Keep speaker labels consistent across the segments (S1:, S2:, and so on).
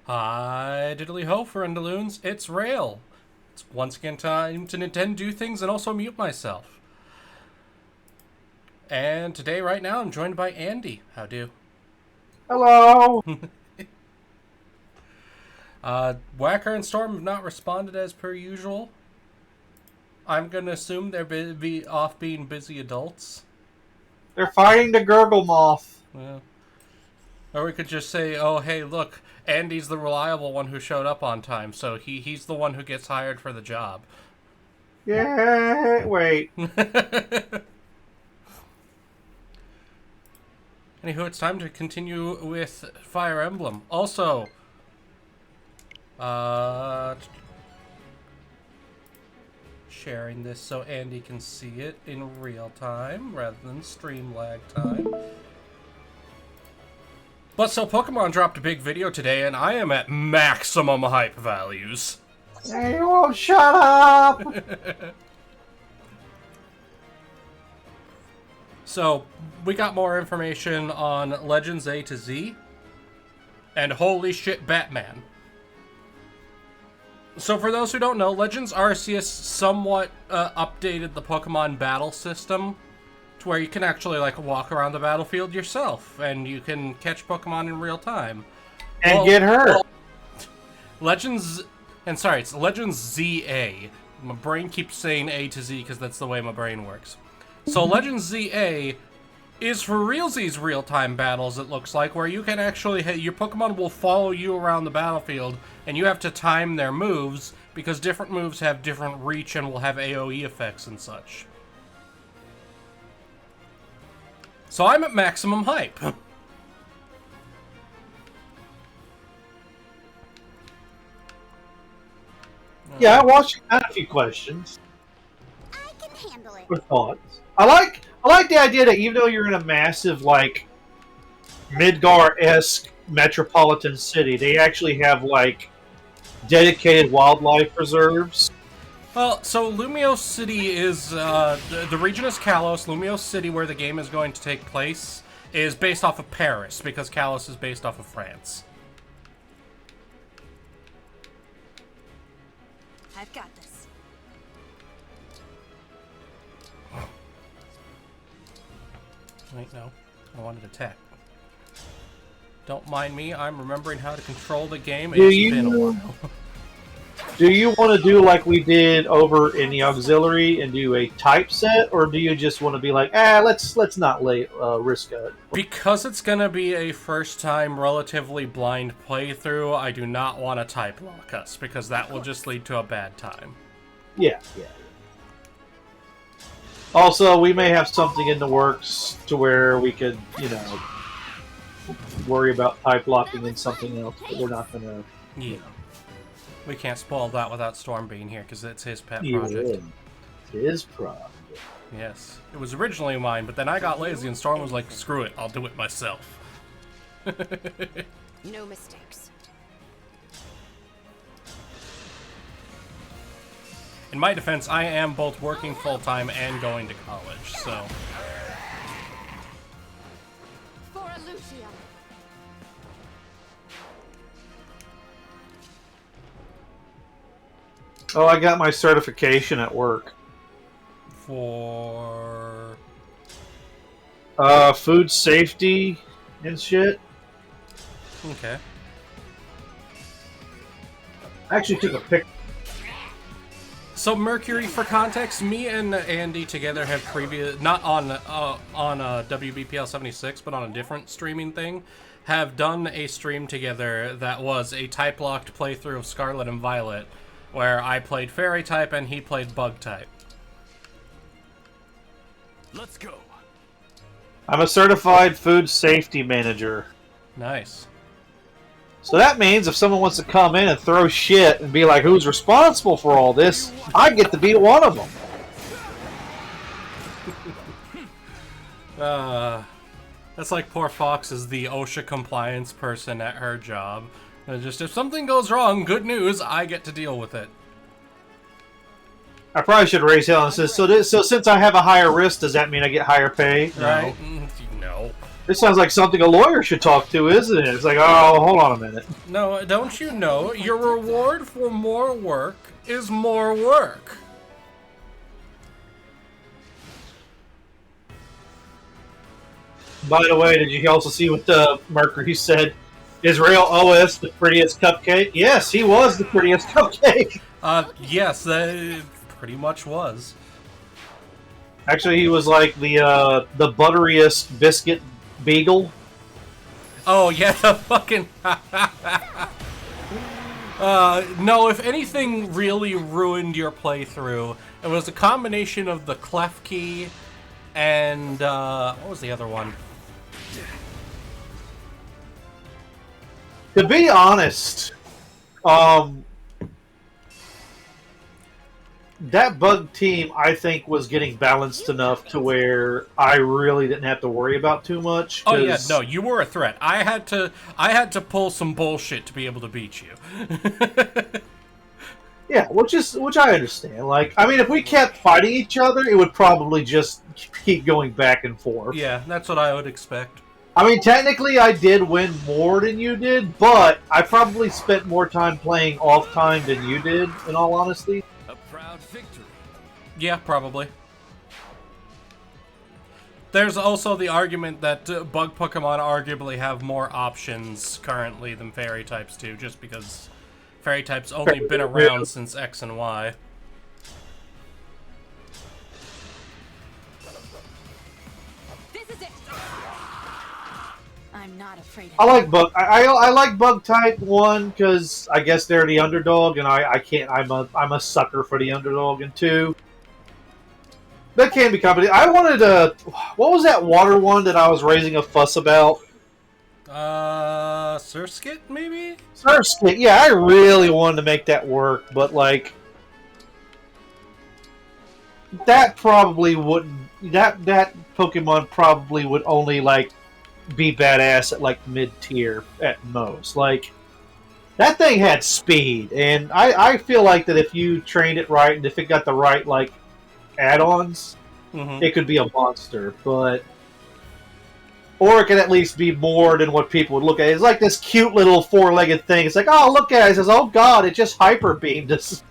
S1: Hi, diddly ho, friendaloons. It's Rale. It's once again time to Nintendo do things and also mute myself. And today, right now, I'm joined by Andy. How do?
S2: Hello.
S1: Whacker and Storm have not responded as per usual. I'm gonna assume they're be off being busy adults.
S2: They're fighting the Gurgle Moth.
S1: Yeah. Or we could just say, oh, hey, look, Andy's the reliable one who showed up on time, so he's the one who gets hired for the job.
S2: Yeah, wait.
S1: Anywho, it's time to continue with Fire Emblem. Also, sharing this so Andy can see it in real time rather than stream lag time. But so Pokemon dropped a big video today, and I am at maximum hype values.
S2: Hey, you won't shut up.
S1: So, we got more information on Legends A to Z, and holy shit, Batman. So for those who don't know, Legends Arceus somewhat updated the Pokemon battle system to where you can actually like walk around the battlefield yourself, and you can catch Pokemon in real time.
S2: And get hurt.
S1: It's Legends ZA. My brain keeps saying A to Z because that's the way my brain works. So Legends ZA is for realsies real-time battles, it looks like, where you can actually, your Pokemon will follow you around the battlefield, and you have to time their moves, because different moves have different reach and will have AoE effects and such. So I'm at maximum hype.
S2: Yeah, I watched. I had a few questions
S3: I can handle it.
S2: or thoughts. I like the idea that even though you're in a massive like Midgar-esque metropolitan city, they actually have like dedicated wildlife reserves.
S1: Well, so Lumiose City is, the region is Kalos. Lumiose City, where the game is going to take place, is based off of Paris, because Kalos is based off of France.
S3: I've got this.
S1: Wait, no. I wanted attack. Don't mind me, I'm remembering how to control the game. It's been a while.
S2: Do you want to do like we did over in the auxiliary and do a type set, or do you just want to be like, let's not risk it?
S1: Because it's gonna be a first-time, relatively blind playthrough, I do not want to type lock us, because that will just lead to a bad time.
S2: Yeah. Also, we may have something in the works to where we could, worry about type locking in something else, but we're not going to.
S1: Yeah. We can't spoil that without Storm being here, because it's his pet
S2: Yeah,
S1: project.
S2: his project.
S1: Yes. It was originally mine, but then I got lazy and Storm was like, screw it, I'll do it myself.
S3: No mistakes.
S1: In my defense, I am both working full-time and going to college, so...
S3: For Lucia.
S2: Oh, I got my certification at work.
S1: For...
S2: Food safety and shit.
S1: Okay.
S2: I actually took a pic.
S1: So Mercury, for context, me and Andy together have not on WBPL 76, but on a different streaming thing, have done a stream together that was a type-locked playthrough of Scarlet and Violet, where I played Fairy type and he played Bug type.
S4: Let's go.
S2: I'm a certified food safety manager.
S1: Nice.
S2: So that means if someone wants to come in and throw shit and be like, who's responsible for all this, I get to be one of them.
S1: That's like poor Fox is the OSHA compliance person at her job. Just if something goes wrong, good news, I get to deal with it.
S2: I probably should raise hell and say, so since I have a higher risk, does that mean I get higher pay? No.
S1: Right? No.
S2: This sounds like something a lawyer should talk to, isn't it? It's like, oh, hold on a minute.
S1: No, don't you know your reward for more work is more work?
S2: By the way, did you also see what Mercury said? Is Rale OS the prettiest cupcake? Yes, he was the prettiest cupcake.
S1: Yes, that pretty much was.
S2: Actually, he was like the butteriest biscuit beagle.
S1: Oh, yeah, the fucking... no, if anything really ruined your playthrough, it was a combination of the clef key and, what was the other one?
S2: To be honest, that bug team, I think, was getting balanced enough to where I really didn't have to worry about too much.
S1: Oh yeah, no, you were a threat. I had to pull some bullshit to be able to beat you.
S2: Yeah, which I understand. Like, I mean, if we kept fighting each other, it would probably just keep going back and forth.
S1: Yeah, that's what I would expect.
S2: I mean, technically, I did win more than you did, but I probably spent more time playing off time than you did, in all honesty.
S4: A proud victory.
S1: Yeah, probably. There's also the argument that bug Pokemon arguably have more options currently than fairy types do, just because fairy types only been around since X and Y.
S3: This is it. I'm not afraid of
S2: I like bug. I like bug type 1 because I guess they're the underdog, and I can't. I'm a sucker for the underdog. And 2, that can be competitive. I wanted to. What was that water one that I was raising a fuss about?
S1: Surskit, maybe?
S2: Surskit. Yeah, I really wanted to make that work, but like that probably wouldn't. That Pokemon probably would only like be badass at like mid-tier at most. Like that thing had speed, and I feel like that if you trained it right and if it got the right like add-ons, it could be a monster. But or it could at least be more than what people would look at. It's like this cute little four-legged thing. It's like, oh, look at it. It says, oh god, it just hyper beamed us.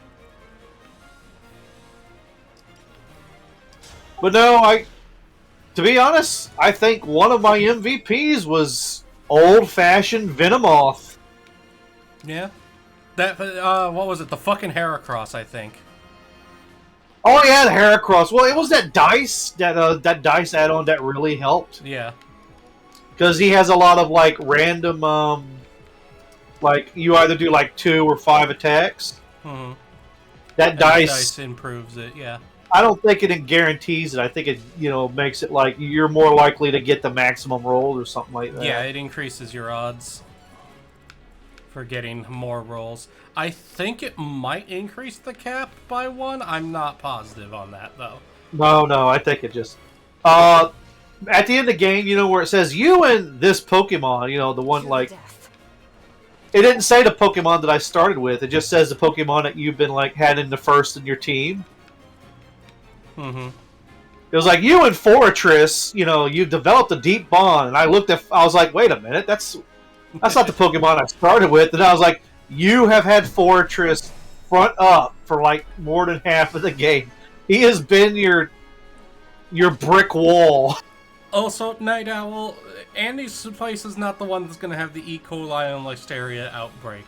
S2: But no, to be honest, I think one of my MVPs was old-fashioned Venomoth.
S1: Yeah. That, what was it? The fucking Heracross, I think.
S2: Oh yeah, the Heracross. Well, it was that dice, that dice add-on that really helped.
S1: Yeah.
S2: Because he has a lot of, like, random, like, you either do, like, 2 or 5 attacks. That dice
S1: improves it, yeah.
S2: I don't think it guarantees it. I think it, makes it like you're more likely to get the maximum rolls or something like that.
S1: Yeah, it increases your odds for getting more rolls. I think it might increase the cap by 1. I'm not positive on that, though.
S2: No, I think it just... at the end of the game, where it says, you and this Pokemon, the one, like... It didn't say the Pokemon that I started with. It just says the Pokemon that you've been, like, had in the first in your team. It was like, you and Fortress, you've developed a deep bond. And I was like, wait a minute, that's not the Pokemon I started with. And I was like, you have had Fortress front up for like more than half of the game. He has been your brick wall.
S1: Also, Night Owl, Andy's place is not the one that's going to have the E. coli and Listeria outbreak.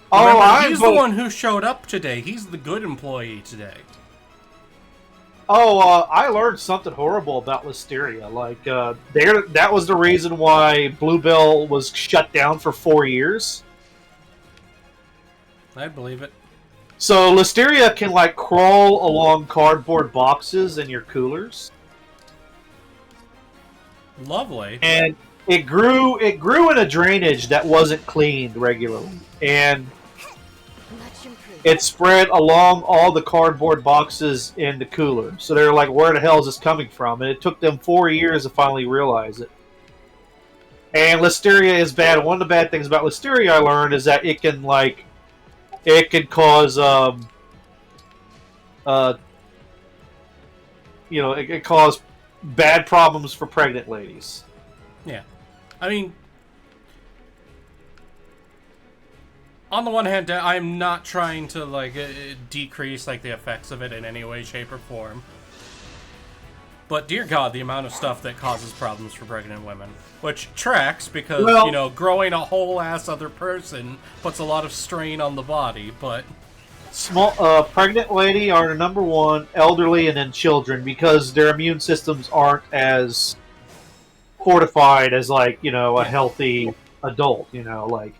S1: Remember, he's the one who showed up today. He's the good employee today.
S2: I learned something horrible about Listeria. Like, that was the reason why Bluebell was shut down for 4 years.
S1: I believe it.
S2: So Listeria can, like, crawl along cardboard boxes in your coolers.
S1: Lovely.
S2: And it grew in a drainage that wasn't cleaned regularly. And it spread along all the cardboard boxes in the cooler. So they're like, where the hell is this coming from? And it took them 4 years to finally realize it. And Listeria is bad. One of the bad things about Listeria I learned is that it can cause it can cause bad problems for pregnant ladies.
S1: Yeah. I mean, on the one hand, I'm not trying to, like, decrease, like, the effects of it in any way, shape, or form. But, dear God, the amount of stuff that causes problems for pregnant women. Which tracks, because,
S2: Well,
S1: you know, growing a whole-ass other person puts a lot of strain on the body, but...
S2: Pregnant lady are the number one, elderly, and then children, because their immune systems aren't as fortified as, like, you know, a healthy adult, you know, like...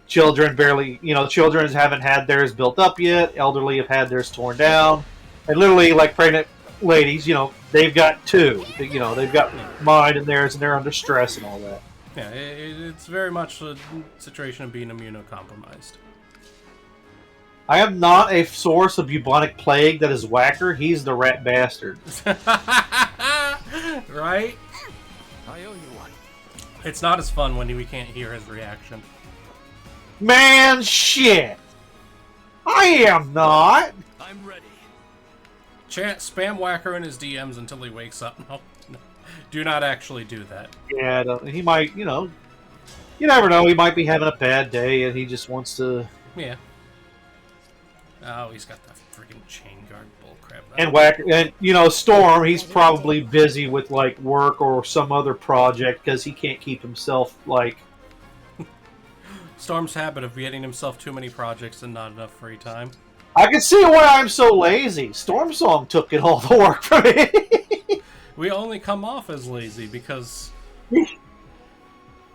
S2: Children barely, you know, children haven't had theirs built up yet. Elderly have had theirs torn down. And literally, like pregnant ladies, you know, they've got two. You know, they've got mine and theirs, and they're under stress and all that.
S1: Yeah, it's very much a situation of being immunocompromised.
S2: I am not a source of bubonic plague that is Whacker. He's the rat bastard.
S1: Right?
S4: I owe you one.
S1: It's not as fun when we can't hear his reaction.
S2: Man, shit! I am not!
S4: I'm ready.
S1: Chat, spam Whacker in his DMs until he wakes up. No, do not actually do that.
S2: Yeah, he might, you know... You never know, he might be having a bad day and he just wants to...
S1: Yeah. Oh, he's got the freaking chain guard bullcrap.
S2: And Whacker, and, you know, Storm, he's probably busy with, like, work or some other project because he can't keep himself, like...
S1: Storm's habit of getting himself too many projects and not enough free time.
S2: I can see why I'm so lazy. Storm Song took it all the work from me.
S1: We only come off as lazy because...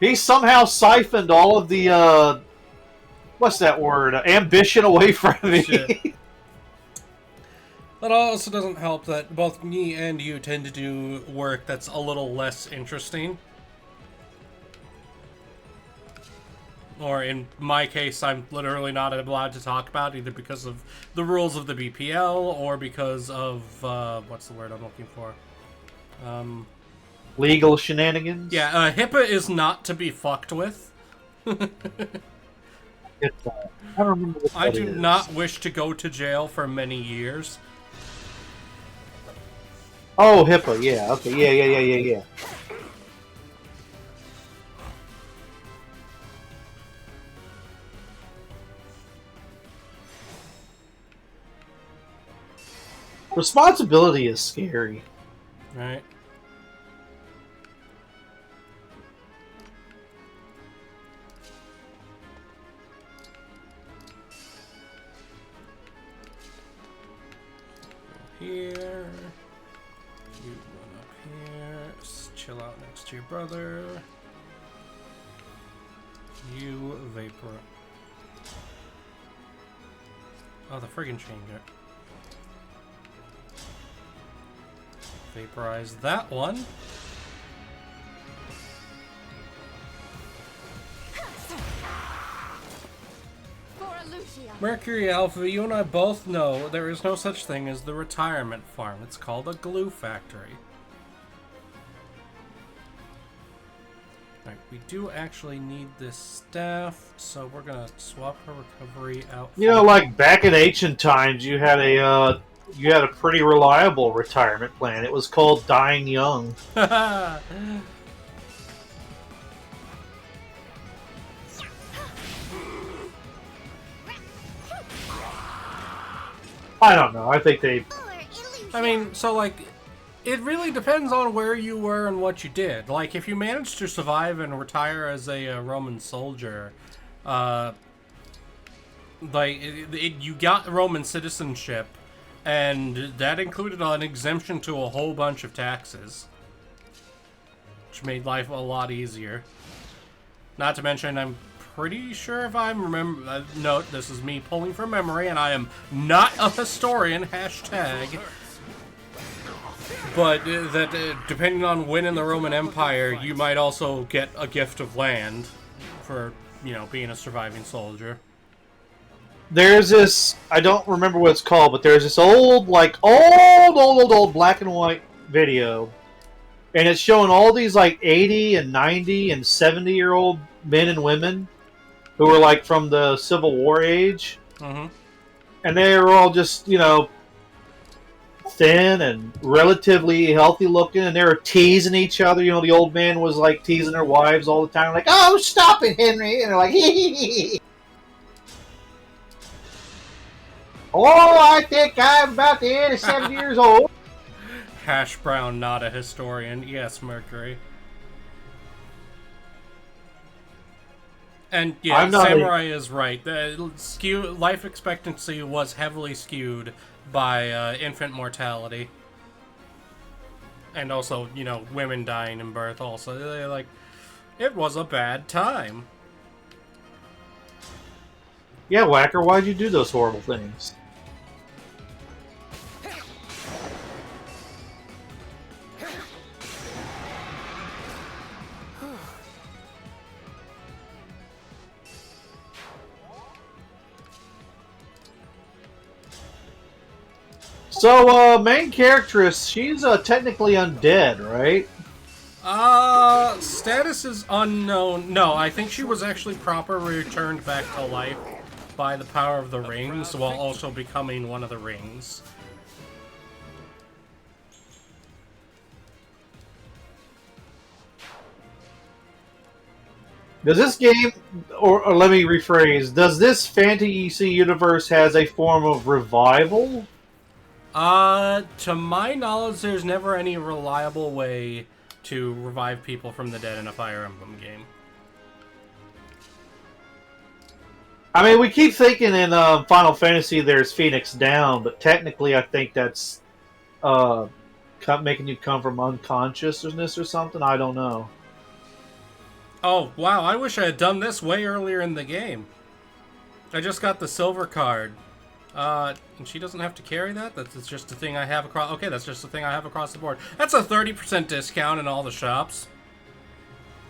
S2: He somehow siphoned all of the, what's that word? Ambition away from me.
S1: Shit. That also doesn't help that both me and you tend to do work that's a little less interesting. Or in my case, I'm literally not allowed to talk about either because of the rules of the BPL or because of, what's the word I'm looking for?
S2: Legal shenanigans?
S1: Yeah, HIPAA is not to be fucked with.
S2: I don't remember what
S1: I
S2: that
S1: do
S2: is.
S1: not wish to go to jail for many years.
S2: Oh, HIPAA, yeah, okay, yeah. Responsibility is scary.
S1: Right? Here. You run up here. Chill out next to your brother. You vapor. Oh, the friggin' chain guard. Vaporize that one. Mercury Alpha, you and I both know there is no such thing as the retirement farm. It's called a glue factory. Alright, we do actually need this staff, so we're gonna swap her recovery out.
S2: You know, like back in ancient times, you had a pretty reliable retirement plan. It was called dying young. I don't know. I think they...
S1: I mean, so, like, it really depends on where you were and what you did. Like, if you managed to survive and retire as a Roman soldier, you got Roman citizenship, and that included an exemption to a whole bunch of taxes, which made life a lot easier. Not to mention, I'm pretty sure if I remember... note, this is me pulling from memory, and I am not a historian, hashtag. But that depending on when in the Roman Empire, you might also get a gift of land for, you know, being a surviving soldier.
S2: There's this... I don't remember what it's called, but there's this old black and white video. And it's showing all these, like, 80 and 90 and 70-year-old men and women who were, like, from the Civil War age.
S1: Mm-hmm.
S2: And they were all just, you know, thin and relatively healthy looking, and they were teasing each other. You know, the old man was like teasing their wives all the time, like, "Oh, stop it, Henry!" And they're like, "Hee." Oh, I think I'm about to hit 7 years old.
S1: Hash Brown, not a historian. Yes, Mercury. And yeah, Samurai is right. The life expectancy was heavily skewed by infant mortality. And also, you know, women dying in birth also. They're like, it was a bad time.
S2: Yeah, Whacker, why'd you do those horrible things? So, main charactress, she's technically undead, right?
S1: Status is unknown. No, I think she was actually properly returned back to life by the power of the rings, while also becoming one of the rings.
S2: Does this game, or let me rephrase, does this fantasy universe has a form of revival?
S1: To my knowledge, there's never any reliable way to revive people from the dead in a Fire Emblem game.
S2: I mean, we keep thinking in Final Fantasy there's Phoenix Down, but technically I think that's making you come from unconsciousness or something. I don't know.
S1: Oh, wow, I wish I had done this way earlier in the game. I just got the silver card. And she doesn't have to carry that? That's just a thing I have across... Okay, that's just a thing I have across the board. That's a 30% discount in all the shops.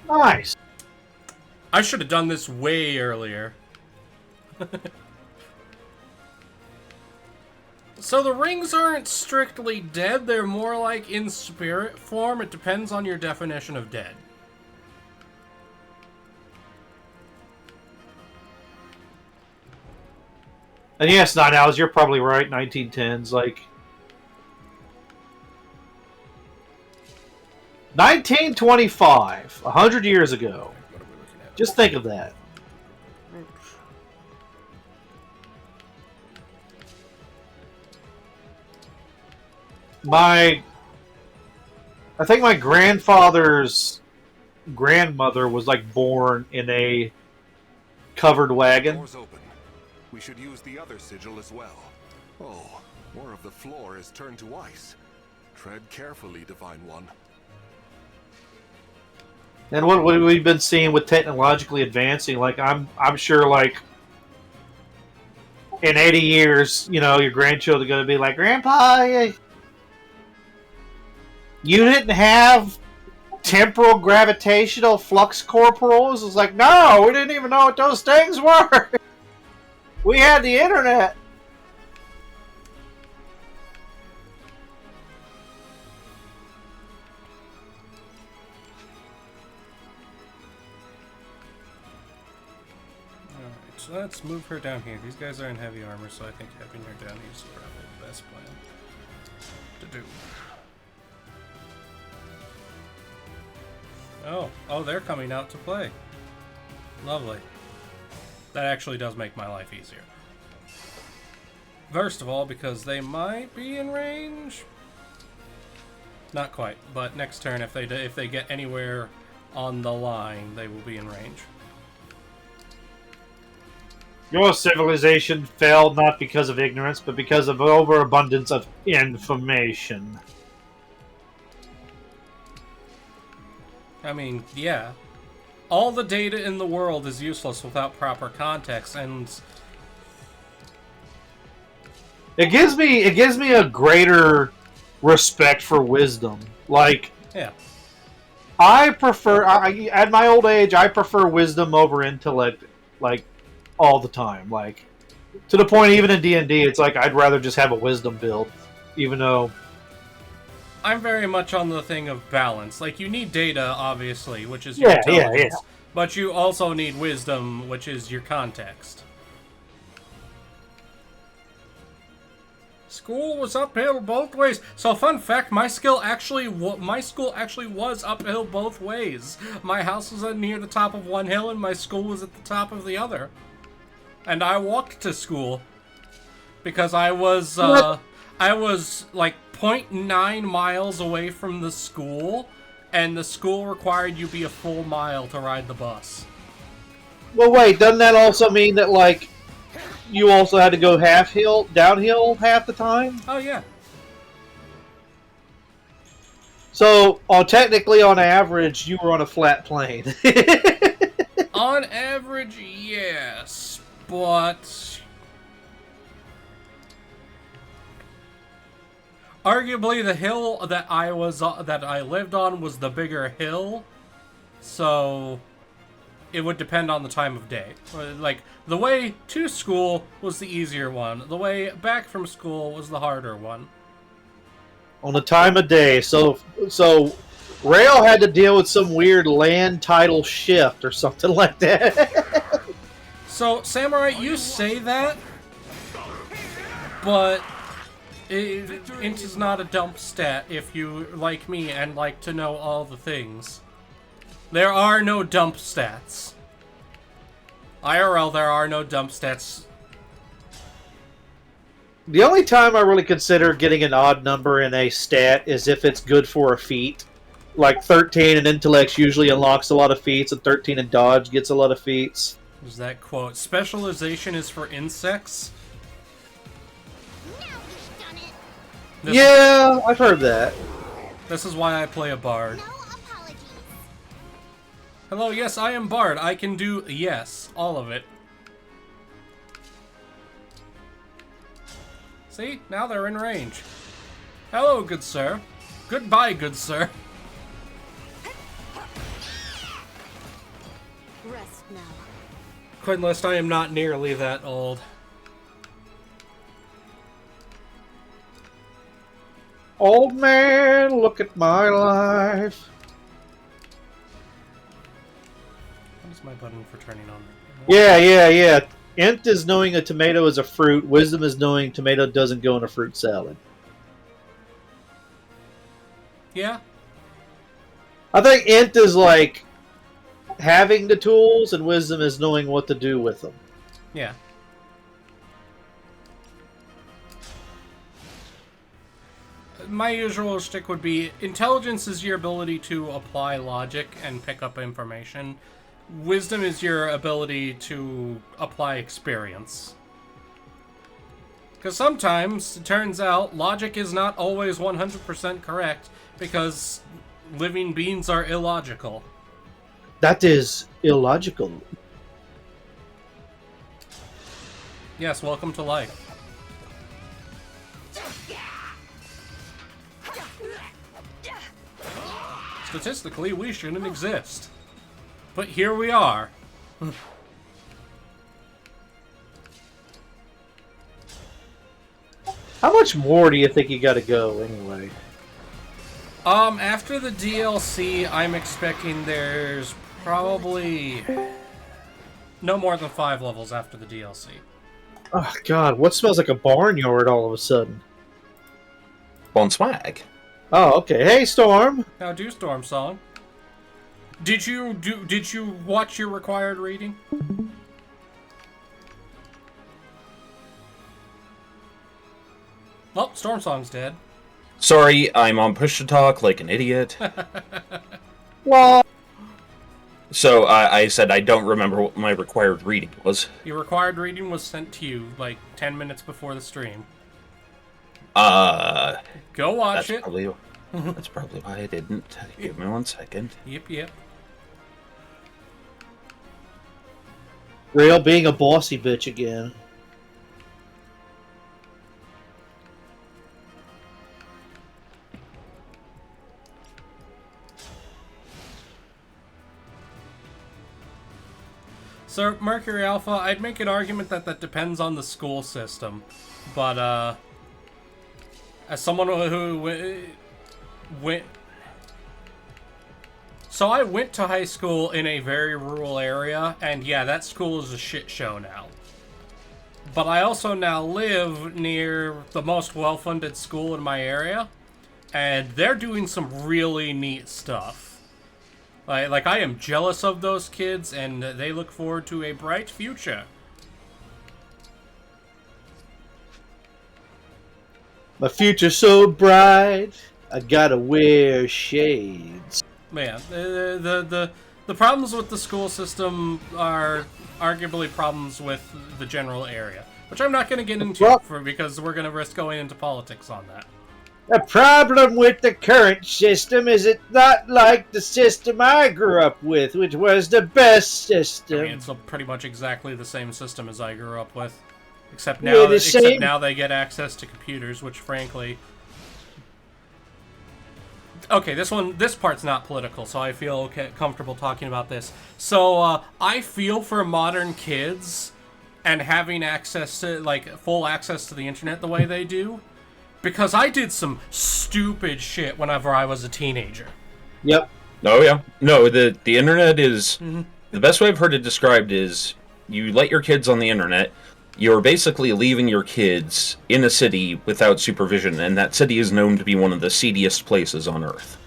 S2: Nice.
S1: I should have done this way earlier. So the rings aren't strictly dead. They're more like in spirit form. It depends on your definition of dead.
S2: And yes, 9 hours, you're probably right, 1910s, like... 1925, 100 years ago. Just think of that. I think my grandfather's grandmother was, like, born in a covered wagon.
S5: Doors open. We should use the other sigil as well. Oh, more of the floor is turned to ice. Tread carefully, Divine One.
S2: And what we've been seeing with technologically advancing, like I'm sure, like in 80 years, you know, your grandchildren are going to be like, "Grandpa, you didn't have temporal gravitational flux corporals?" It's like, no, we didn't even know what those things were. We had the internet.
S1: Alright, so let's move her down here. These guys are in heavy armor, so I think having her down here is probably the best plan to do. Oh, they're coming out to play. Lovely. That actually does make my life easier. First of all, because they might be in range. Not quite, but next turn, if they get anywhere on the line, they will be in range.
S2: Your civilization fell not because of ignorance, but because of overabundance of information.
S1: I mean, yeah. All the data in the world is useless without proper context, and
S2: it gives me a greater respect for wisdom. Like,
S1: yeah,
S2: I prefer at my old age, I prefer wisdom over intellect, like all the time. Like to the point, even in D&D, it's like I'd rather just have a wisdom build, even though.
S1: I'm very much on the thing of balance. Like, you need data, obviously, which is your intelligence.
S2: Yeah.
S1: But you also need wisdom, which is your context. School was uphill both ways. So, fun fact: my school actually was uphill both ways. My house was near the top of one hill, and my school was at the top of the other. And I walked to school because I was like 0.9 miles away from the school, and the school required you be a full mile to ride the bus.
S2: Well, wait, doesn't that also mean that, like, you also had to go downhill half the time?
S1: Oh, yeah.
S2: So, technically, on average, you were on a flat plane.
S1: On average, yes, but arguably the hill that I lived on was the bigger hill, so it would depend on the time of day. Like, the way to school was the easier one. The way back from school was the harder one.
S2: On the time of day. So Rale had to deal with some weird land title shift or something like that.
S1: So, Samurai, you say that, but int is not a dump stat if you, like me, and like to know all the things. There are no dump stats. IRL, there are no dump stats.
S2: The only time I really consider getting an odd number in a stat is if it's good for a feat. Like 13 in intellects usually unlocks a lot of feats, and 13 in dodge gets a lot of feats.
S1: There's that quote. Specialization is for insects.
S2: Yeah, I've heard that.
S1: This is why I play a bard.
S3: No apologies.
S1: Hello, yes, I am bard. I can do, yes, all of it. See? Now they're in range. Hello, good sir. Goodbye, good sir.
S3: Rest now.
S1: Quinlist, I am not nearly that old.
S2: Old man, look at my life.
S1: What is my button for turning on?
S2: Yeah. Int is knowing a tomato is a fruit. Wisdom is knowing tomato doesn't go in a fruit salad.
S1: Yeah?
S2: I think Int is like having the tools, and Wisdom is knowing what to do with them.
S1: Yeah. My usual shtick would be, intelligence is your ability to apply logic and pick up information. Wisdom is your ability to apply experience. Because sometimes, it turns out, logic is not always 100% correct, because living beings are illogical.
S2: That is illogical.
S1: Yes, welcome to life. Statistically, we shouldn't exist. But here we are.
S2: How much more do you think you gotta go, anyway?
S1: After the DLC, I'm expecting there's probably no more than 5 levels after the DLC.
S2: Oh, God, what smells like a barnyard all of a sudden?
S6: Bon swag.
S2: Oh, okay. Hey, Storm!
S1: Now do Storm Song. Did you watch your required reading? Oh, Storm Song's dead.
S6: Sorry, I'm on push to talk like an idiot.
S2: Well,
S6: So I said I don't remember what my required reading was.
S1: Your required reading was sent to you like 10 minutes before the stream.
S6: Go
S1: Go watch it.
S6: That's probably why I didn't. Give me 1 second.
S1: Yep.
S2: Rale being a bossy bitch again.
S1: So, Mercury Alpha, I'd make an argument that depends on the school system. But, as someone who went... So I went to high school in a very rural area, and yeah, that school is a shit show now. But I also now live near the most well-funded school in my area, and they're doing some really neat stuff. Like I am jealous of those kids, and they look forward to a bright future.
S2: My future's so bright, I gotta wear shades.
S1: Man, the problems with the school system are arguably problems with the general area, which I'm not going to get into because we're going to risk going into politics on that.
S2: The problem with the current system is it's not like the system I grew up with, which was the best system.
S1: I mean, it's pretty much exactly the same system as I grew up with, except now they get access to computers, which frankly. Okay, this part's not political, so I feel comfortable talking about this. So, I feel for modern kids and having access to, full access to the internet the way they do, because I did some stupid shit whenever I was a teenager.
S2: Yep.
S6: Oh, yeah. No, the internet is... Mm-hmm. The best way I've heard it described is you let your kids on the internet, you're basically leaving your kids in a city without supervision, and that city is known to be one of the seediest places on Earth.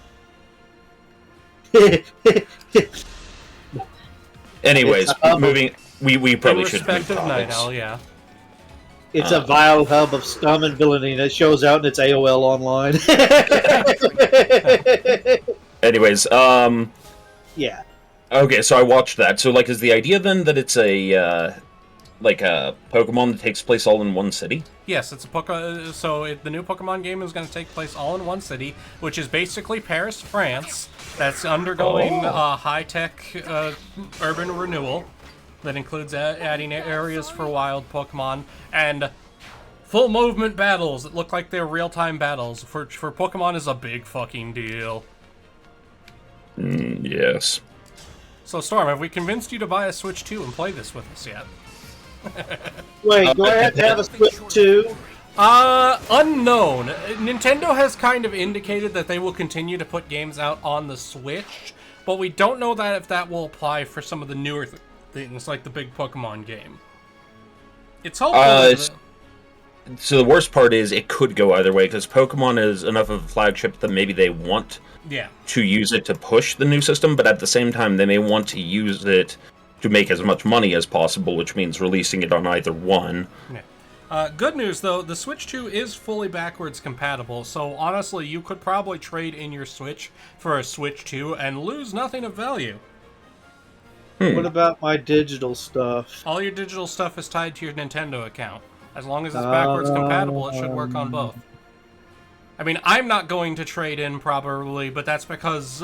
S6: Anyways, moving... We probably should move
S1: respect of Night
S6: topics.
S1: Owl, yeah.
S2: It's a vile hub of scum and villainy that shows out in its AOL online.
S6: Anyways,
S2: yeah.
S6: Okay, so I watched that. So, is the idea then that it's a Pokemon that takes place all in one city?
S1: Yes, it's a So the new Pokemon game is going to take place all in one city, which is basically Paris, France. That's undergoing high-tech urban renewal that includes adding areas for wild Pokemon and full movement battles that look like they're real-time battles. For Pokemon is a big fucking deal.
S6: Yes.
S1: So Storm, have we convinced you to buy a Switch 2 and play this with us yet?
S2: Wait, do I have to have a Switch 2?
S1: Unknown. Nintendo has kind of indicated that they will continue to put games out on the Switch, but we don't know that if that will apply for some of the newer things, like the big Pokemon game. It's hopeful.
S6: So the worst part is it could go either way, because Pokemon is enough of a flagship that maybe they want to use it to push the new system, but at the same time they may want to use it to make as much money as possible, which means releasing it on either one.
S1: Yeah. Good news, though, the Switch 2 is fully backwards compatible, so honestly, you could probably trade in your Switch for a Switch 2 and lose nothing of value.
S2: What about my digital stuff?
S1: All your digital stuff is tied to your Nintendo account. As long as it's backwards compatible, it should work on both. I mean, I'm not going to trade in probably, but that's because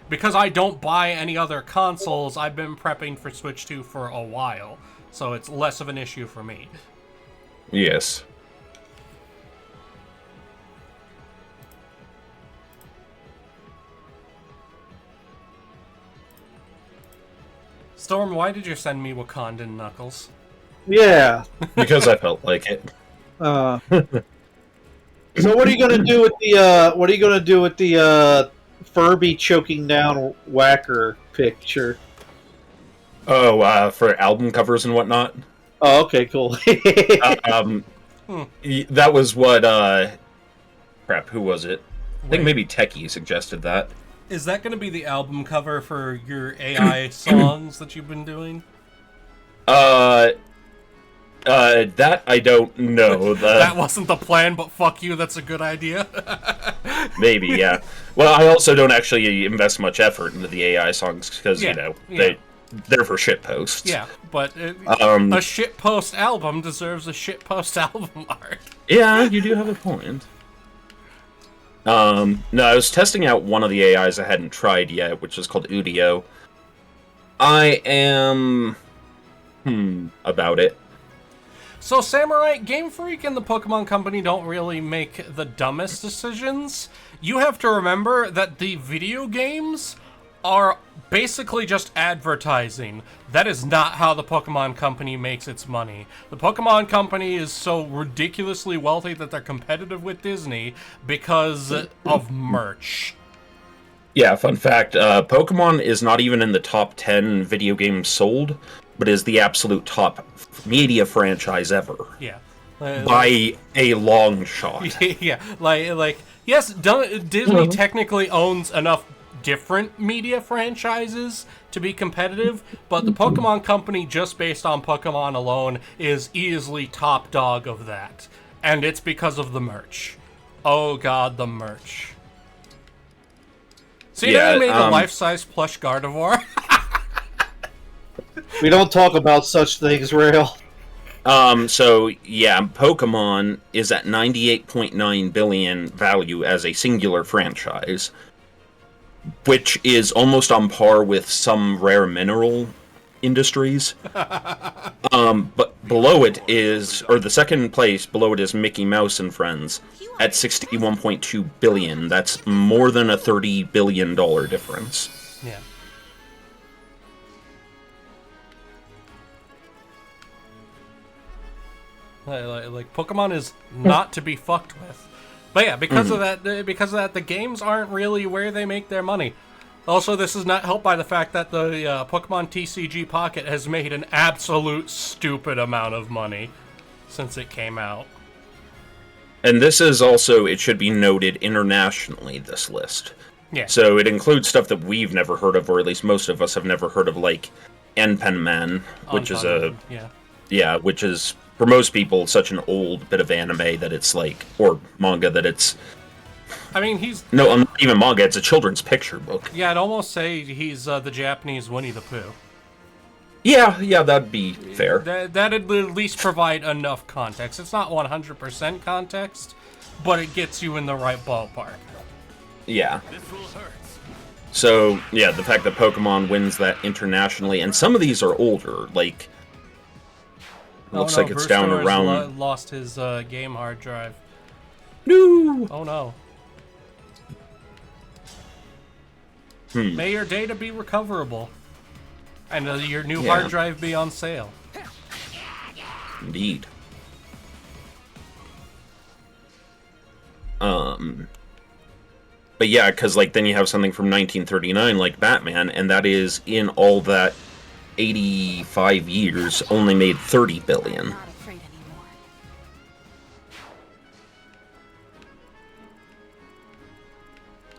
S1: because I don't buy any other consoles, I've been prepping for Switch 2 for a while, so it's less of an issue for me.
S6: Yes.
S1: Storm, why did you send me Wakandan Knuckles?
S2: Yeah.
S6: Because I felt like it.
S2: So what are you gonna do with the Furby choking down Whacker picture?
S6: Oh, for album covers and whatnot?
S2: Oh, okay, cool.
S6: That was what, crap, who was it? I think maybe Techie suggested that.
S1: Is that going to be the album cover for your AI songs that you've been doing?
S6: That I don't know.
S1: That wasn't the plan, but fuck you, that's a good idea.
S6: Maybe, yeah. Well, I also don't actually invest much effort into the AI songs, because, they're for shitposts.
S1: Yeah, but a shitpost album deserves a shitpost album art.
S6: Yeah, you do have a point. No, I was testing out one of the AIs I hadn't tried yet, which is called Udio. I am... about it.
S1: So, Samurai, Game Freak and the Pokemon Company don't really make the dumbest decisions. You have to remember that the video games are basically just advertising. That is not how the Pokemon Company makes its money. The Pokemon Company is so ridiculously wealthy that they're competitive with Disney because of merch.
S6: Yeah, fun fact, Pokemon is not even in the top 10 video games sold, but is the absolute top media franchise ever.
S1: Yeah.
S6: By a long shot.
S1: Yeah, like yes, Disney technically owns enough different media franchises to be competitive, but the Pokemon Company, just based on Pokemon alone, is easily top dog of that. And it's because of the merch. Oh god, the merch. See, they made a life-size plush Gardevoir?
S2: We don't talk about such things, Rale.
S6: So yeah, Pokemon is at 98.9 billion value as a singular franchise, which is almost on par with some rare mineral industries. But below it is, or the second place below it is Mickey Mouse and Friends at 61.2 billion. That's more than a $30 billion difference.
S1: Yeah. Like Pokemon is not to be fucked with. But yeah, because of that, the games aren't really where they make their money. Also, this is not helped by the fact that the Pokemon TCG Pocket has made an absolute stupid amount of money since it came out.
S6: And this is also, it should be noted, internationally, this list.
S1: Yeah.
S6: So it includes stuff that we've never heard of, or at least most of us have never heard of, like Enpen Man, which is which is, for most people, such an old bit of anime that it's like, or manga that it's...
S1: I mean, he's...
S6: No, not even manga, it's a children's picture book.
S1: Yeah, I'd almost say he's the Japanese Winnie the Pooh.
S6: Yeah, that'd be fair.
S1: That'd at least provide enough context. It's not 100% context, but it gets you in the right ballpark.
S6: Yeah. So, yeah, the fact that Pokemon wins that internationally, and some of these are older, like... Looks like it's down around...
S1: Lost his game hard drive.
S6: No!
S1: Oh no. May your data be recoverable. And your new hard drive be on sale.
S6: Indeed. But yeah, because like then you have something from 1939 like Batman, and that is in all that 85 years only made 30 billion.
S3: Not afraid anymore.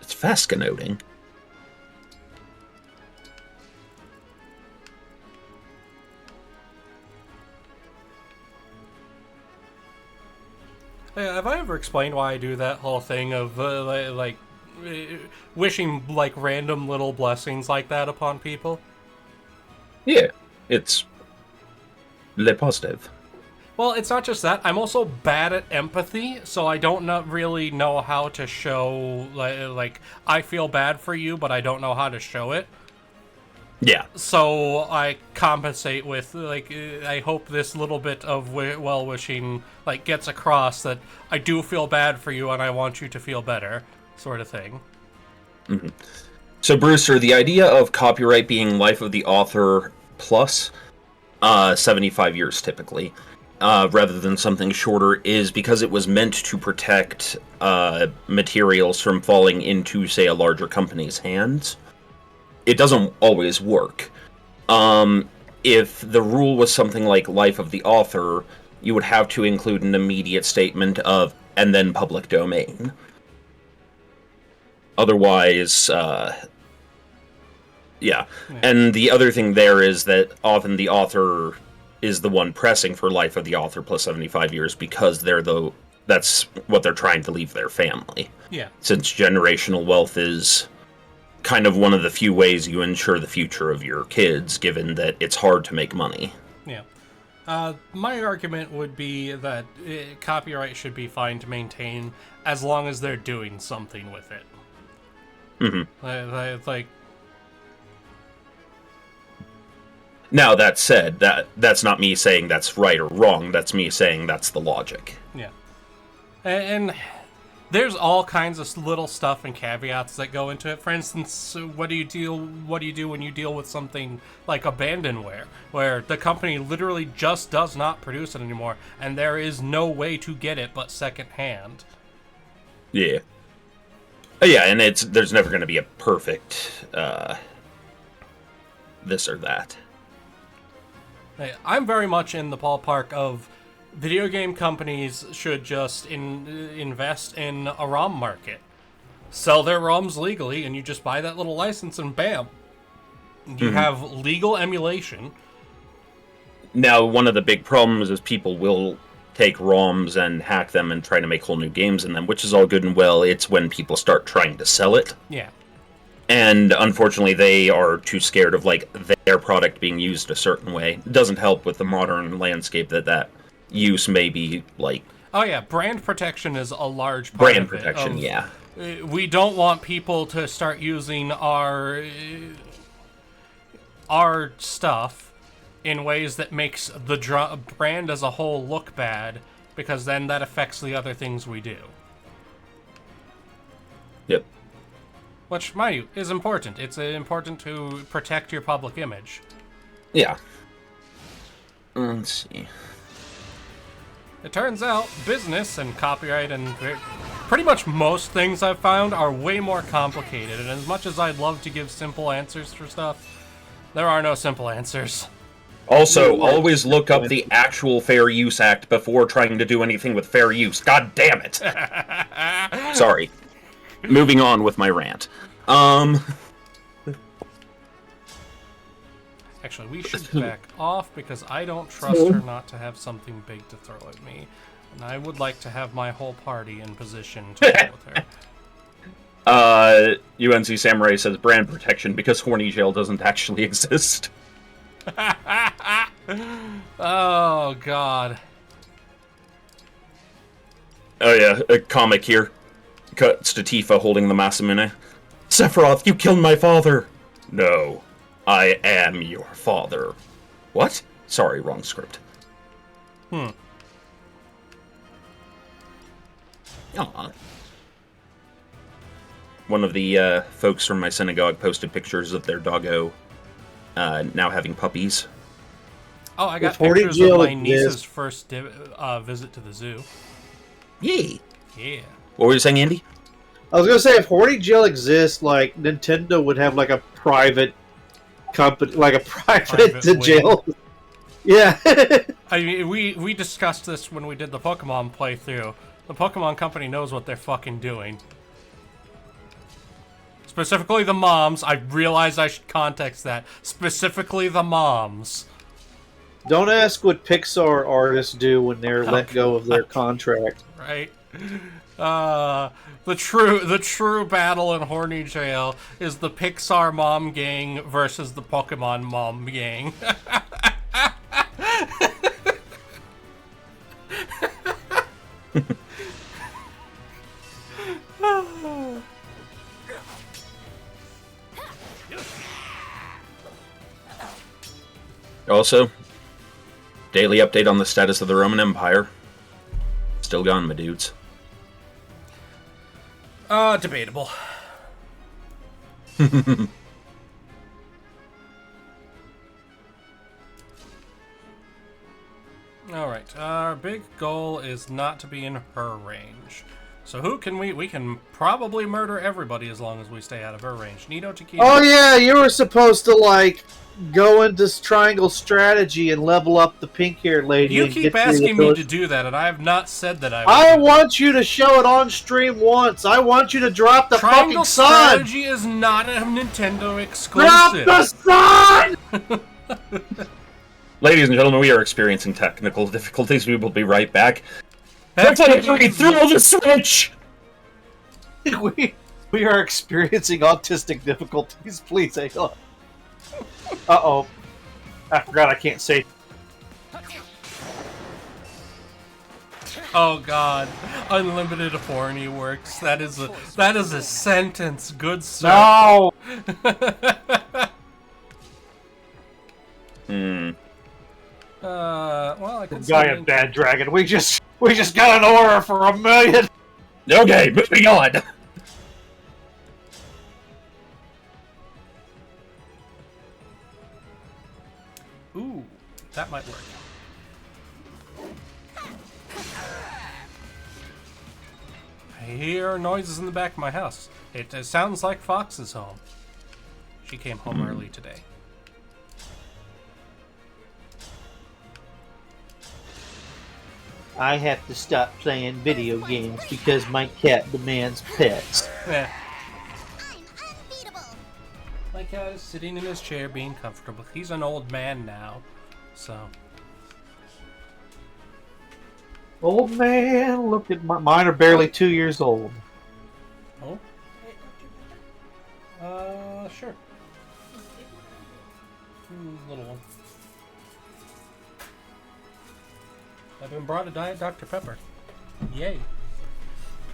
S6: It's fascinating.
S1: Hey, have I ever explained why I do that whole thing of wishing like random little blessings like that upon people?
S6: Yeah, it's le positive.
S1: Well, it's not just that. I'm also bad at empathy, so I don't really know how to show like I feel bad for you, but I don't know how to show it.
S6: Yeah.
S1: So I compensate with like I hope this little bit of well-wishing like gets across that I do feel bad for you and I want you to feel better, sort of thing.
S6: Mm-hmm. So Brewster, the idea of copyright being life of the author plus 75 years typically, rather than something shorter, is because it was meant to protect materials from falling into, say, a larger company's hands. It doesn't always work. If the rule was something like life of the author, you would have to include an immediate statement of, and then public domain. Otherwise, yeah. And the other thing there is that often the author is the one pressing for life of the author plus 75 years because that's what they're trying to leave their family.
S1: Yeah. Since
S6: generational wealth is kind of one of the few ways you ensure the future of your kids, given that it's hard to make money.
S1: Yeah. My argument would be that copyright should be fine to maintain as long as they're doing something with it.
S6: Mm-hmm.
S1: Like.
S6: Now, that said, that's not me saying that's right or wrong. That's me saying that's the logic.
S1: Yeah. And there's all kinds of little stuff and caveats that go into it. For instance, what do you do when you deal with something like abandonware, where the company literally just does not produce it anymore, and there is no way to get it but secondhand?
S6: Yeah. Yeah, and there's never going to be a perfect this or that.
S1: I'm very much in the ballpark of video game companies should just invest in a ROM market. Sell their ROMs legally, and you just buy that little license, and bam. You have legal emulation.
S6: Now, one of the big problems is people will take ROMs and hack them and try to make whole new games in them, which is all good and well. It's when people start trying to sell it.
S1: Yeah.
S6: And unfortunately, they are too scared of like their product being used a certain way. It doesn't help with the modern landscape that use may be like.
S1: Oh yeah, brand protection is a large part
S6: brand
S1: of it.
S6: protection. Yeah.
S1: We don't want people to start using our stuff in ways that makes the brand as a whole look bad, because then that affects the other things we do.
S6: Yep.
S1: Which, mind you, is important. It's important to protect your public image.
S6: Yeah. Let's see.
S1: It turns out business and copyright and pretty much most things I've found are way more complicated, and as much as I'd love to give simple answers for stuff, there are no simple answers.
S6: Also, always look up the actual Fair Use Act before trying to do anything with fair use. God damn it! Sorry. Moving on with my rant.
S1: Actually, we should back off because I don't trust her not to have something big to throw at me. And I would like to have my whole party in position to deal with her.
S6: UNC Samurai says brand protection because horny jail doesn't actually exist.
S1: Oh, God.
S6: Oh yeah, a comic here. Cuts to Tifa holding the Masamune. Sephiroth, you killed my father! No, I am your father. What? Sorry, wrong script.
S1: Aw.
S6: One of the folks from my synagogue posted pictures of their doggo now having puppies.
S1: Oh, I got
S2: If Horty
S1: pictures
S2: Jill
S1: of my niece's
S2: exists-
S1: first visit to the zoo.
S6: Yay!
S1: Yeah.
S6: What were you saying, Andy?
S2: I was gonna say, if Horty Jill exists, like Nintendo would have like a private company, like a private
S1: wing.
S2: jail. Yeah.
S1: I mean, we discussed this when we did the Pokemon playthrough. The Pokemon Company knows what they're fucking doing. Specifically the moms. I realize I should context that. Specifically the moms.
S2: Don't ask what Pixar artists do when they're let go of their contract.
S1: Right? The true battle in Horny Jail is the Pixar mom gang versus the Pokemon mom gang.
S6: Also, daily update on the status of the Roman Empire. Still gone, my dudes.
S1: Debatable. Alright, our big goal is not to be in her range. So who can we can probably murder everybody as long as we stay out of her range. Nito Chiquita.
S2: Oh yeah, you were supposed to like go into triangle strategy and level up the pink-haired lady.
S1: You
S2: and
S1: keep
S2: get
S1: asking me to do that, and I have not said that I would.
S2: I want you to show it on stream once. I want you to drop the
S1: Triangle
S2: fucking sun.
S1: strategy is not a Nintendo
S2: Drop
S1: exclusive.
S2: the sun.
S6: Ladies and gentlemen, we are experiencing technical difficulties. We will be right back.
S1: That's
S6: Throw the switch!
S2: we are experiencing autistic difficulties. Please hang on. Uh-oh. I forgot I can't say.
S1: Oh God, unlimited horny works. That is a sentence, good sir.
S2: No!
S1: Well, I could
S2: Guy
S1: say-
S2: of Bad Dragon. We just got an order for $1 million.
S6: Okay, moving on.
S1: Ooh, that might work. I hear noises in the back of my house. It sounds like Fox is home. She came home early today.
S2: I have to stop playing video games because my cat demands pets.
S1: Yeah.
S3: I'm unbeatable.
S1: My cat is sitting in his chair being comfortable. He's an old man now, so.
S2: Old man, look at mine are barely 2 years old.
S1: Oh? Sure. Little one. I've been brought a Diet Dr. Pepper. Yay.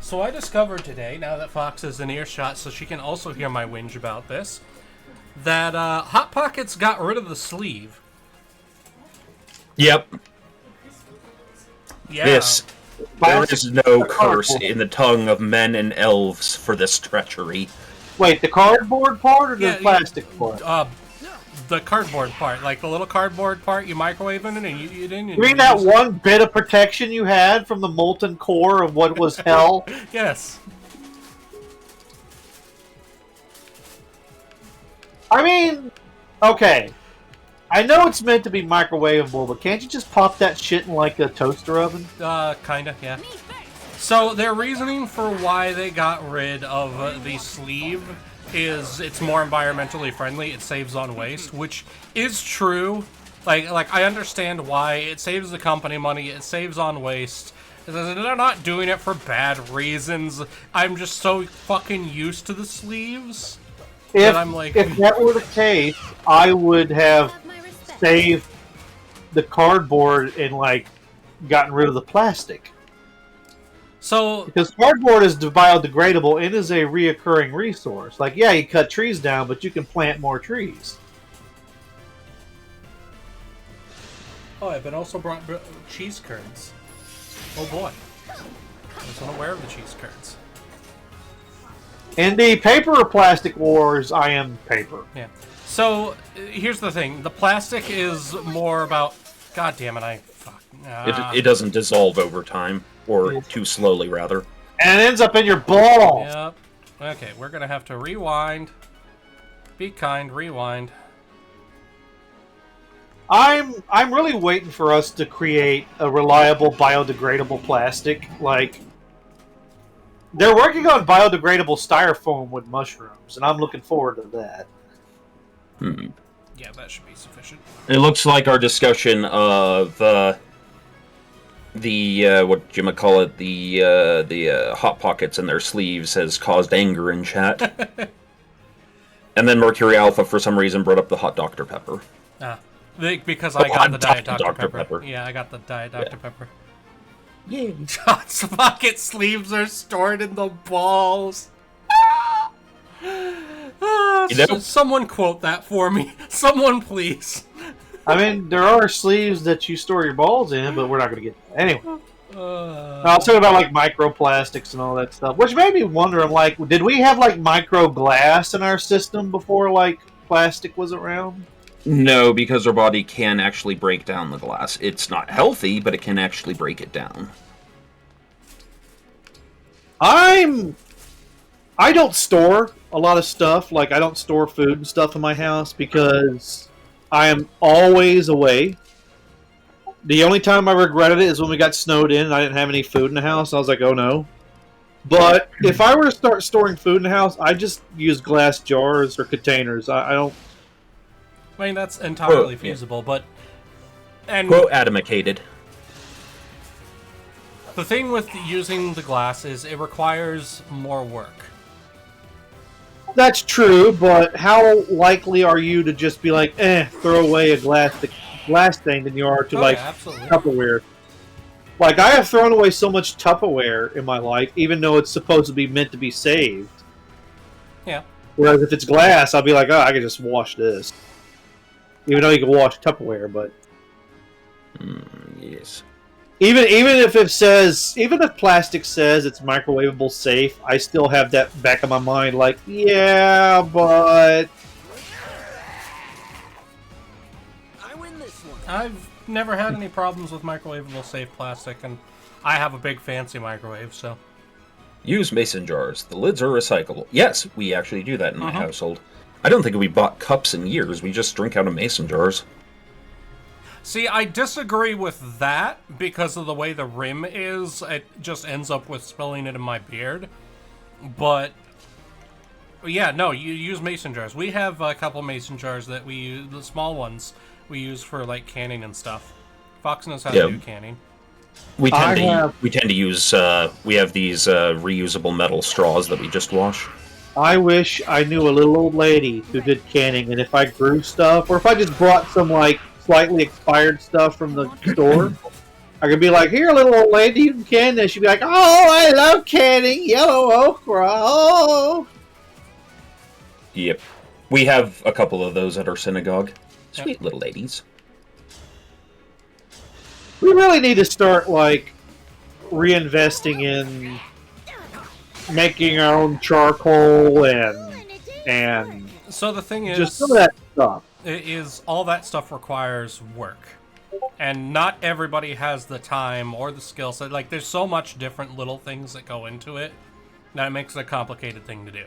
S1: So I discovered today, now that Fox is in earshot so she can also hear my whinge about this, that Hot Pockets got rid of the sleeve.
S6: Yep.
S1: Yeah.
S6: There is no curse in the tongue of men and elves for this treachery.
S2: Wait, the cardboard part or the plastic part?
S1: The cardboard part, like the little cardboard part you microwave in and you didn't.
S2: You mean that one bit of protection you had from the molten core of what was hell?
S1: Yes.
S2: I mean, okay. I know it's meant to be microwavable, but can't you just pop that shit in like a toaster oven?
S1: Kinda, yeah. So their reasoning for why they got rid of the sleeve is it's more environmentally friendly. It saves on waste, which is true. Like I understand why. It saves the company money. It saves on waste. They're not doing it for bad reasons. I'm just so fucking used to the sleeves that I'm like,
S2: if that were the case, I would have saved the cardboard and like gotten rid of the plastic.
S1: So
S2: because cardboard is biodegradable and is a reoccurring resource. Like, yeah, you cut trees down, but you can plant more trees.
S1: Oh, I've been also brought cheese curds. Oh boy, I was unaware of the cheese curds.
S2: In the paper or plastic wars, I am paper.
S1: Yeah. So here's the thing: the plastic is more about. God damn it!
S6: It doesn't dissolve over time, or too slowly, rather.
S2: And it ends up in your balls.
S1: Yep. Okay, we're gonna have to rewind. Be kind, rewind.
S2: I'm really waiting for us to create a reliable biodegradable plastic. Like, they're working on biodegradable styrofoam with mushrooms, and I'm looking forward to that.
S1: Yeah, that should be sufficient.
S6: It looks like our discussion of what you might call it, the Hot Pockets in their sleeves has caused anger in chat. And then Mercury Alpha, for some reason, brought up the Hot Dr. Pepper.
S1: Because I got the Diet Dr. Pepper.
S6: Pepper.
S1: Yeah, I got the Diet Dr. Pepper.
S6: Yay.
S1: Hot Pocket sleeves are stored in the balls. Someone quote that for me. Someone, please.
S2: I mean, there are sleeves that you store your balls in, but we're not going to get that. Anyway. I was talking about, like, microplastics and all that stuff, which made me wonder, I'm like, did we have, like, micro glass in our system before, like, plastic was around?
S6: No, because our body can actually break down the glass. It's not healthy, but it can actually break it down.
S2: I don't store a lot of stuff. Like, I don't store food and stuff in my house because I am always away. The only time I regretted it is when we got snowed in and I didn't have any food in the house. I was like, oh no. But if I were to start storing food in the house, I just use glass jars or containers. I don't...
S1: I mean, that's entirely feasible, but...
S6: Quote atomicated.
S1: The thing with using the glass is it requires more work.
S2: That's true, but how likely are you to just be like, throw away a glass thing than you are to,
S1: absolutely.
S2: Tupperware? Like, I have thrown away so much Tupperware in my life, even though it's supposed to be meant to be saved.
S1: Yeah.
S2: Whereas if it's glass, I'll be like, oh, I can just wash this. Even though you can wash Tupperware, but...
S6: Yes.
S2: Even if it says, even if plastic says it's microwavable safe, I still have that back of my mind, like, yeah, but...
S4: I win this one.
S1: I've never had any problems with microwavable safe plastic, and I have a big fancy microwave, so...
S6: Use mason jars. The lids are recyclable. Yes, we actually do that in my household. I don't think we bought cups in years. We just drink out of mason jars.
S1: See, I disagree with that because of the way the rim is. It just ends up with spilling it in my beard. But yeah, no, you use mason jars. We have a couple mason jars that we use, the small ones we use for like canning and stuff. Fox knows how to do canning.
S6: We tend to use we have these reusable metal straws that we just wash.
S2: I wish I knew a little old lady who did canning, and if I grew stuff, or if I just brought some like slightly expired stuff from the store, I could be like, "Here, little old lady, you can can this." She'd be like, "Oh, I love canning yellow okra." Oh.
S6: Yep, we have a couple of those at our synagogue. Sweet little ladies.
S2: We really need to start like reinvesting in making our own charcoal and
S1: so the thing is,
S2: just some of that stuff.
S1: It is all that stuff requires work, and not everybody has the time or the skill set. Like, there's so much different little things that go into it that it makes it a complicated thing to do.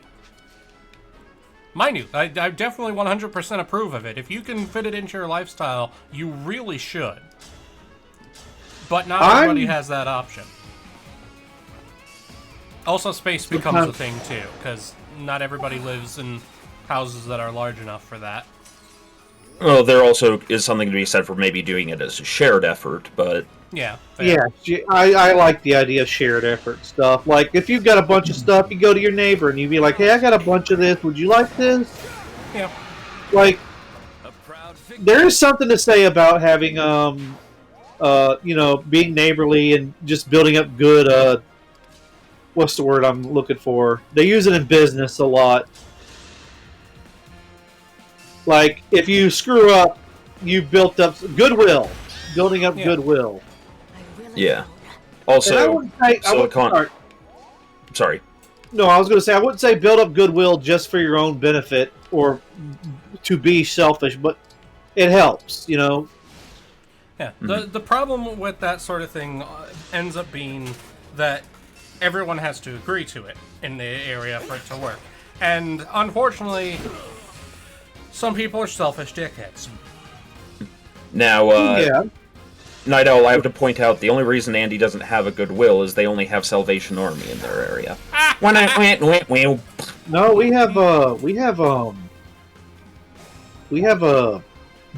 S1: Mind you, I definitely 100% approve of it. If you can fit it into your lifestyle, you really should. But not everybody has that option. Also, space becomes a thing too, because not everybody lives in houses that are large enough for that.
S6: Well, there also is something to be said for maybe doing it as a shared effort, but...
S1: Yeah. Fair.
S2: Yeah, I like the idea of shared effort stuff. Like, if you've got a bunch of stuff, you go to your neighbor and you be like, "Hey, I got a bunch of this. Would you like this?"
S1: Yeah.
S2: Like, there is something to say about having, being neighborly and just building up good, what's the word I'm looking for? They use it in business a lot. Like, if you screw up, you built up goodwill. Building up goodwill.
S6: Yeah. Also, sorry.
S2: No, I was going to say, I wouldn't say build up goodwill just for your own benefit or to be selfish, but it helps, you know?
S1: Yeah. The problem with that sort of thing ends up being that everyone has to agree to it in the area for it to work. And unfortunately, some people are selfish dickheads.
S6: Now, Night Owl, I have to point out, the only reason Andy doesn't have a Goodwill is they only have Salvation Army in their area.
S2: No, we have a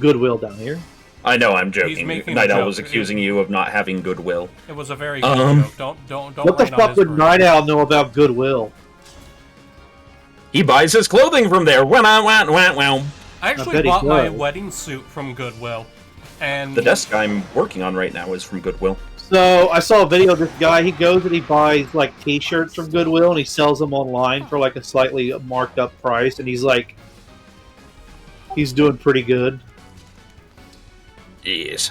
S2: Goodwill down here.
S6: I know, I'm joking. Night Owl was accusing you of not having Goodwill.
S1: It was a very good joke. Don't.
S2: What the fuck would Night Owl know about Goodwill?
S6: He buys his clothing from there.
S1: I actually bought my wedding suit from Goodwill. And
S6: the desk I'm working on right now is from Goodwill.
S2: So I saw a video of this guy. He goes and he buys like T-shirts from Goodwill and he sells them online for like a slightly marked up price. And he's like, he's doing pretty good.
S6: Yes.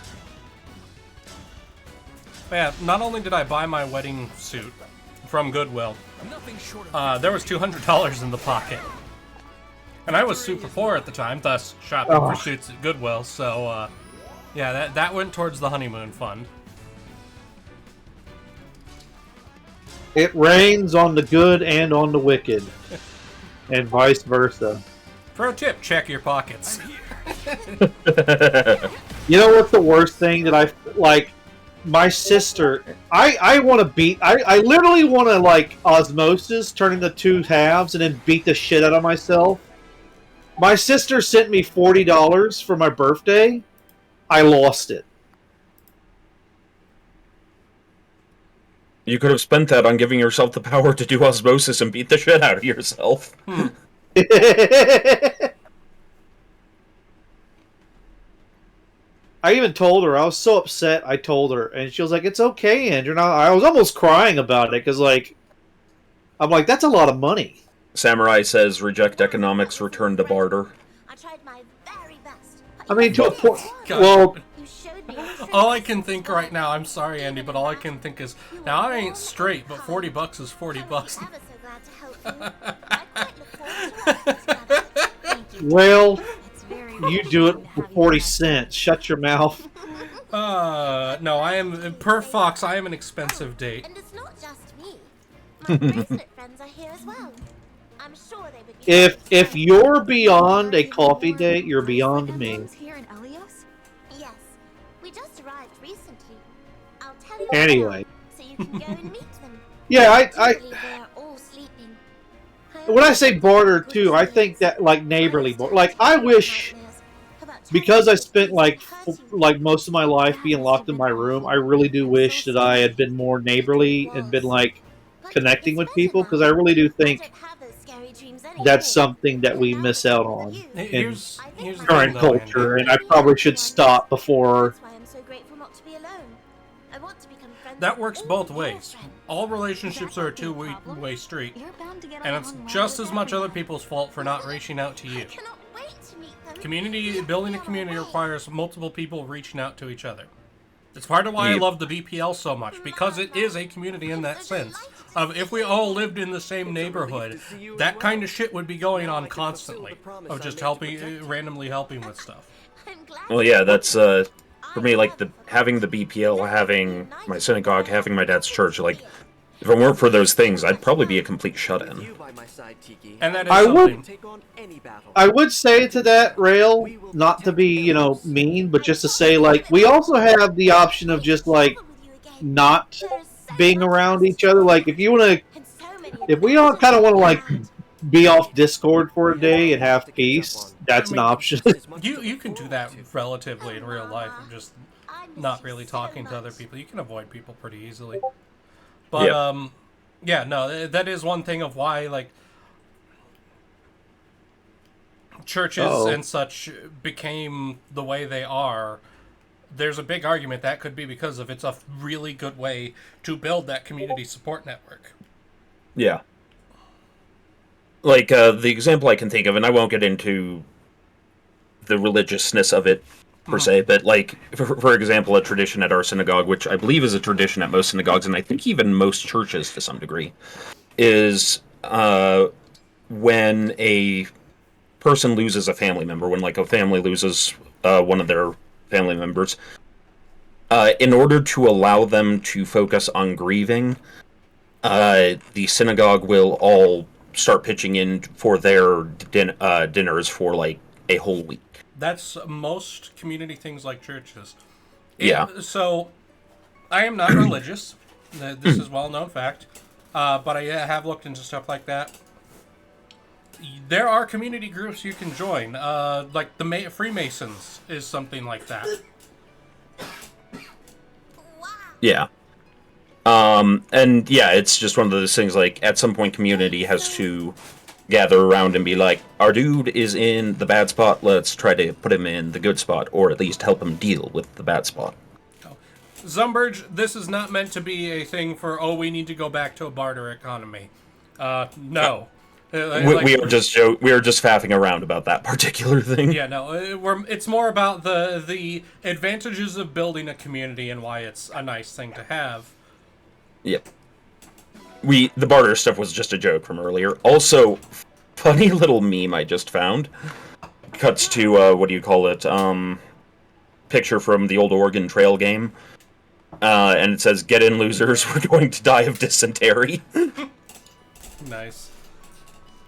S1: Yeah. Not only did I buy my wedding suit from Goodwill, there was $200 in the pocket, and I was super poor at the time, thus shopping for suits at Goodwill. So. Yeah, that went towards the honeymoon fund.
S2: It rains on the good and on the wicked, and vice versa.
S1: Pro tip: check your pockets.
S2: You know what's the worst thing that I like? My sister, I want to beat. I literally want to like osmosis, turn into two halves, and then beat the shit out of myself. My sister sent me $40 for my birthday. I lost it.
S6: You could have spent that on giving yourself the power to do osmosis and beat the shit out of yourself.
S2: I even told her. I was so upset. I told her, and she was like, "It's okay, Andrew." And I was almost crying about it because, like, I'm like, "That's a lot of money."
S6: Samurai says, "Reject economics, return to barter."
S3: I tried my very best.
S2: I mean, to a point.
S1: God.
S2: Well,
S3: You showed me.
S1: All I can think right now, I'm sorry, Andy, but all I can think is, now I ain't straight, but $40 is $40.
S3: Ever so glad to help you. I quite look forward to working together. Thank you.
S2: well,
S3: It's very
S2: you do it for 40 cents. Shut your mouth.
S1: No, I am, per Fox, I am an expensive date.
S3: And it's not just me. My bracelet friends are here as well. I'm sure they would be.
S2: If you're beyond a coffee date, you're beyond me.
S3: Here in Elios? Yes.
S2: Anyway.
S3: So you can go and meet them.
S2: Yeah, I
S3: Presumably they are all sleeping.
S2: when I say barter too, I think that like neighborly barter. Like I wish, because I spent like most of my life being locked in my room, I really do wish that I had been more neighborly and been like connecting with people, because I really do think that's something that we miss out on in
S1: Here's the
S2: current
S1: thing, though,
S2: culture,
S1: Andy.
S2: and I probably should stop before.
S3: That's why I'm so grateful not to be alone. I want to become friends
S1: That
S3: with
S1: works
S3: all
S1: both
S3: your
S1: ways.
S3: friends.
S1: All relationships are a two-way street,
S7: You're bound to get
S1: and it's
S7: along
S1: just
S7: well
S1: as
S7: with
S1: much other
S7: everyone.
S1: people's fault for not reaching out to
S3: I
S1: you.
S3: cannot wait to meet them.
S1: Building a community requires multiple people reaching out to each other. It's part of why I
S6: Yep.
S1: love the BPL so much, because it is a community in that sense. Of if we all lived in the same neighborhood, that kind of shit would be going on constantly. Of just randomly helping with stuff.
S3: I'm glad
S6: Well, yeah, that's for me. Like having the BPL, having my synagogue, having my dad's church. Like, if it weren't for those things, I'd probably be a complete shut-in.
S4: You by my side, Tiki.
S1: And that is
S2: I would-
S1: something.
S4: Take on any battle.
S2: I would say to that, Rail, not to be, mean, but just to say, like, we also have the option of just, like, not being around each other. Like, if you want to, if we all kind of want to, like, be off Discord for a day and have peace, that's an option.
S1: You can do that relatively in real life, just not really talking to other people. You can avoid people pretty easily. But
S6: Yep.
S1: yeah, no, that is one thing of why like churches and such became the way they are. There's a big argument that could be because of it's a really good way to build that community support network.
S6: Yeah. Like, the example I can think of, and I won't get into the religiousness of it, per se, but, like, for example, a tradition at our synagogue, which I believe is a tradition at most synagogues, and I think even most churches to some degree, is when a person loses a family member, when, like, a family loses one of their family members, in order to allow them to focus on grieving, the synagogue will all start pitching in for their dinners for like a whole week.
S1: That's most community things like churches.
S6: Yeah.
S1: So, I am not religious. This is well-known fact. But I have looked into stuff like that. There are community groups you can join. Like the Freemasons is something like that.
S6: Yeah. And yeah, it's just one of those things, like, at some point community has to gather around and be like, our dude is in the bad spot, let's try to put him in the good spot, or at least help him deal with the bad spot.
S1: Zumberge, this is not meant to be a thing for, we need to go back to a barter economy. No.
S6: We are just faffing around about that particular thing.
S1: Yeah, no, it's more about the advantages of building a community and why it's a nice thing to have.
S6: Yep. The barter stuff was just a joke from earlier. Also, funny little meme I just found. Cuts to, what do you call it, picture from the old Oregon Trail game. And it says, "Get in, losers, we're going to die of dysentery."
S1: Nice.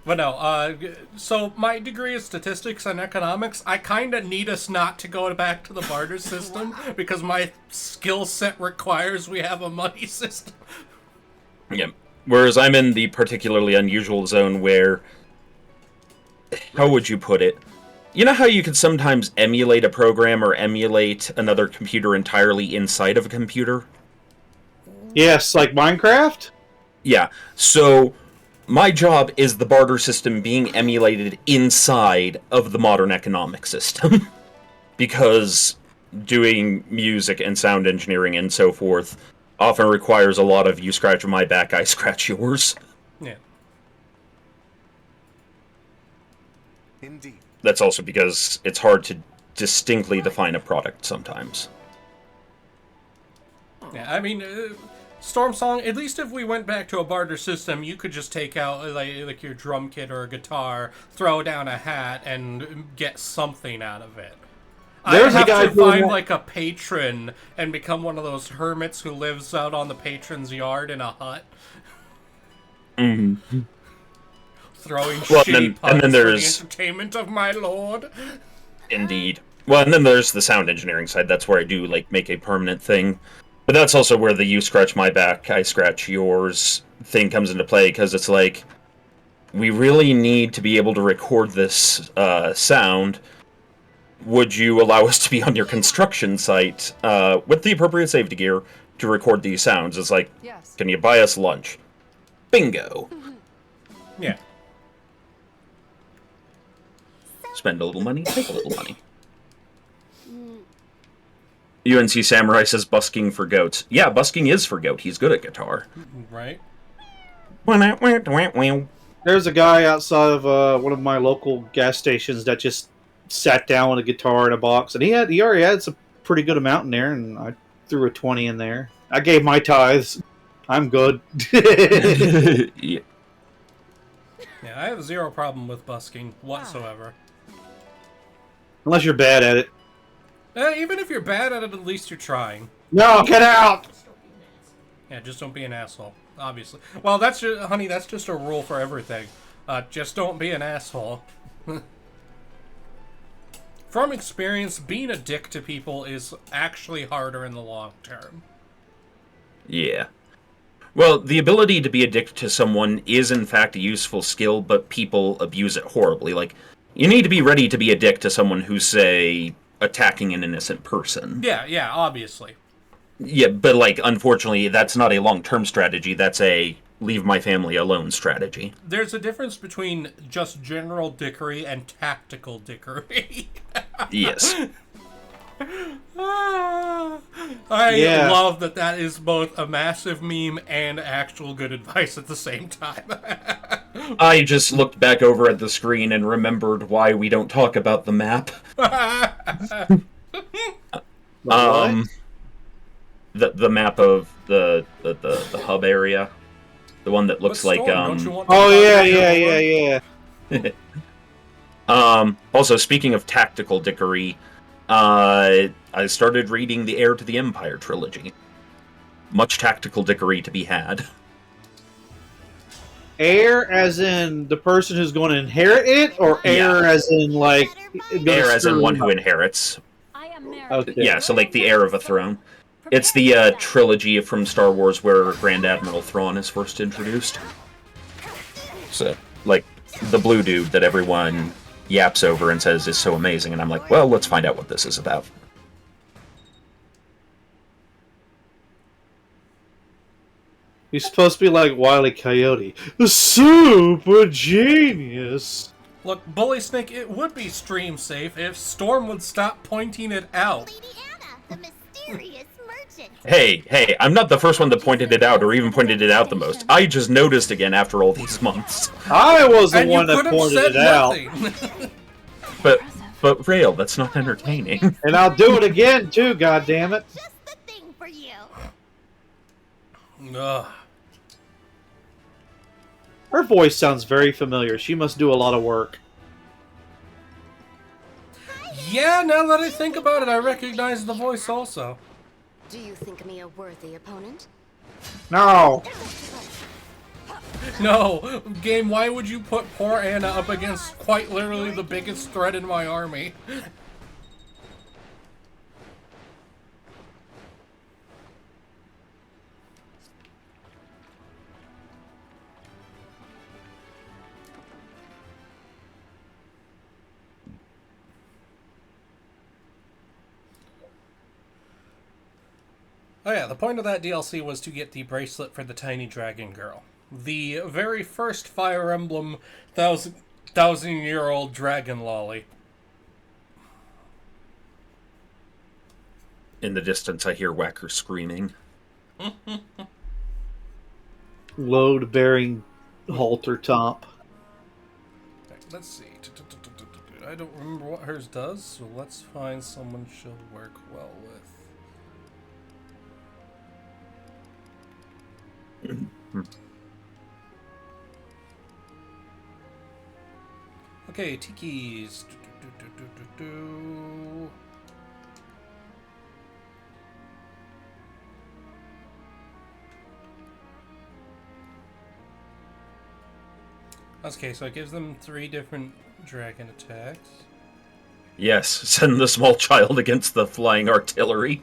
S1: But no, so my degree is statistics and economics. I kind of need us not to go back to the barter system because my skill set requires we have a money system.
S6: Yep. Whereas I'm in the particularly unusual zone where, how would you put it? You know how you could sometimes emulate a program or emulate another computer entirely inside of a computer?
S2: Yes, like Minecraft?
S6: Yeah. So my job is the barter system being emulated inside of the modern economic system. Because doing music and sound engineering and so forth often requires a lot of you scratch my back, I scratch yours.
S1: Yeah.
S5: Indeed.
S6: That's also because it's hard to distinctly define a product sometimes.
S1: Yeah, I mean, Storm Song, at least if we went back to a barter system, you could just take out like your drum kit or a guitar, throw down a hat, and get something out of it.
S2: There's
S1: I
S2: a guy
S1: have to
S2: doing
S1: find
S2: that-
S1: like a patron and become one of those hermits who lives out on the patron's yard in a hut.
S6: Mm-hmm.
S1: Throwing
S6: Well,
S1: shitty puns
S6: and then
S1: for the
S6: there's-
S1: entertainment of my lord.
S6: Indeed. Well, and then there's the sound engineering side. That's where I do, like, make a permanent thing. But that's also where the you scratch my back, I scratch yours thing comes into play, because it's like, we really need to be able to record this sound. Would you allow us to be on your construction site with the appropriate safety gear to record these sounds? It's like,
S7: Yes.
S6: can you buy us lunch? Bingo.
S1: Yeah.
S6: Spend a little money, take a little money. UNC Samurai says busking for goats. Yeah, busking is for goat. He's good at guitar.
S1: Right.
S2: There's a guy outside of one of my local gas stations that just sat down with a guitar in a box, and he already had some pretty good amount in there, and I threw a 20 in there. I gave my tithes. I'm good.
S6: Yeah.
S1: Yeah, I have zero problem with busking whatsoever.
S2: Unless you're bad at it.
S1: Even if you're bad at it, at least you're trying.
S2: No, get out!
S1: Yeah, just don't be an asshole, obviously. Well, that's just, honey, that's just a rule for everything. Just don't be an asshole. From experience, being a dick to people is actually harder in the long term.
S6: Yeah. Well, the ability to be a dick to someone is in fact a useful skill, but people abuse it horribly. Like, you need to be ready to be a dick to someone who's, say, attacking an innocent person.
S1: Yeah, obviously.
S6: Yeah, but, like, unfortunately, that's not a long-term strategy. That's a leave my family alone strategy.
S1: There's a difference between just general dickery and tactical dickery.
S6: Yes.
S1: I love that is both a massive meme and actual good advice at the same time.
S6: I just looked back over at the screen and remembered why we don't talk about the map. The map of the hub area, the one that looks like
S2: yeah.
S6: Also, speaking of tactical dickery, I started reading the Heir to the Empire trilogy. Much tactical dickery to be had.
S2: Heir as in the person who's going to inherit it, or heir as in like
S6: Heir as in one who inherits.
S2: Okay.
S6: Yeah, so like the heir of a throne. It's the trilogy from Star Wars where Grand Admiral Thrawn is first introduced. So, like, the blue dude that everyone yaps over and says is so amazing, and I'm like, well, let's find out what this is about.
S2: He's supposed to be like Wile E. Coyote. The super genius!
S1: Look, Bully Snake, it would be stream safe if Storm would stop pointing it out.
S3: Lady Anna, the mysterious merchant.
S6: Hey, I'm not the first one that pointed it out, or even pointed it out the most. I just noticed again after all these months.
S2: I was the
S1: And
S2: one
S1: you
S2: that
S1: could have
S2: pointed
S1: said
S2: it out.
S1: nothing.
S6: But Rale, that's not entertaining.
S2: And I'll do it again, too, goddammit.
S3: Just the thing for you.
S1: Ugh.
S2: Her voice sounds very familiar. She must do a lot of work.
S1: Yeah, now that I think about it, I recognize the voice also.
S8: Do you think me a worthy opponent?
S2: No!
S1: No, game, why would you put poor Anna up against quite literally the biggest threat in my army? Oh yeah, the point of that DLC was to get the bracelet for the tiny dragon girl. The very first Fire Emblem thousand-year-old dragon lolly.
S6: In the distance, I hear Whacker screaming.
S2: Load-bearing halter top.
S1: Let's see. I don't remember what hers does, so let's find someone she'll work well with. Okay, Tiki's. Okay, so it gives them 3 different dragon attacks.
S6: Yes, send the small child against the flying artillery.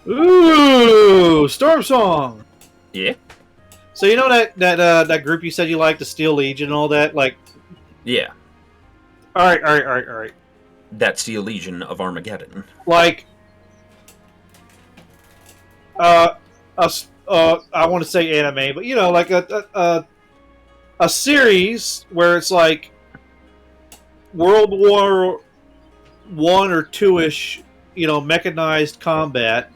S2: Ooh, Storm Song.
S6: Yeah.
S2: So you know that group you said you liked, the Steel Legion and all that? Like,
S6: Yeah.
S2: all right.
S6: That Steel Legion of Armageddon.
S2: Like, I want to say anime, but you know, like a series where it's like World War One or Two ish, you know, mechanized combat,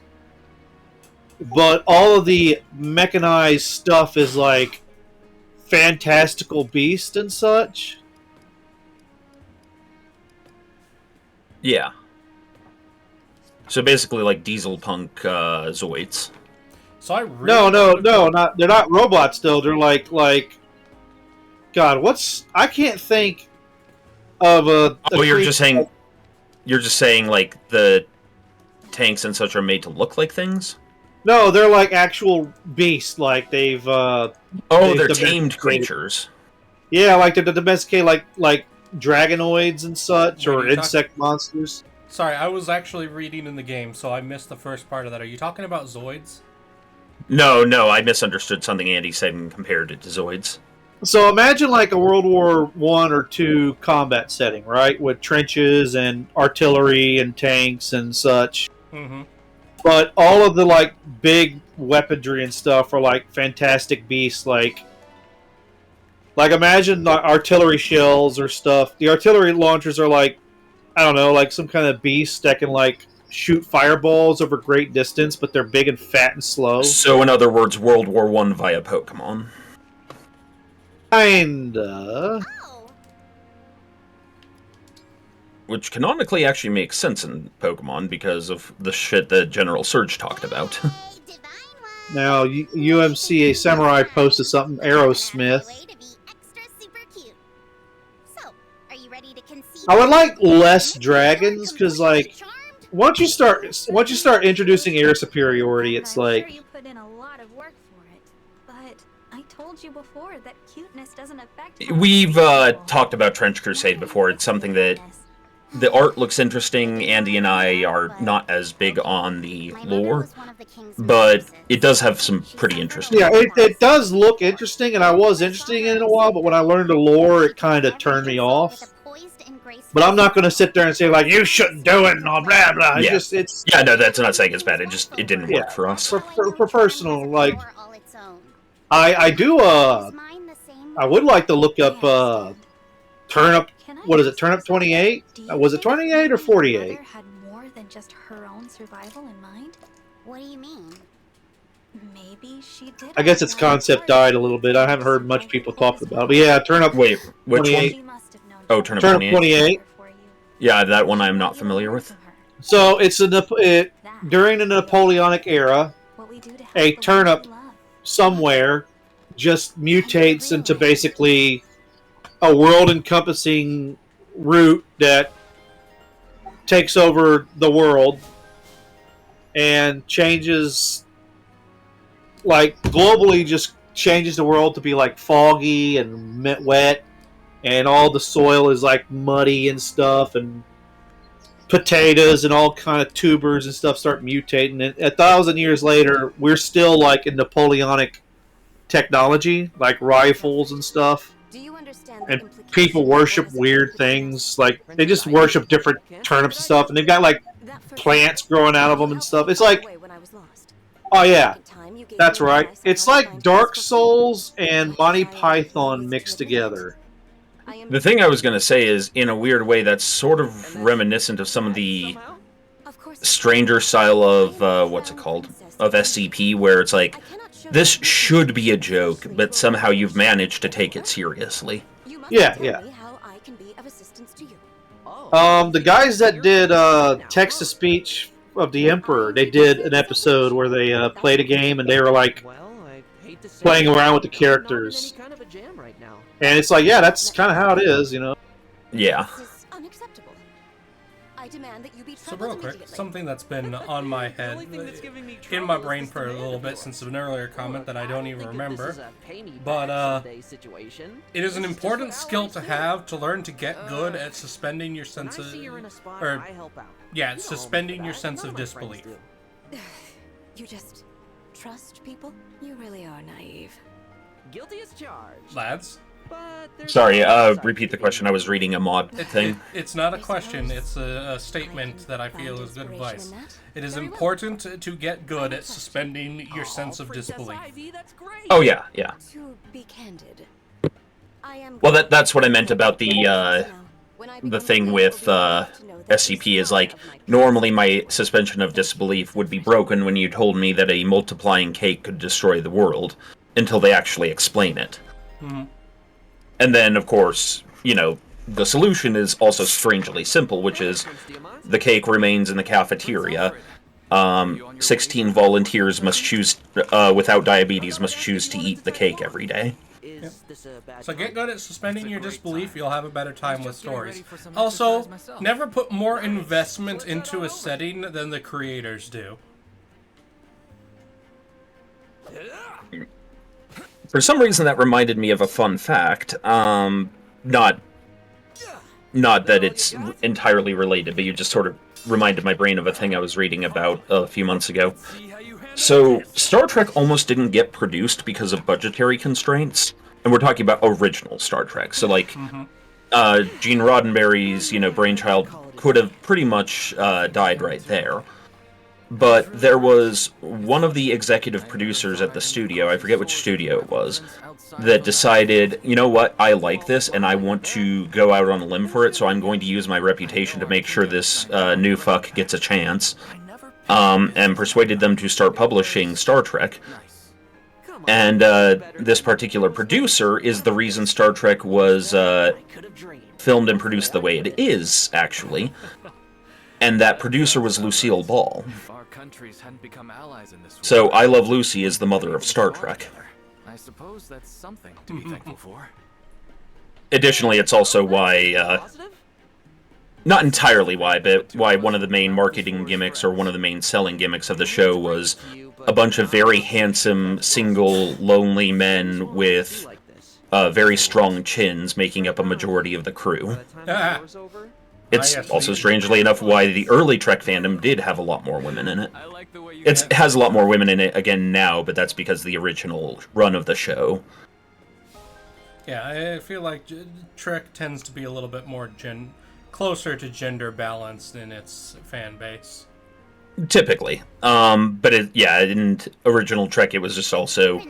S2: but all of the mechanized stuff is like fantastical beast and such.
S6: Yeah. So basically, like Diesel Punk Zoids.
S1: So I really
S2: No, not they're not robots though. They're like God, I can't think of a
S6: Oh, you're just saying like the tanks and such are made to look like things?
S2: No, they're like actual beasts. Like they've they're
S6: tamed creatures.
S2: Yeah, like they're domesticated, like dragonoids and such, or insect monsters.
S1: Sorry, I was actually reading in the game, so I missed the first part of that. Are you talking about Zoids?
S6: No, I misunderstood something Andy said and compared it to Zoids.
S2: So imagine like a World War One or Two combat setting, right, with trenches and artillery and tanks and such.
S1: Mm-hmm.
S2: But all of the like big weaponry and stuff are like fantastic beasts, like imagine the artillery shells or stuff. The artillery launchers are like, I don't know, like some kind of beast that can like shoot fireballs over great distance, but they're big and fat and slow.
S6: So in other words, World War One via Pokemon.
S2: Kinda.
S3: Oh,
S6: Which canonically actually makes sense in Pokemon because of the shit that General Surge talked about.
S3: hey, divine one.
S2: Now, UMCA Samurai posted something, Aerosmith.
S3: Way to be extra super cute. So, are you ready to conceive?
S2: I would like less dragons, because like
S3: Charmed?
S2: once you start introducing air superiority, it's
S7: I'm
S2: like
S7: sure you put in a lot of work for it, but I told you before that cuteness doesn't affect.
S6: We've talked about Trench Crusade before. It's something that the art looks interesting. Andy and I are not as big on the lore, but it does have some pretty interesting.
S2: yeah, it does look interesting, and I was interested in it a while, but when I learned the lore, it kind of turned me off. But I'm not going to sit there and say like you shouldn't do it and all blah blah. It's
S6: No, that's not saying it's bad. It didn't work for us.
S2: For personal, like I do I would like to look up Turnip. What is it? Turnip 28? Was it 28 or 48?
S7: Had more than just her own survival in mind.
S3: What do you mean?
S7: Maybe she did.
S2: I guess its concept died a little bit. I haven't heard much people talk about it. But yeah, Turnip.
S6: Wait, which
S2: 28.
S6: one? Oh, Turnip 28. Yeah, that one I'm not familiar with.
S2: So it's during the Napoleonic era, a turnip somewhere just mutates into basically a world-encompassing root that takes over the world and changes, like globally, just changes the world to be like foggy and wet, and all the soil is like muddy and stuff, and potatoes and all kind of tubers and stuff start mutating. And 1,000 years later, we're still like in Napoleonic technology, like rifles and stuff.
S8: Do you understand
S2: And people worship weird things, like they just worship different turnips and stuff, and they've got like plants growing out of them and stuff. It's like, oh yeah, that's right. It's like Dark Souls and Monty Python mixed together.
S6: The thing I was going to say is, in a weird way, that's sort of reminiscent of some of the stranger style of, what's it called? Of SCP, where it's like, this should be a joke, but somehow you've managed to take it seriously.
S2: Yeah. The guys that did text-to-speech of the Emperor, they did an episode where they played a game and they were like playing around with the characters. And it's like, yeah, that's kind of how it is, you know?
S6: Yeah.
S1: So real quick, something that's been on my head, in my brain for a little bit since an earlier comment that I don't even remember, but it is an important skill to have to learn to get good at suspending your sense of, suspending your sense of disbelief.
S8: You just trust people? You really are naive.
S4: Guilty as charged.
S1: Lads?
S4: But there's
S6: Sorry,
S4: another side
S6: repeat
S4: to
S6: the question. I was reading a mod thing.
S1: It's not a question, it's a statement that I feel is good advice. It is important to get good at suspending your sense of
S4: Princess
S1: disbelief.
S4: Ivy, that's great.
S6: Oh, yeah, yeah.
S8: To be candid, I am.
S6: Well, that's what I meant about the thing with SCP is like, normally my suspension of disbelief would be broken when you told me that a multiplying cake could destroy the world, until they actually explain it.
S1: Mm-hmm.
S6: And then, of course, you know, the solution is also strangely simple, which is the cake remains in the cafeteria. 16 volunteers must choose, without diabetes, must choose to eat the cake every day.
S1: So get good at suspending your disbelief, you'll have a better time with stories. Also, never put more investment into a setting than the creators do.
S6: For some reason, that reminded me of a fun fact. Not that it's entirely related, but you just sort of reminded my brain of a thing I was reading about a few months ago. So, Star Trek almost didn't get produced because of budgetary constraints, and we're talking about original Star Trek. So, like, Gene Roddenberry's, brainchild could have pretty much died right there. But there was one of the executive producers at the studio, I forget which studio it was, that decided, you know what, I like this and I want to go out on a limb for it, so I'm going to use my reputation to make sure this new fuck gets a chance, and persuaded them to start publishing Star Trek. And this particular producer is the reason Star Trek was filmed and produced the way it is, actually. And that producer was Lucille Ball. So I Love Lucy is the mother of Star Trek.
S9: I suppose that's something to be thankful for.
S6: Additionally, it's also why, not entirely why, but why one of the main marketing gimmicks or one of the main selling gimmicks of the show was a bunch of very handsome, single, lonely men with very strong chins making up a majority of the crew. It's also, strangely enough, why the early Trek fandom did have a lot more women in it. It has a lot more women in it again now, but that's because of the original run of the show.
S1: Yeah, I feel like Trek tends to be a little bit more closer to gender balanced in its fan base.
S6: Typically. But in original Trek, it was just also,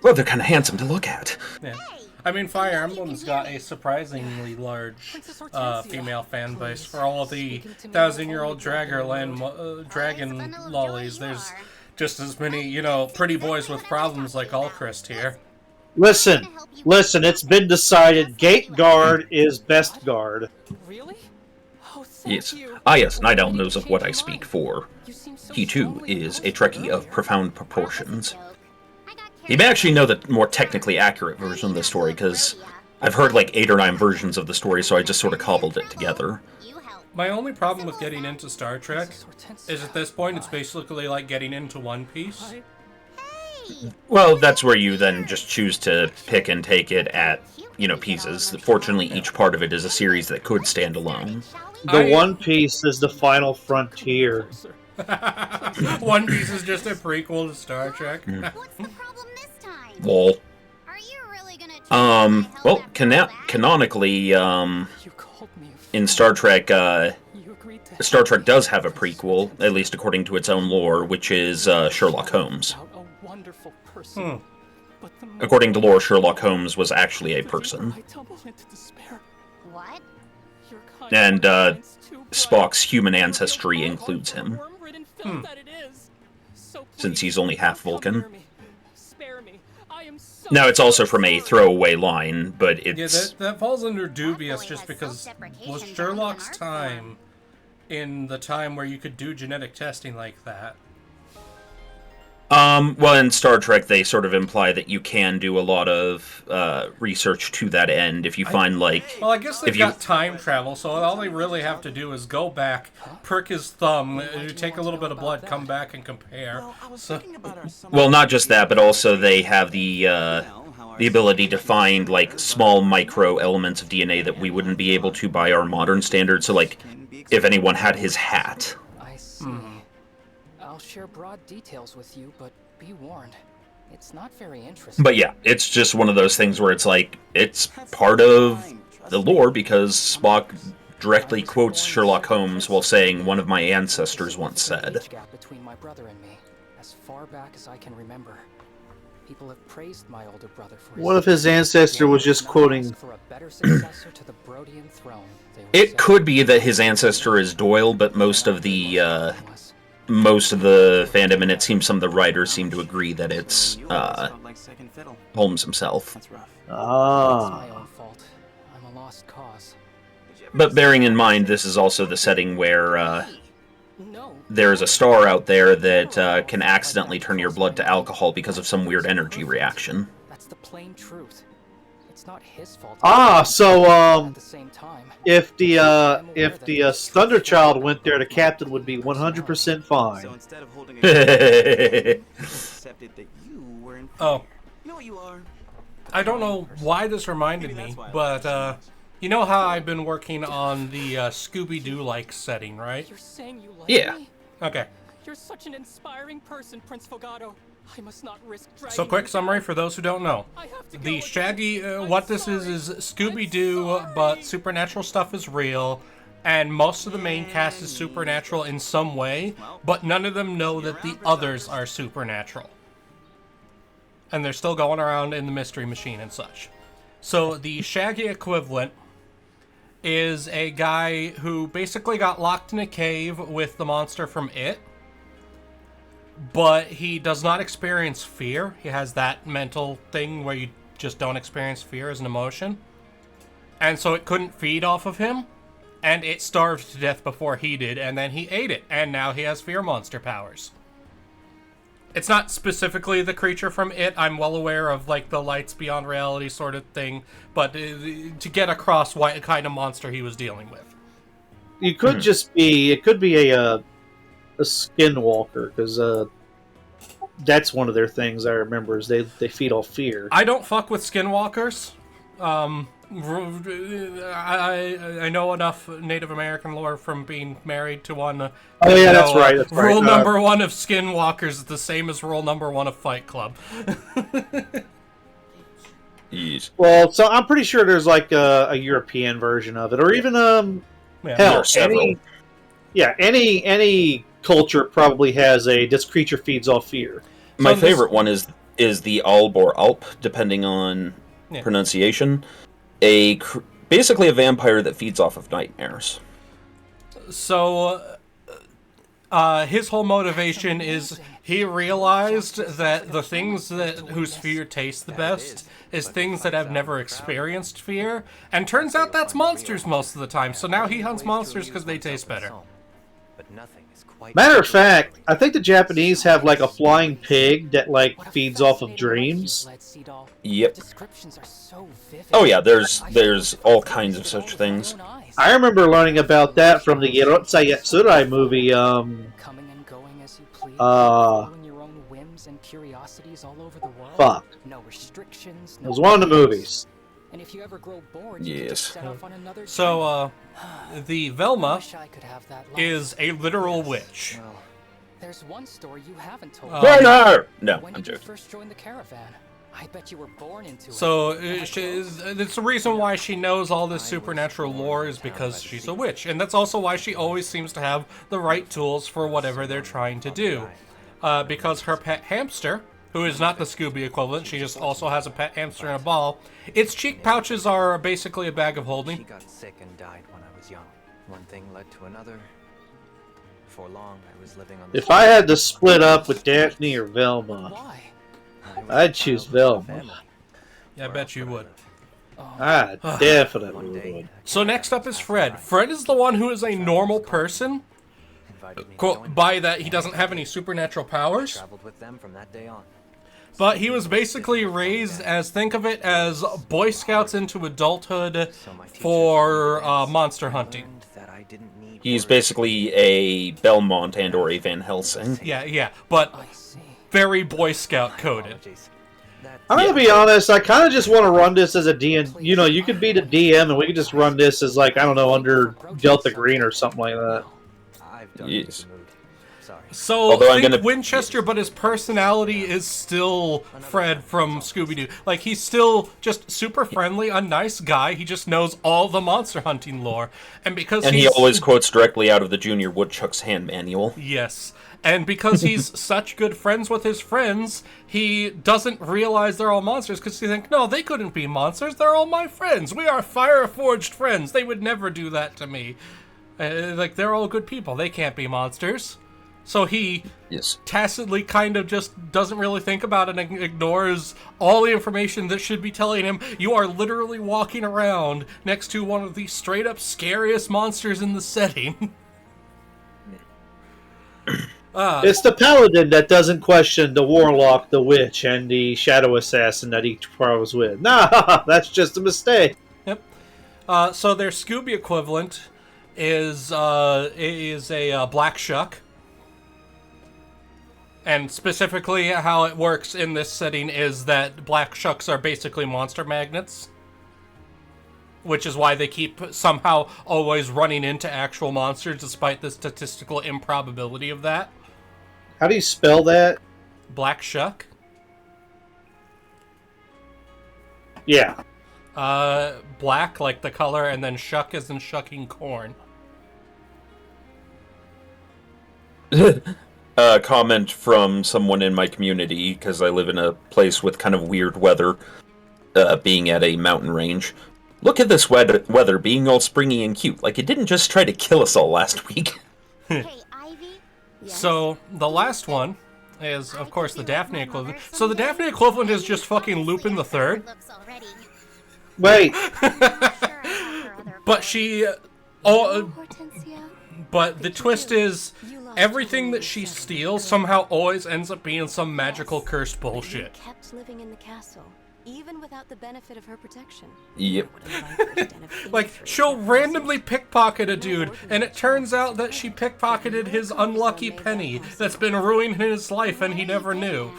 S6: well, they're kind of handsome to look at.
S1: Yeah. I mean, Fire Emblem's got a surprisingly large female fan base. For all of the 1,000-year-old dragon lollies, there's just as many, pretty boys with problems like Allchrist here.
S2: Listen, it's been decided Gate Guard is best guard.
S4: Really? Oh,
S6: yes. Yes, Night Owl knows of what I speak for. He, too, is a Trekkie of profound proportions. You may actually know the more technically accurate version of the story, because I've heard like 8 or 9 versions of the story, so I just sort of cobbled it together.
S1: My only problem with getting into Star Trek is at this point it's basically like getting into One Piece.
S6: Well, that's where you then just choose to pick and take it at, pieces. Fortunately, each part of it is a series that could stand alone.
S2: One Piece is the final frontier.
S1: One Piece is just a prequel to Star Trek.
S3: What's the problem this time?
S6: Lol.
S3: Are you really gonna try
S6: well, canonically, in Star Trek, Star Trek does have a prequel, at least according to its own lore, which is Sherlock Holmes. According to lore, Sherlock Holmes was actually a person.
S3: What?
S6: And Spock's human ancestry includes him. Since he's only half Vulcan. Now, it's also from a throwaway line, but it's...
S1: Yeah, that falls under dubious just because was Sherlock's time in the time where you could do genetic testing like that?
S6: Well, in Star Trek, they sort of imply that you can do a lot of research to that end if you find, like...
S1: Well, I guess they've got time travel, so all they really have to do is go back, prick his thumb, take a little bit of blood, come back and compare.
S6: Well, not just that, but also they have the ability to find, like, small micro elements of DNA that we wouldn't be able to by our modern standards. So, like, if anyone had his hat...
S10: I'll share broad details with you, but be warned. It's not very interesting.
S6: But yeah, it's just one of those things where it's like, it's part of the lore because Spock directly quotes Sherlock Holmes while saying, "One of my ancestors once said."
S10: Gap between my brother and me, as far back as I can remember. People have praised my older brother for
S2: What if his ancestor was just quoting?
S10: for a better successor to the Brodian throne.
S6: It could be that his ancestor is Doyle, but most of the fandom, and it seems some of the writers seem to agree that it's Holmes himself.
S2: Ah.
S10: I'm a lost cause.
S6: But bearing in mind, this is also the setting where there's a star out there that can accidentally turn your blood to alcohol because of some weird energy reaction.
S10: That's the plain truth. It's not his fault.
S2: Ah, so if the Thunderchild went there, the captain would be 100% fine.
S11: So instead of holding a accepted that you were in.
S1: Oh.
S11: You know what you are?
S1: I don't know why this reminded me, but you know how I've been working on the Scooby-Doo-like setting, right?
S10: You're saying you like
S6: Yeah.
S10: me?
S1: Okay.
S10: You're such an inspiring person, Prince Fogado. I must not risk dragging
S1: So quick
S10: you
S1: summary
S10: down.
S1: for those who don't know. The Shaggy, what this is Scooby-Doo, but supernatural stuff is real, and most of the main cast is supernatural in some way, but none of them know that the others are supernatural. And they're still going around in the Mystery Machine and such. So the Shaggy equivalent is a guy who basically got locked in a cave with the monster from It, but he does not experience fear. He has that mental thing where you just don't experience fear as an emotion. And so it couldn't feed off of him, and it starved to death before he did, and then he ate it, and now he has fear monster powers. It's not specifically the creature from It. I'm well aware of, like, the lights beyond reality sort of thing, but to get across what kind of monster he was dealing with.
S2: You could just be, it could be a skinwalker, because that's one of their things I remember, is they feed off fear.
S1: I don't fuck with skinwalkers. I know enough Native American lore from being married to one.
S2: Oh yeah, that's right. That's
S1: rule
S2: right.
S1: number one of skinwalkers is the same as rule number one of Fight Club.
S6: Yes.
S2: Well, so I'm pretty sure there's like a European version of it, or even hell, any culture probably has a this creature feeds off fear.
S6: My favorite one is the Alb or Alp, depending on pronunciation. Basically a vampire that feeds off of nightmares.
S1: So his whole motivation is he realized that the things whose fear tastes the best is things that have never experienced fear, and turns out that's monsters most of the time. So now he hunts monsters because they taste better.
S2: Matter of fact, I think the Japanese have like a flying pig that like feeds off of dreams.
S6: Yep. Oh yeah, there's all kinds of such things.
S2: I remember learning about that from the Yerotsa Yatsurai movie.
S10: Coming and going as you please, following your own whims and curiosities all over the world.
S2: Fuck.
S10: No restrictions.
S2: It was one of the movies.
S10: And if you ever grow bored, you can just set off on another
S1: So, the Velma is a literal witch.
S10: Well, there's one story you haven't told.
S6: No,
S10: when
S6: I'm
S10: did you
S6: joking.
S10: first join the caravan? I bet you were born into it.
S1: So, it's the reason why she knows all this supernatural lore is because she's a witch. And that's also why she always seems to have the right tools for whatever they're trying to do. Because her pet hamster, who is not the Scooby equivalent, she just also has a pet hamster and a ball, its cheek pouches are basically a bag of holding.
S12: She got sick and died when I was young. One thing led to another. For long, I was living on the
S2: If I had to split up with Daphne or Velma, I'd choose Velma.
S1: Yeah, I bet you would.
S2: I definitely would.
S1: So next up is Fred. Fred is the one who is a normal person. Quote, by that, he doesn't have any supernatural powers.
S12: traveled with them from that day on.
S1: But he was basically raised as, think of it as Boy Scouts into adulthood for monster hunting.
S6: He's basically a Belmont and or a Van Helsing.
S1: Yeah, but very Boy Scout coded.
S2: I'm gonna be honest, I kind of just want to run this as a DN. You know, you could be the DM and we could just run this as, like, I don't know, under Delta Green or something like that.
S6: Yes.
S1: So think Winchester, but his personality is still Fred from Scooby-Doo. Like, he's still just super friendly, a nice guy. He just knows all the monster hunting lore. And because
S6: he always quotes directly out of the Junior Woodchuck's hand manual.
S1: Yes. And because he's such good friends with his friends, he doesn't realize they're all monsters, because he thinks, no, they couldn't be monsters. They're all my friends. We are fire-forged friends. They would never do that to me. Like, they're all good people. They can't be monsters. So he tacitly kind of just doesn't really think about it and ignores all the information that should be telling him, you are literally walking around next to one of the straight-up scariest monsters in the setting.
S2: It's the paladin that doesn't question the warlock, the witch, and the shadow assassin that he travels with. Nah, that's just a mistake.
S1: Yep. So their Scooby equivalent is a black shuck. And specifically how it works in this setting is that black shucks are basically monster magnets. Which is why they keep somehow always running into actual monsters despite the statistical improbability of that.
S2: How do you spell that?
S1: Black shuck?
S2: Yeah.
S1: Black, like the color, and then shuck as in shucking corn.
S6: Comment from someone in my community, because I live in a place with kind of weird weather, being at a mountain range. Look at this weather being all springy and cute, like it didn't just try to kill us all last week.
S3: Hey, Ivy?
S1: So, the last one is, of course, the Daphne equivalent. So the Daphne equivalent is just fucking Lupin the Third.
S2: Wait.
S1: But she... but the twist is, everything that she steals somehow always ends up being some magical cursed bullshit.
S8: Kept living in the castle, even without the benefit of her protection.
S6: Yep.
S1: Like, she'll randomly pickpocket a dude, and it turns out that she pickpocketed his unlucky penny that's been ruining his life and he never knew.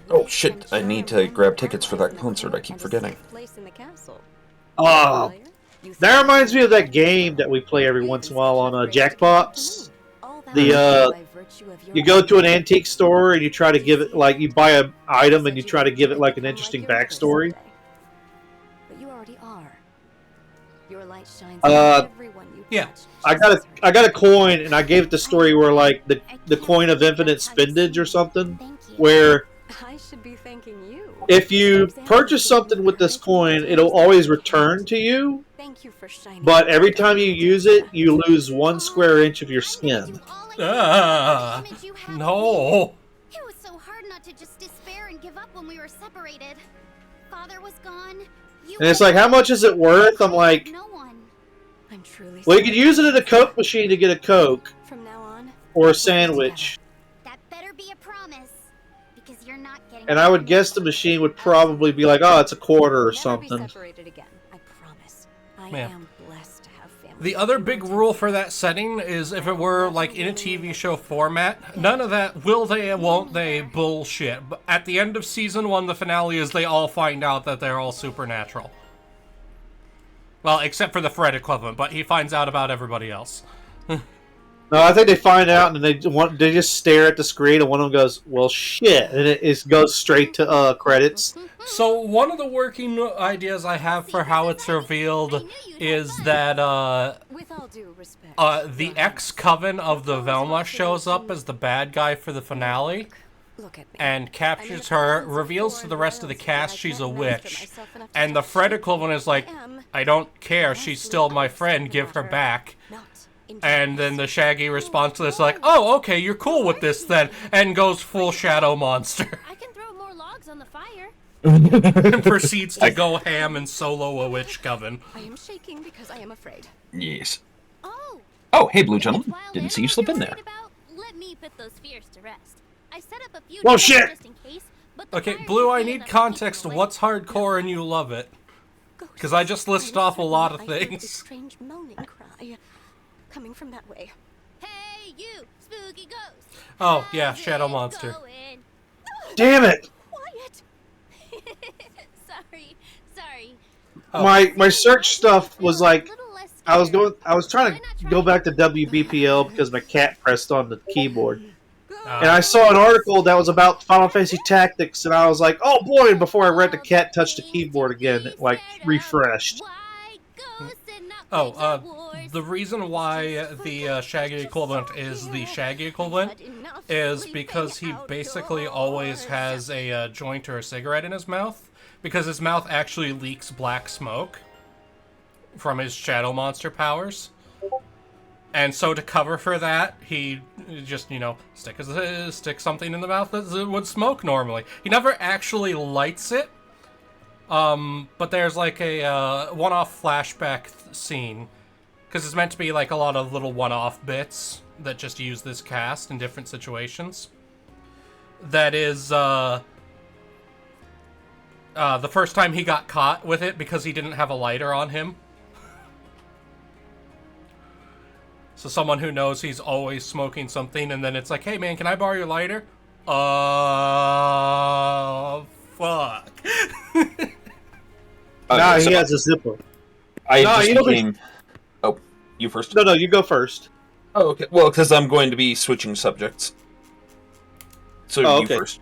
S6: Oh shit, I need to grab tickets for that concert, I keep forgetting.
S2: Oh, that reminds me of that game that we play every once in a while on Jackbox. You go to an antique store and you try to give it, like, you buy an item and you try to give it like an interesting backstory.
S8: But you already are. Your light shines
S2: everyone you I got a coin and I gave it the story where, like, the coin of infinite spendage or something, where
S8: I should be thanking you.
S2: if you purchase something with this coin, it'll always return to you.
S8: Thank you for shining.
S2: But every time you use it, you lose 1 square inch of your skin.
S1: No.
S3: It was so hard not to just despair and give up when we were separated. Father was gone.
S2: And it's like, how much is it worth? I'm like,
S8: I'm truly
S2: well, you could use it at a Coke machine to get a Coke.
S8: From now on,
S2: or a sandwich.
S3: That better be a promise, because you're not getting.
S2: And I would guess the machine would probably be like, oh, it's a quarter or something.
S1: Man. The other big rule for that setting is if it were like in a TV show format, none of that will they, won't they bullshit. But at the end of season 1, the finale is they all find out that they're all supernatural. Well, except for the Fred equivalent, but he finds out about everybody else.
S2: No, I think they find out and they just stare at the screen and one of them goes, well, shit, and it goes straight to credits.
S1: So one of the working ideas I have for how it's revealed is that the ex-coven of the Velma shows up as the bad guy for the finale and captures her, reveals to the rest of the cast she's a witch, and the Fred equivalent is like, I don't care, she's still my friend, give her back. And then the Shaggy responds to this like, oh, okay, you're cool with this then, and goes full shadow monster.
S3: I can throw more logs on the fire.
S1: And proceeds to go ham and solo a witch coven.
S8: I am shaking because I am afraid.
S6: Yes. Oh, hey, Blue Gentleman. Didn't see you slip in there.
S3: Let me put those fears to rest. I set up a few
S2: well, shit!
S3: Just in case,
S1: okay, Blue, I need context. What's hardcore and you love it? Because I just listed off a lot of things.
S8: Strange moaning cry coming from that way.
S3: Hey, you, spooky ghost.
S1: Oh, yeah, shadow monster.
S2: Damn it!
S8: Quiet.
S3: Sorry.
S2: Oh. My search stuff was like I was trying to go back to WBPL because my cat pressed on the keyboard. And I saw an article that was about Final Fantasy Tactics, and I was like, oh boy, and before I read the cat touched the keyboard again, it, like, refreshed.
S1: The reason why the Shaggy equivalent is the Shaggy equivalent is because he basically always has a joint or a cigarette in his mouth, because his mouth actually leaks black smoke from his shadow monster powers. And so to cover for that, he just, stick something in the mouth that would smoke normally. He never actually lights it, but there's like a one-off flashback scene, because it's meant to be like a lot of little one-off bits that just use this cast in different situations. That is the first time he got caught with it because he didn't have a lighter on him. So someone who knows he's always smoking something, and then it's like, hey man, can I borrow your lighter? Fuck.
S2: Nah, he has a Zippo.
S6: Oh, you first?
S2: No, you go first.
S6: Oh, okay. Well, because I'm going to be switching subjects. So you first.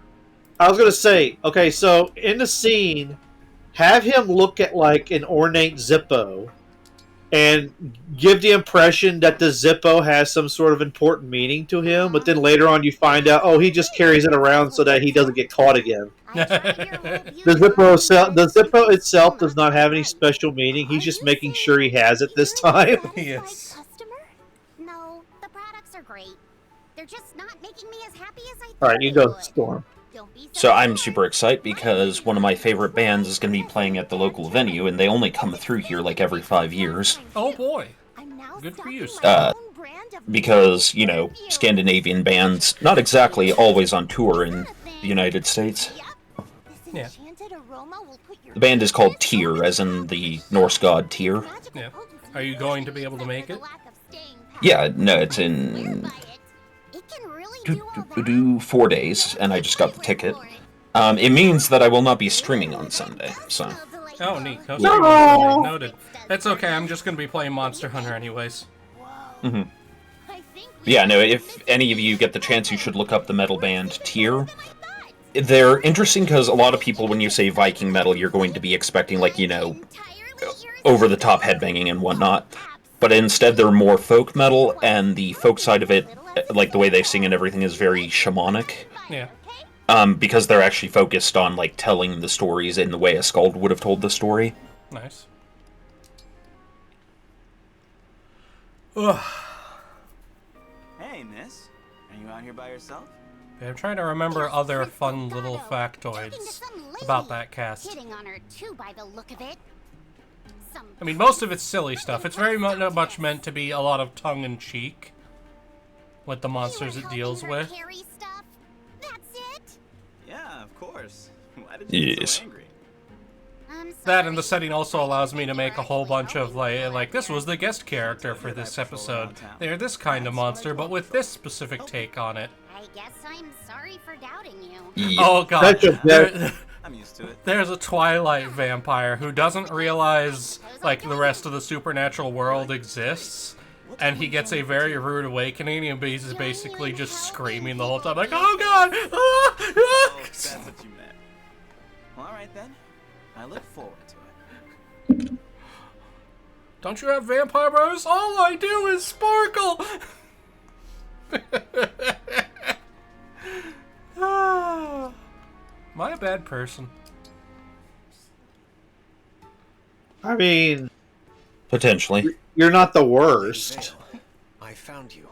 S2: I was going to say, okay, so in the scene, have him look at like an ornate Zippo and give the impression that the Zippo has some sort of important meaning to him, but then later on you find out, oh, he just carries it around so that he doesn't get caught again. The Zippo itself does not have any special meaning. He's just making sure he has it this time.
S1: Yes.
S3: No, the products are great. They're just not making me as happy as I thought.
S2: Alright, you go, Storm.
S6: So I'm super excited because one of my favorite bands is going to be playing at the local venue, and they only come through here like every 5 years.
S1: Oh boy. Good for you.
S6: Because, Scandinavian bands, not exactly always on tour in the United States.
S1: Yeah.
S6: The band is called Tyr, as in the Norse god Tyr.
S1: Yeah. Are you going to be able to make it?
S6: Yeah, no, it's in 4 days, and I just got the ticket. It means that I will not be streaming on Sunday, so...
S1: Oh, neat. No! Noted. That's okay, I'm just gonna be playing Monster Hunter anyways.
S6: Mm-hmm. Yeah, no, if any of you get the chance, you should look up the metal band Tyr. They're interesting because a lot of people, when you say Viking metal, you're going to be expecting, like, over-the-top headbanging and whatnot. But instead, they're more folk metal, and the folk side of it, like, the way they sing and everything is very shamanic.
S1: Yeah.
S6: Because they're actually focused on, like, telling the stories in the way a skald would have told the story.
S1: Nice. Ugh.
S11: Hey, miss. Are you out here by yourself?
S1: I'm trying to remember other fun little factoids about that cast. I mean, most of it's silly stuff. It's very much meant to be a lot of tongue-in-cheek with the monsters it deals with.
S11: Yeah, of course. Why did you get so angry?
S1: That and the setting also allows me to make a whole bunch of, like this was the guest character for this episode. They're this kind of monster, but with this specific take on it.
S3: I guess I'm sorry for doubting you.
S6: Yeah.
S1: Oh god.
S11: I'm used to it.
S1: There's a Twilight vampire who doesn't realize, like, the rest of the supernatural world exists, and he gets a very rude awakening, and he's basically just screaming the whole time, like, oh god!
S11: Oh, that's what you meant. Well, alright then. I look forward to it.
S1: Don't you have vampire bros? All I do is sparkle! Am I a bad person?
S2: I mean...
S6: Potentially.
S2: You're not the worst.
S9: I found you.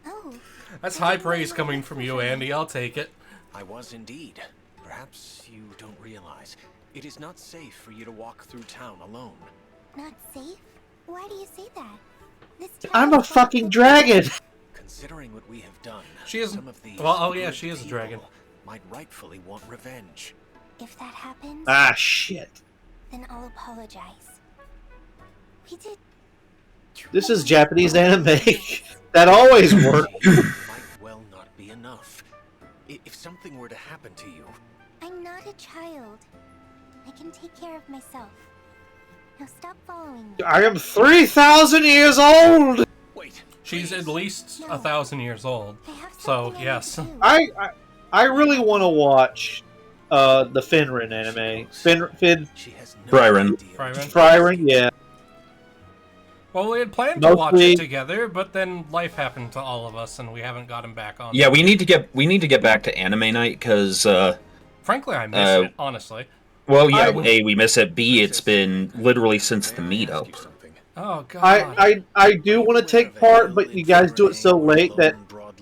S3: Oh.
S1: That's high praise coming from you, Andy. I'll take it.
S9: I was indeed. Perhaps you don't realize. It is not safe for you to walk through town alone.
S3: Not safe? Why do you say that?
S2: I'm a fucking dragon!
S9: Considering what we have done,
S1: she is.
S9: Some of these
S1: she is a dragon.
S9: Might rightfully want revenge.
S3: If that happens,
S2: shit.
S3: Then I'll apologize. We did.
S2: This is Japanese anime. That always works.
S9: Might well not be enough. If something were to happen to you,
S3: I'm not a child. I can take care of myself. Now stop following me.
S2: I am 3,000 years old.
S1: She's at least 1,000 years old. So yes.
S2: I really want to watch the Finrin anime. Fryrin, yeah.
S1: Well, we had planned to watch it together, but then life happened to all of us, and we haven't gotten back on.
S6: Yeah, we need to get back to anime night because.
S1: Frankly, I miss it. Honestly.
S6: Well, yeah. A, we miss it. B, it's been literally since the meetup.
S1: Oh god.
S2: I do want to take part, but you guys do it so late that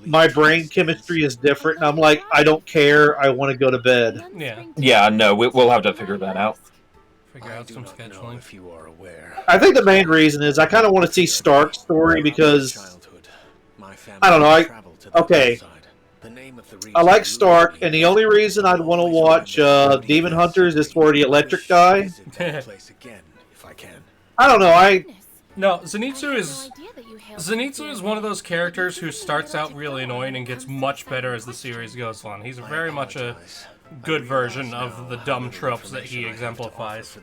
S2: my brain chemistry is different, and I'm like, I don't care. I want to go to bed.
S1: Yeah.
S6: Yeah. No, we'll have to figure that out.
S1: Figure out some scheduling.
S9: If you are aware.
S2: I think the main reason is I kind of want to see Stark's story because I don't know. I like Stark, and the only reason I'd want to watch Demon Hunters is for the electric guy. I don't know.
S1: No, Zenitsu is one of those characters who starts out really annoying and gets much better as the series goes on. He's very much a good version of the dumb tropes that he exemplifies.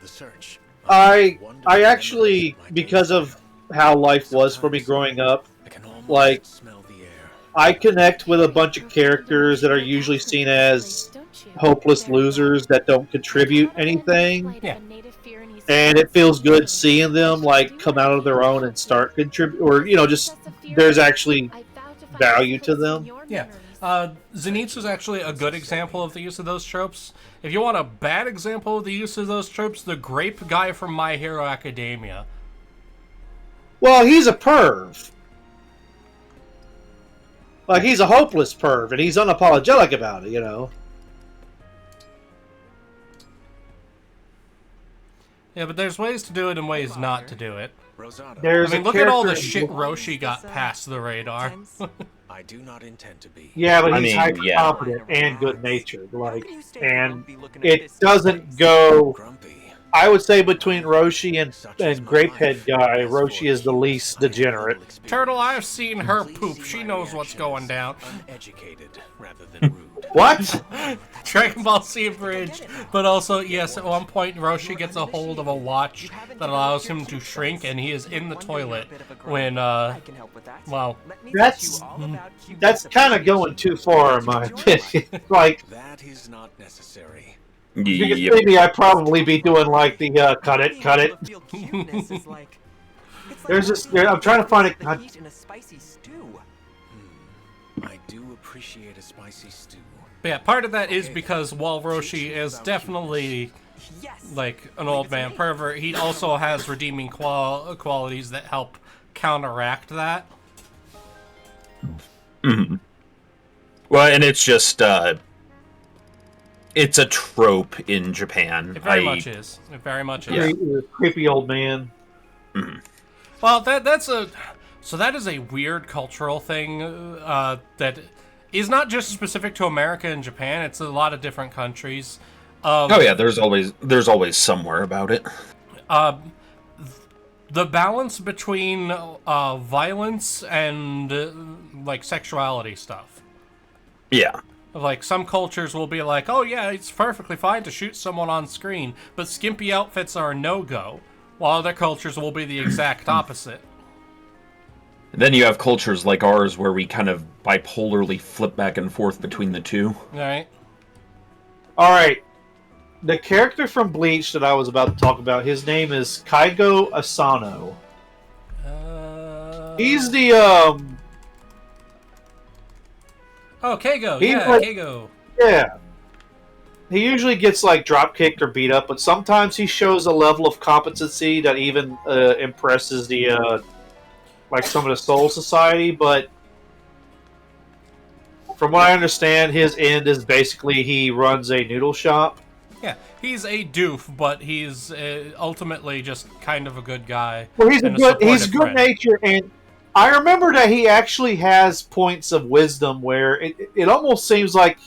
S2: I actually, because of how life was for me growing up, like, I connect with a bunch of characters that are usually seen as hopeless losers that don't contribute anything.
S1: Yeah.
S2: And it feels good seeing them, like, come out of their own and start contribute, or, you know, just, there's actually value to them.
S1: Yeah. Zenitsu is actually a good example of the use of those tropes. If you want a bad example of the use of those tropes, the grape guy from My Hero Academia.
S2: Well, he's a perv. Like, he's a hopeless perv, and he's unapologetic about it, you know?
S1: Yeah, but there's ways to do it and ways not to do it.
S2: There's
S1: look at all the shit Roshi got past the radar.
S9: I do not intend to be.
S2: Yeah, but he's hyper competent and good natured, like, and it doesn't go. I would say between Roshi and Grapehead guy, Roshi is the least degenerate.
S1: Turtle, I've seen her poop. She knows what's going down.
S9: Uneducated rather than rude.
S2: What?
S1: Dragon Ball Z Bridge. But also, yes, at one point Roshi gets a hold of a watch that allows him to shrink, and he is in the toilet when, well...
S2: That's kind of going too far, in my opinion. Like,
S9: that is not necessary.
S2: You can see me, I'd probably be doing like the cut it. There's this. I'm trying to find it.
S9: I do appreciate a spicy stew.
S1: But yeah, part of that is because while Roshi is definitely like an old man pervert, he also has redeeming qualities that help counteract that.
S6: Mm-hmm. Well, and it's just. It's a trope in Japan.
S1: It very much is. It very much is.
S2: Creepy old man.
S6: Mm-hmm.
S1: Well, that is a weird cultural thing that is not just specific to America and Japan. It's a lot of different countries.
S6: Oh yeah, there's always somewhere about it.
S1: The balance between violence and like sexuality stuff.
S6: Yeah.
S1: Like, some cultures will be like, oh yeah, it's perfectly fine to shoot someone on screen, but skimpy outfits are a no-go, while other cultures will be the exact opposite.
S6: Then you have cultures like ours where we kind of bipolarly flip back and forth between the two.
S1: Alright.
S2: The character from Bleach that I was about to talk about, his name is Kaigo Asano. He's the,
S1: Oh, Keigo, Keigo.
S2: Yeah. He usually gets, like, drop-kicked or beat up, but sometimes he shows a level of competency that even impresses the, like, some of the Soul Society, but from what I understand, his end is basically he runs a noodle shop.
S1: Yeah, he's a doof, but he's ultimately just kind of a good guy.
S2: Well, he's good-natured, and I remember that he actually has points of wisdom where it almost seems like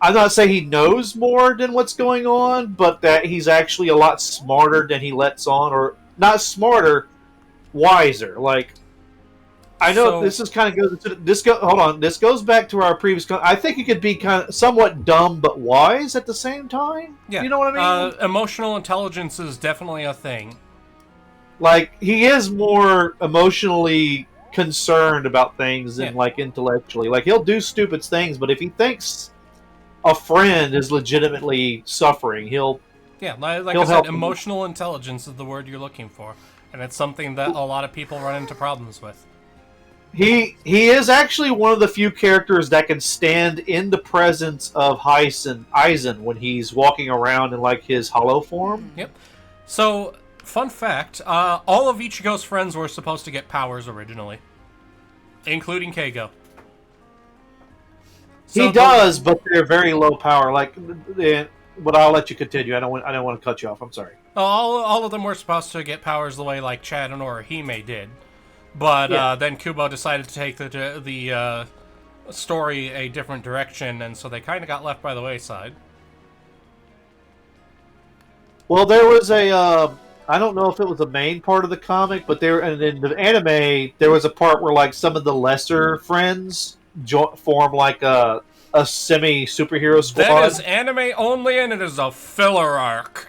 S2: I'm not saying he knows more than what's going on, but that he's actually a lot smarter than he lets on, or not smarter, wiser. Like, I know this is kind of goes to hold on. This goes back to our previous. I think you could be kind of somewhat dumb but wise at the same time.
S1: Yeah,
S2: you know what I mean.
S1: Emotional intelligence is definitely a thing.
S2: Like he is more emotionally concerned about things than like intellectually. Like he'll do stupid things, but if he thinks a friend is legitimately suffering, he'll
S1: like I said, emotional intelligence is the word you're looking for, and it's something that a lot of people run into problems with.
S2: He is actually one of the few characters that can stand in the presence of Eisen when he's walking around in like his hollow form.
S1: Yep. So, fun fact: all of Ichigo's friends were supposed to get powers originally, including Keigo.
S2: He does, but they're very low power. But I'll let you continue. I don't want to cut you off. I'm sorry.
S1: All of them were supposed to get powers the way like Chad and Orihime did. But then Kubo decided to take the story a different direction, and so they kind of got left by the wayside.
S2: Well, there was I don't know if it was the main part of the comic, but and in the anime, there was a part where like some of the lesser friends form like a semi-superhero squad.
S1: That is anime only, and it is a filler arc.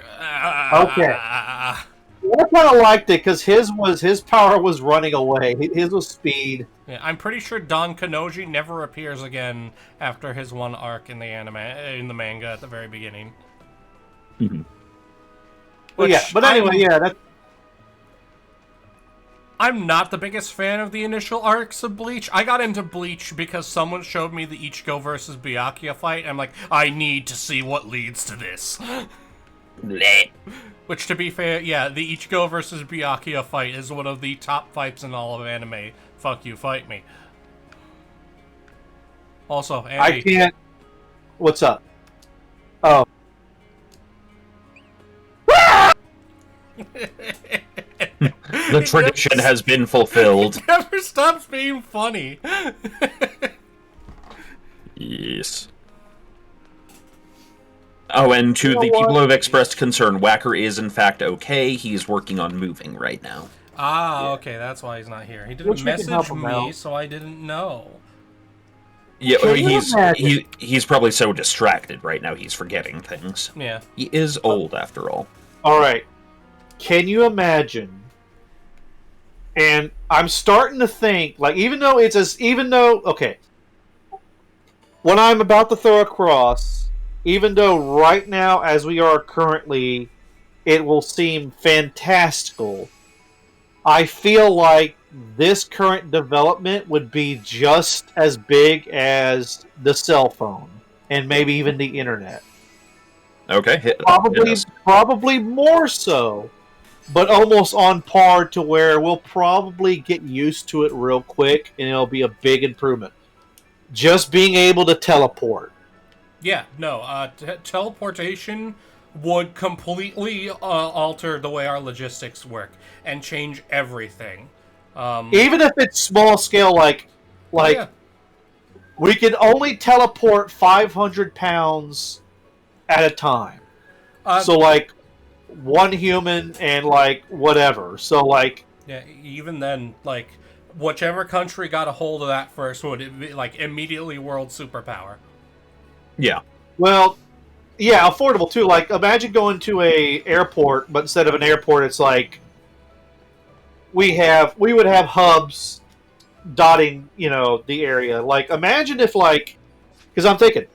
S2: Okay. I kind of liked it because his power was running away. His was speed.
S1: Yeah, I'm pretty sure Don Kanoji never appears again after his one arc in the the manga at the very beginning.
S6: Mm-hmm.
S2: But anyway, that's...
S1: I'm not the biggest fan of the initial arcs of Bleach. I got into Bleach because someone showed me the Ichigo versus Byakuya fight, and I'm like, I need to see what leads to this. Which, to be fair, the Ichigo versus Byakuya fight is one of the top fights in all of anime. Fuck you, fight me. Also, Andy...
S2: I can't... What's up? Oh.
S6: The tradition has been fulfilled.
S1: It never stops being funny.
S6: Yes. Oh, and to the people who have expressed concern, Whacker is in fact okay. He's working on moving right now.
S1: Okay, that's why he's not here. He didn't message me, so I didn't know.
S6: Yeah, he's probably so distracted right now he's forgetting things.
S1: Yeah.
S6: He is old after all.
S2: Alright. Can you imagine? And I'm starting to think, like, even though, okay. What I'm about to throw across, even though right now, as we are currently, it will seem fantastical, I feel like this current development would be just as big as the cell phone, and maybe even the internet.
S6: Okay.
S2: Probably more so, but almost on par to where we'll probably get used to it real quick, and it'll be a big improvement. Just being able to teleport.
S1: Yeah, no, teleportation would completely alter the way our logistics work and change everything.
S2: Even if it's small scale, we can only teleport 500 pounds at a time. So, like, one human and, like, whatever. So, like...
S1: Yeah, even then, like, whichever country got a hold of that first would, be, like, immediately world superpower.
S6: Yeah.
S2: Well, yeah, affordable, too. Like, imagine going to a airport, but instead of an airport, it's like... We would have hubs dotting, the area. Like, imagine if, like... Because I'm thinking...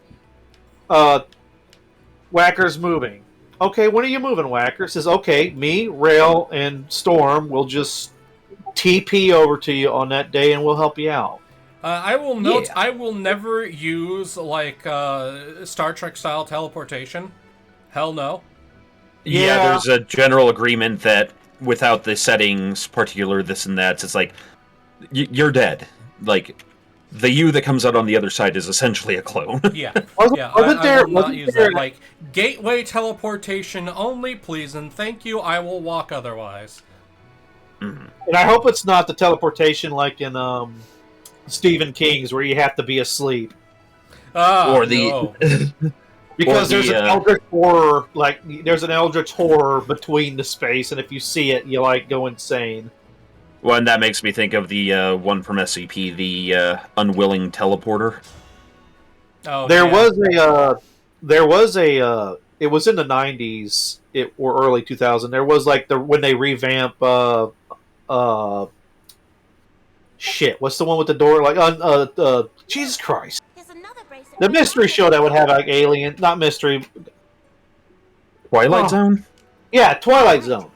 S2: Whacker's moving. Okay, when are you moving, Whacker? Says, okay, me, Rale, and Storm will just TP over to you on that day and we'll help you out.
S1: I will note, I will never use, like, Star Trek-style teleportation. Hell no.
S6: Yeah, there's a general agreement that without the settings, particular this and that, it's like, you're dead. Like... The you that comes out on the other side is essentially a clone.
S1: Yeah. I will not use that. Like, gateway teleportation only, please, and thank you, I will walk otherwise.
S6: Mm-hmm.
S2: And I hope it's not the teleportation like in Stephen King's, where you have to be asleep.
S6: Or the...
S2: No. Because there's an eldritch horror, there's an eldritch horror between the space, and if you see it, you, like, go insane.
S6: Well, and that makes me think of the one from SCP, the unwilling teleporter.
S1: Oh,
S2: There
S1: yeah.
S2: was a it was in the 90s or early 2000. There was like when they revamp shit. What's the one with the door? Like Jesus Christ. The mystery show that would have like alien, not mystery.
S6: Twilight Zone?
S2: Yeah, Twilight Zone.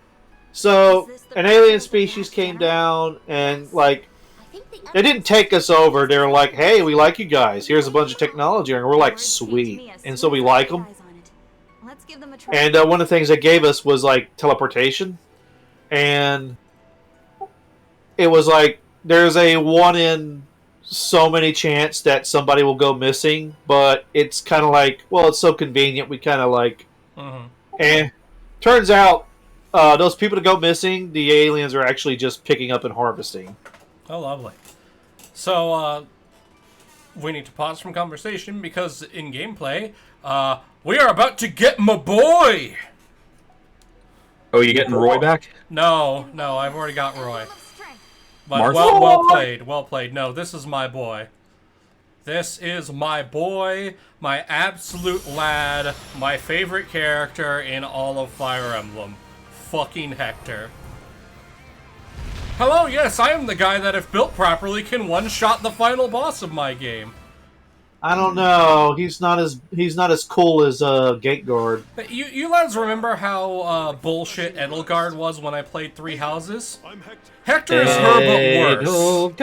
S2: So an alien species came down and like they didn't take us over. They were like, "Hey, we like you guys. Here's a bunch of technology," and we're like, "Sweet." And so we like them. And one of the things they gave us was like teleportation, and it was like there's a 1 in so many chance that somebody will go missing, but it's kind of like, well, it's so convenient. We kind of like, and turns out those people that go missing, the aliens are actually just picking up and harvesting.
S1: Oh, lovely. So, we need to pause from conversation because in gameplay, we are about to get my boy!
S6: Oh, you getting Roy back?
S1: No, I've already got Roy. But
S6: Martha?
S1: well played. No, this is my boy. This is my boy, my absolute lad, my favorite character in all of Fire Emblem. Fucking Hector. Hello, yes, I am the guy that, if built properly, can one-shot the final boss of my game.
S2: I don't know. He's not as cool as Gateguard.
S1: You lads remember how bullshit Edelgard was when I played Three Houses? Hector is her but worse.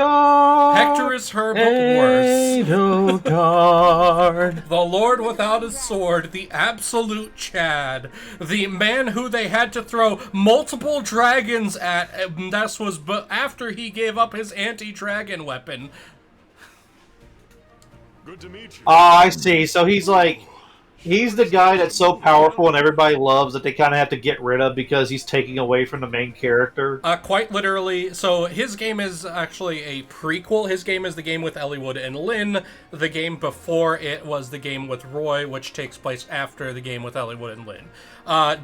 S1: Hector is her but worse.
S6: Edelgard.
S1: The Lord without his sword, the absolute Chad, the man who they had to throw multiple dragons at. That was after he gave up his anti-dragon weapon.
S5: Good to meet you.
S2: Ah, I see. So he's the guy that's so powerful and everybody loves that they kind of have to get rid of because he's taking away from the main character.
S1: Quite literally. So his game is actually a prequel. His game is the game with Eliwood and Lynn. The game before it was the game with Roy, which takes place after the game with Eliwood and Lynn.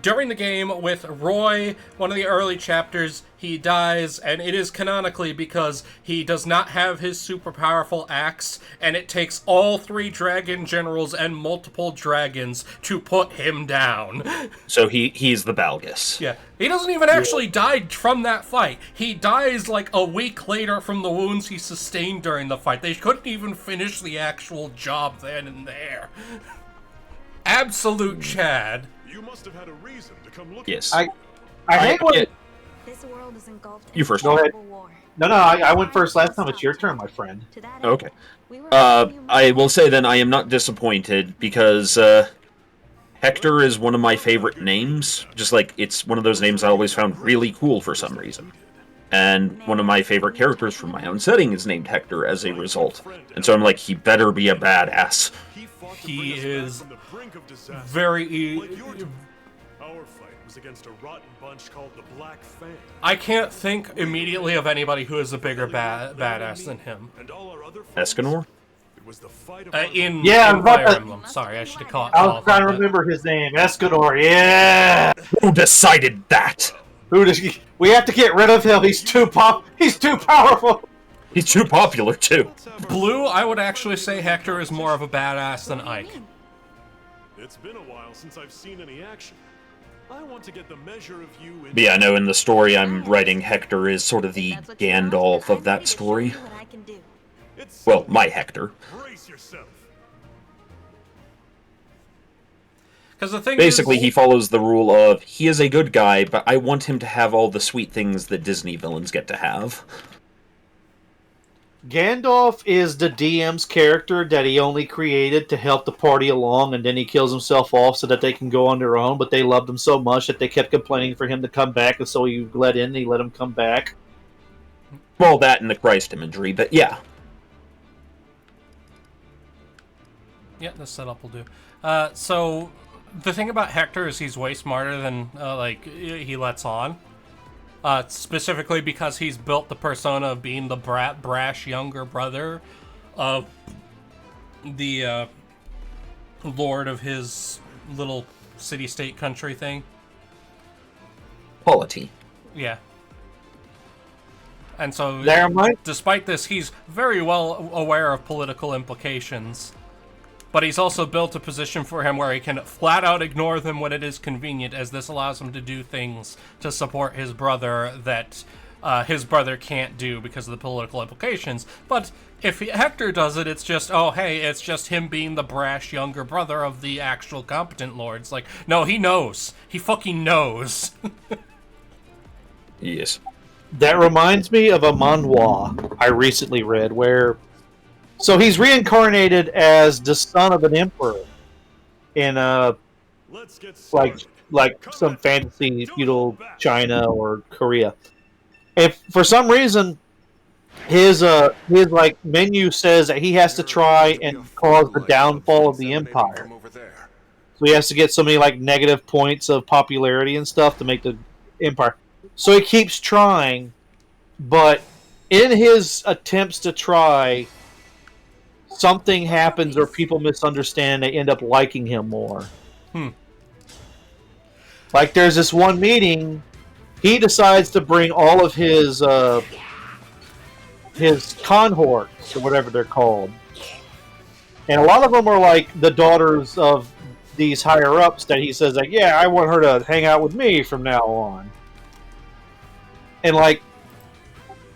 S1: During the game with Roy, one of the early chapters, he dies, and it is canonically because he does not have his super powerful axe, and it takes all 3 dragon generals and multiple dragons to put him down.
S6: So he's the Balgus.
S1: Yeah. He doesn't even actually die from that fight. He dies like a week later from the wounds he sustained during the fight. They couldn't even finish the actual job then and there. Absolute Chad.
S5: You must have had a reason to come look.
S6: Yes.
S2: I hate when
S7: This world is engulfed
S6: You first.
S2: Go ahead. No, I went first last time. It's your turn, my friend.
S6: Okay. I will say then I am not disappointed because Hector is one of my favorite names. Just like it's one of those names I always found really cool for some reason. And one of my favorite characters from my own setting is named Hector as a result. And so I'm like, he better be a badass.
S1: He is very...
S5: Our fight was against a rotten bunch called the Black Fang.
S1: I can't think immediately of anybody who is a bigger badass than him.
S6: Escanor?
S1: In
S2: Yeah,
S1: Fire Emblem. Sorry, I should have caught.
S2: I was trying to remember his name. Escanor. Yeah.
S6: Who decided that?
S2: We have to get rid of him. He's too powerful.
S6: He's too popular too.
S1: Blue, I would actually say Hector is more of a badass than Ike.
S5: It's been a while since I've seen any action. I want to get the measure of you in.
S6: But yeah, I know in the story I'm writing, Hector is sort of the Gandalf of that story. Well, my Hector.
S5: Brace yourself.
S1: Because the thing
S6: Basically,
S1: is,
S6: he follows the rule of, he is a good guy, but I want him to have all the sweet things that Disney villains get to have.
S2: Gandalf is the DM's character that he only created to help the party along, and then he kills himself off so that they can go on their own, but they loved him so much that they kept complaining for him to come back, and so he let him come back.
S6: Well, that and the Christ imagery, but yeah.
S1: Yeah, the setup will do. So, the thing about Hector is he's way smarter than, he lets on. Specifically because he's built the persona of being the brash younger brother of the lord of his little city-state country thing.
S6: Polity.
S1: Yeah. And so, despite this, he's very well aware of political implications. But he's also built a position for him where he can flat out ignore them when it is convenient, as this allows him to do things to support his brother that his brother can't do because of the political implications. But if Hector does it, it's just, oh, hey, it's just him being the brash younger brother of the actual competent lords. Like, no, he knows. He fucking knows.
S6: Yes.
S2: That reminds me of a manhwa I recently read where... So he's reincarnated as the son of an emperor in like some fantasy feudal China or Korea. If for some reason his like menu says that he has to try and cause the downfall of the empire. So he has to get so many like negative points of popularity and stuff to make the empire. So he keeps trying, but in his attempts to try, something happens or people misunderstand, they end up liking him more. Like there's this one meeting, he decides to bring all of his conhorts, or whatever they're called. And a lot of them are like the daughters of these higher-ups that he says, like, yeah, I want her to hang out with me from now on. And like,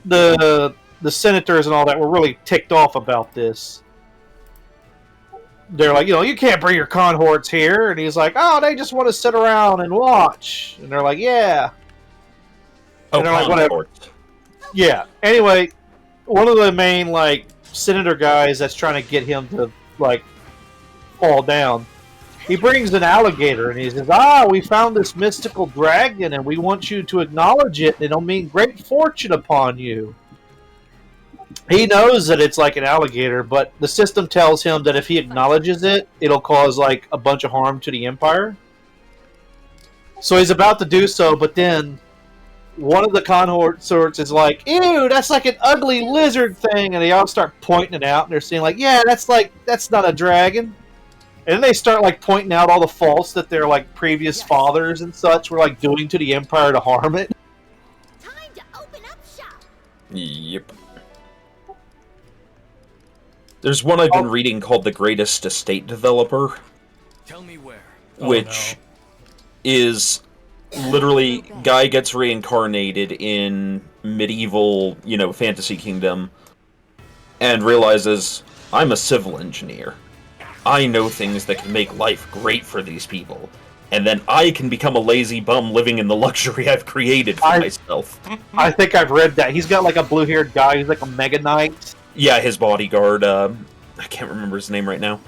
S2: the senators and all that were really ticked off about this. They're like, you can't bring your conhorts here. And he's like, oh, they just want to sit around and watch. And they're like, yeah. And they're like, whatever. Yeah. Anyway, one of the main, like, senator guys that's trying to get him to, like, fall down, he brings an alligator and he says, we found this mystical dragon and we want you to acknowledge it and it'll mean great fortune upon you. He knows that it's like an alligator, but the system tells him that if he acknowledges it, it'll cause like a bunch of harm to the Empire. So he's about to do so, but then one of the consorts is like, ew, that's like an ugly lizard thing, and they all start pointing it out, and they're saying like, yeah, that's not a dragon. And then they start like pointing out all the faults that their like previous fathers and such were like doing to the Empire to harm it.
S3: Time to open up shop.
S6: Yep. There's one I've been reading called The Greatest Estate Developer.
S9: Tell me where.
S6: Which is literally guy gets reincarnated in medieval, fantasy kingdom and realizes, I'm a civil engineer. I know things that can make life great for these people. And then I can become a lazy bum living in the luxury I've created for myself.
S2: I think I've read that. He's got like a blue-haired guy who's like a Mega Knight.
S6: Yeah, his bodyguard, I can't remember his name right now.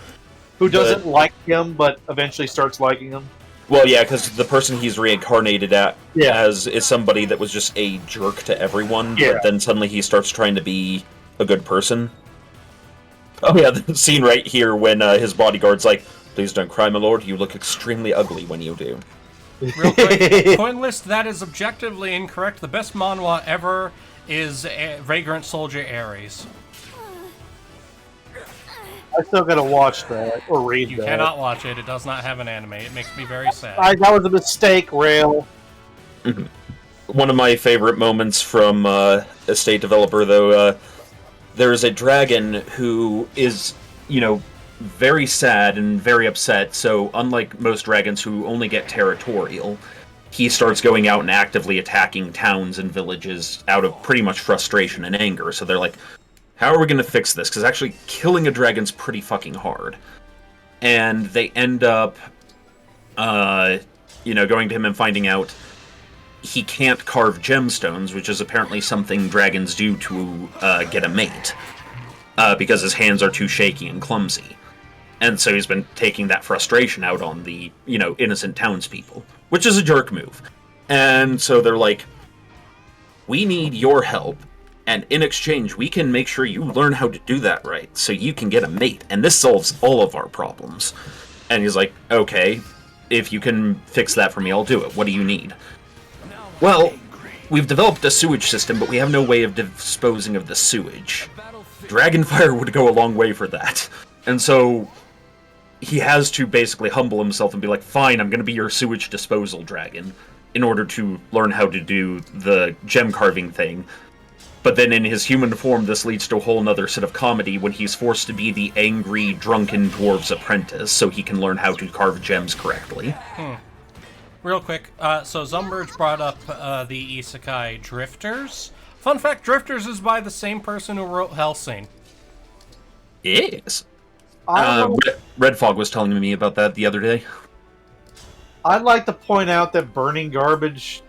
S2: Who doesn't like him, but eventually starts liking him.
S6: Well, yeah, because the person he's reincarnated as is somebody that was just a jerk to everyone, but then suddenly he starts trying to be a good person. Oh yeah, the scene right here when his bodyguard's like, please don't cry, my lord, you look extremely ugly when you do.
S1: Real quick, coin list, that is objectively incorrect. The best manhwa ever is Vagrant Soldier Ares.
S2: I still gotta watch that, or read that.
S1: You cannot watch it, it does not have an anime. It makes me very sad.
S2: That was a mistake, Rale.
S6: One of my favorite moments from Estate Developer, though, there's a dragon who is, very sad and very upset, so unlike most dragons who only get territorial, he starts going out and actively attacking towns and villages out of pretty much frustration and anger. So they're like, how are we going to fix this? Because actually killing a dragon's pretty fucking hard. And they end up, going to him and finding out he can't carve gemstones, which is apparently something dragons do to get a mate. Because his hands are too shaky and clumsy. And so he's been taking that frustration out on the, innocent townspeople. Which is a jerk move. And so they're like, we need your help. And in exchange, we can make sure you learn how to do that right, so you can get a mate, and this solves all of our problems. And he's like, okay, if you can fix that for me, I'll do it. What do you need? Well, we've developed a sewage system, but we have no way of disposing of the sewage. Dragonfire would go a long way for that. And so he has to basically humble himself and be like, fine, I'm going to be your sewage disposal dragon, in order to learn how to do the gem carving thing. But then in his human form, this leads to a whole nother set of comedy when he's forced to be the angry, drunken dwarf's apprentice so he can learn how to carve gems correctly.
S1: Real quick, so Zumberge brought up the isekai Drifters. Fun fact, Drifters is by the same person who wrote Hellsing.
S6: Yes. Red Fog was telling me about that the other day.
S2: I'd like to point out that burning garbage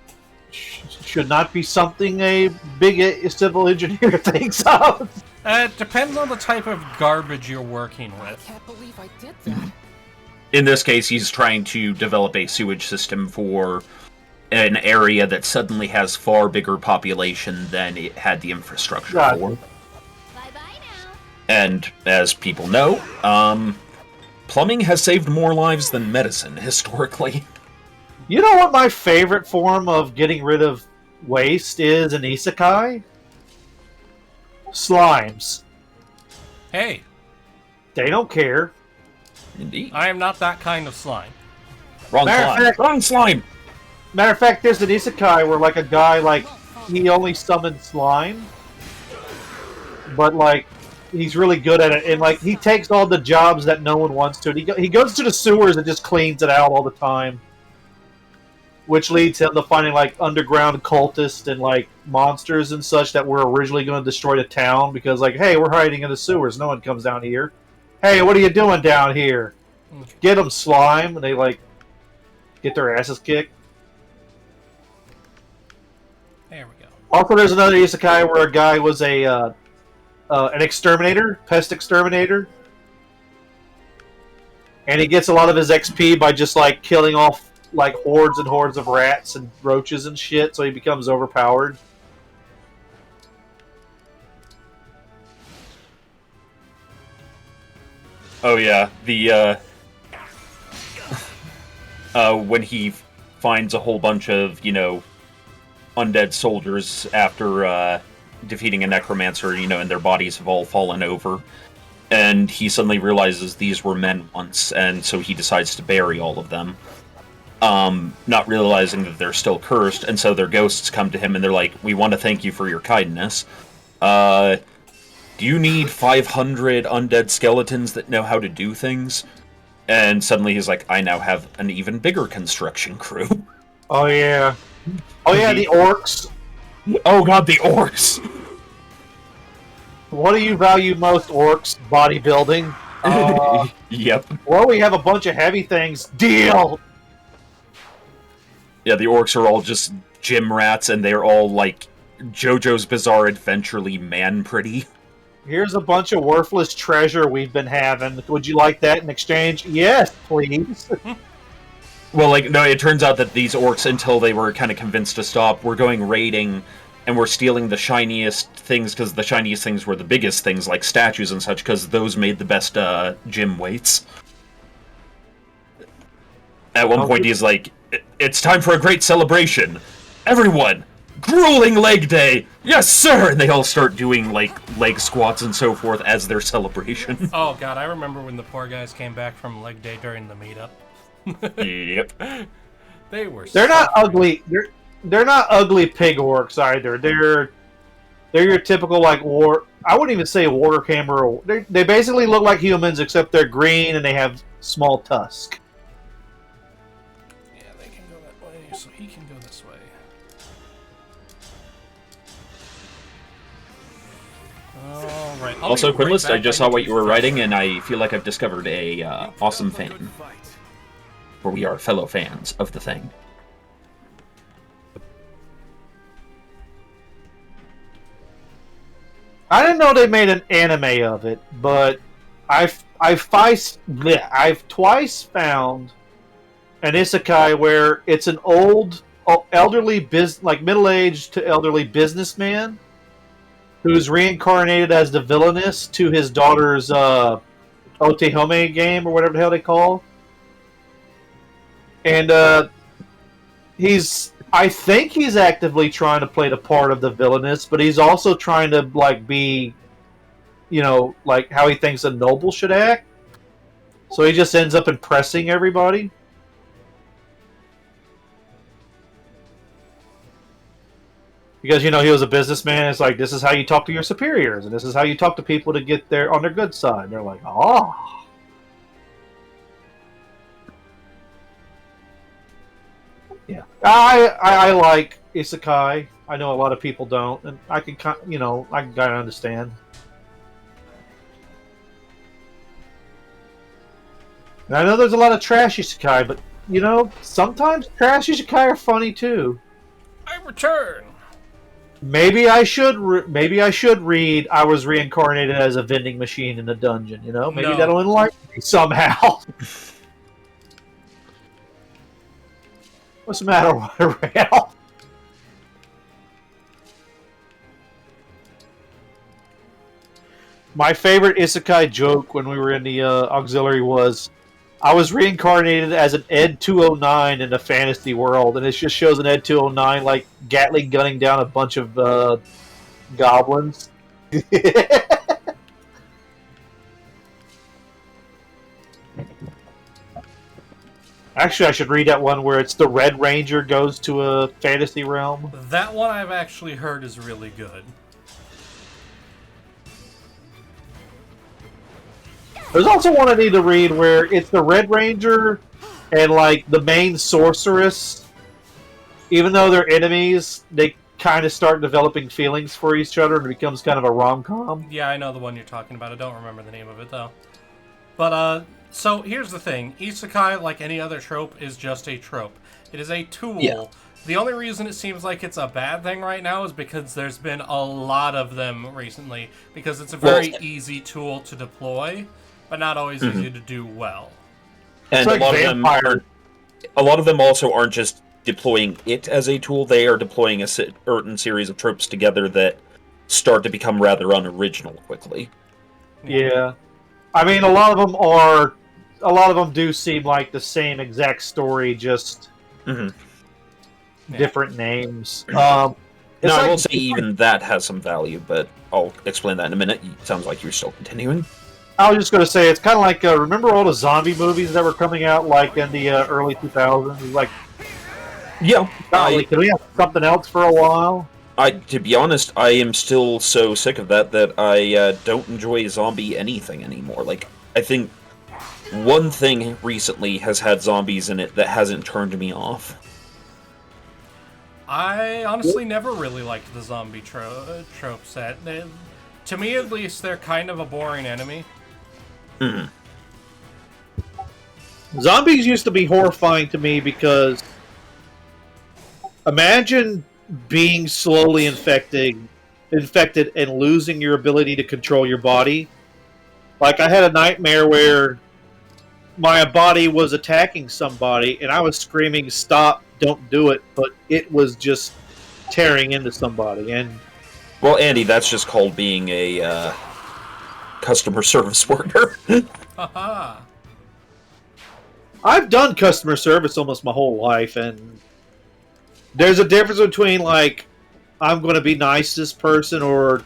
S2: should not be something a big civil engineer thinks of.
S1: It depends on the type of garbage you're working with.
S10: I can't believe I did that.
S6: In this case, he's trying to develop a sewage system for an area that suddenly has far bigger population than it had the infrastructure for.
S3: Bye-bye now.
S6: And as people know, plumbing has saved more lives than medicine, historically.
S2: You know what my favorite form of getting rid of waste is in isekai? Slimes.
S1: Hey.
S2: They don't care.
S6: Indeed.
S1: I am not that kind of slime.
S6: Wrong slime. Wrong slime!
S2: Matter of fact, there's an isekai where, like, a guy, like, he only summons slime. But, like, he's really good at it. And, like, he takes all the jobs that no one wants to. He goes to the sewers and just cleans it out all the time. Which leads him to finding, like, underground cultists and, like, monsters and such that were originally going to destroy the town. Because, like, hey, we're hiding in the sewers. No one comes down here. Hey, what are you doing down here? Get them, slime. And they, like, get their asses kicked.
S1: There we go.
S2: Also, there's another isekai where a guy was an exterminator, pest exterminator. And he gets a lot of his XP by just, like, killing off, like, hordes and hordes of rats and roaches and shit, so he becomes overpowered.
S6: Oh yeah, the when he finds a whole bunch of, you know, undead soldiers after defeating a necromancer, you know, and their bodies have all fallen over, and he suddenly realizes these were men once, and so he decides to bury all of them, not realizing that they're still cursed, and so their ghosts come to him and they're like, "We want to thank you for your kindness. Do you need 500 undead skeletons that know how to do things?" And suddenly he's like, "I now have an even bigger construction crew."
S2: Oh, yeah. Oh, yeah, the orcs.
S6: Oh, God, the orcs!
S2: What do you value most, orcs? Bodybuilding.
S6: Yep.
S2: Well, we have a bunch of heavy things. Deal!
S6: Yeah, the orcs are all just gym rats, and they're all, like, JoJo's Bizarre Adventurely man-pretty.
S2: Here's a bunch of worthless treasure we've been having. Would you like that in exchange? Yes, please.
S6: Well, like, no, it turns out that these orcs, until they were kind of convinced to stop, were going raiding, and were stealing the shiniest things, because the shiniest things were the biggest things, like statues and such, because those made the best gym weights. At one point, he's like, "It's time for a great celebration. Everyone! Grueling leg day! Yes, sir!" And they all start doing, like, leg squats and so forth as their celebration.
S1: Oh, God, I remember when the poor guys came back from leg day during the meetup.
S6: Yep.
S2: They're not ugly. They're not ugly pig orcs either. They're your typical, like, war... I wouldn't even say warhammer. They basically look like humans, except they're green and they have small tusks.
S1: Yeah, they can go that way, so he can go this way. Alright.
S6: Also, Quinlist, I just saw what you were writing, and I feel like I've discovered a awesome fan. For we are fellow fans of the thing.
S2: I didn't know they made an anime of it, but I've twice found an isekai where it's an old, elderly like middle-aged to elderly businessman who's reincarnated as the villainess to his daughter's Otehome game or whatever the hell they call. And I think he's actively trying to play the part of the villainess, but he's also trying to, like, be, you know, like how he thinks a noble should act. So he just ends up impressing everybody. Because, he was a businessman. It's like, this is how you talk to your superiors, and this is how you talk to people to get on their good side. And they're like, oh. Yeah. I like isekai. I know a lot of people don't, and I can kind of understand. And I know there's a lot of trash isekai, but sometimes trash isekai are funny too.
S1: I return.
S2: Maybe I should read I was reincarnated as a vending machine in a dungeon, Maybe that'll enlighten me somehow. What's the matter with Rale? My favorite isekai joke when we were in the auxiliary was, I was reincarnated as an Ed 209 in a fantasy world, and it just shows an Ed 209 like Gatling gunning down a bunch of goblins. Actually, I should read that one where it's the Red Ranger goes to a fantasy realm.
S1: That one I've actually heard is really good.
S2: There's also one I need to read where it's the Red Ranger and, like, the main sorceress. Even though they're enemies, they kind of start developing feelings for each other, and it becomes kind of a rom-com.
S1: Yeah, I know the one you're talking about. I don't remember the name of it, though. But, so here's the thing. Isekai, like any other trope, is just a trope. It is a tool. Yeah. The only reason it seems like it's a bad thing right now is because there's been a lot of them recently. Because it's a very easy tool to deploy, but not always easy to do well.
S6: And like a lot of them also aren't just deploying it as a tool, they are deploying a certain series of tropes together that start to become rather unoriginal quickly.
S2: Yeah. I mean, a lot of them do seem like the same exact story, just different names.
S6: I will say even that has some value, but I'll explain that in a minute. It sounds like you're still continuing.
S2: I was just going to say, it's kind of like, remember all the zombie movies that were coming out, like, in the early 2000s? Like,
S6: yeah.
S2: Can we have something else for a while?
S6: To be honest, I am still so sick of that I don't enjoy zombie anything anymore. Like, I think one thing recently has had zombies in it that hasn't turned me off.
S1: I honestly never really liked the zombie trope set. To me, at least, they're kind of a boring enemy.
S2: Zombies used to be horrifying to me because imagine being slowly infected and losing your ability to control your body. Like, I had a nightmare where my body was attacking somebody and I was screaming, "Stop, don't do it," but it was just tearing into somebody. And
S6: well, Andy, that's just called being a customer service worker.
S1: Haha.
S2: I've done customer service almost my whole life, and there's a difference between, like, I'm going to be nice to this person or,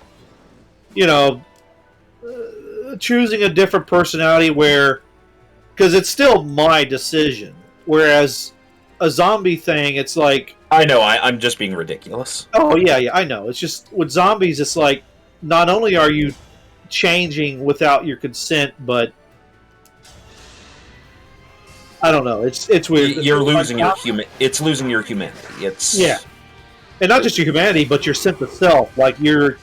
S2: choosing a different personality where, because it's still my decision. Whereas a zombie thing, it's like,
S6: I know, I'm just being ridiculous.
S2: Oh, yeah, I know. It's just, with zombies, it's like, not only are you changing without your consent, but I don't know. It's weird.
S6: You're losing your It's losing your humanity.
S2: Yeah, and not just your humanity, but your sense of self. Like your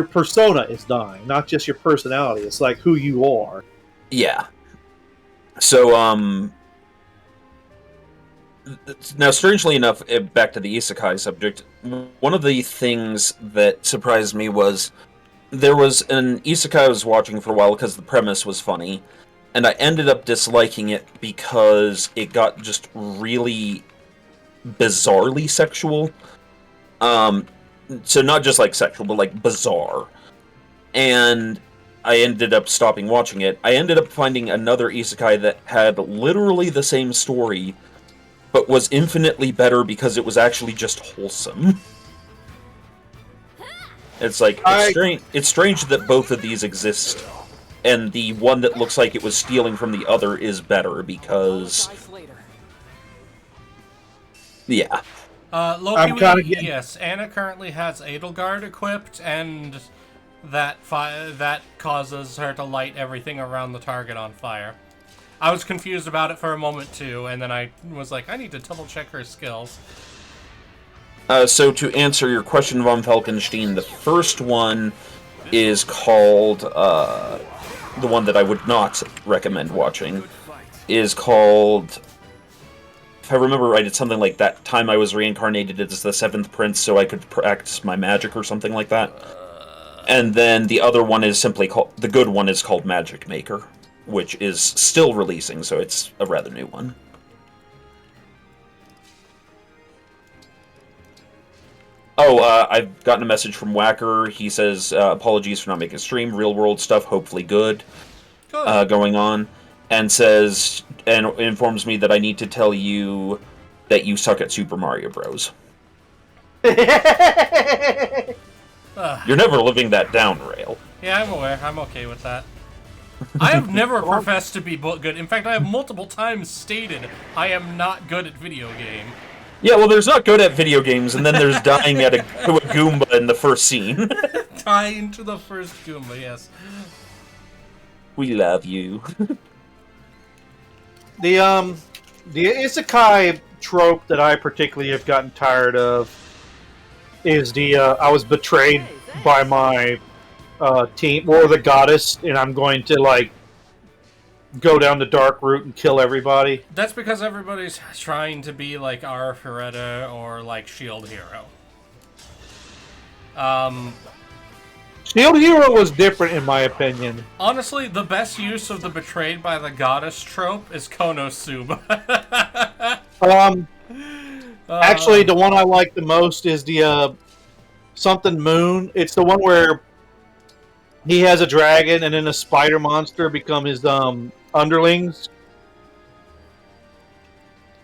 S2: persona is dying, not just your personality. It's like who you are.
S6: Yeah. So now, strangely enough, back to the isekai subject, one of the things that surprised me was there was an isekai I was watching for a while because the premise was funny, and I ended up disliking it because it got just really bizarrely sexual. So not just like sexual, but like bizarre. And I ended up stopping watching it. I ended up finding another isekai that had literally the same story, but was infinitely better because it was actually just wholesome. It's like, it's strange that both of these exist, and the one that looks like it was stealing from the other is better because... Yeah.
S1: Loki, yes. Anna currently has Edelgard equipped, and that causes her to light everything around the target on fire. I was confused about it for a moment too, and then I was like, I need to double check her skills.
S6: So to answer your question, Von Falkenstein, the first one is called, the one that I would not recommend watching, is called, if I remember right, it's something like that time I was reincarnated as the 7th Prince so I could practice my magic or something like that. And then the other one is simply called, the good one is called Magic Maker, which is still releasing, so it's a rather new one. Oh, I've gotten a message from Whacker. He says, apologies for not making a stream. Real world stuff, hopefully good. Going on. And says, and informs me that I need to tell you that you suck at Super Mario Bros. You're never living that down, Rale.
S1: Yeah, I'm aware. I'm okay with that. I have never professed to be good. In fact, I have multiple times stated I am not good at video game.
S6: Yeah, well, there's not good at video games, and then there's dying to a Goomba in the first scene.
S1: Dying to the first Goomba, yes.
S6: We love you.
S2: The isekai trope that I particularly have gotten tired of is I was betrayed by my team, or the goddess, and I'm going to, like, go down the dark route and kill everybody.
S1: That's because everybody's trying to be like Arifureta or like Shield Hero.
S2: Shield Hero was different in my opinion.
S1: Honestly, the best use of the betrayed by the goddess trope is Konosuba.
S2: Actually, the one I like the most is the something Moon. It's the one where he has a dragon and then a spider monster become his underlings.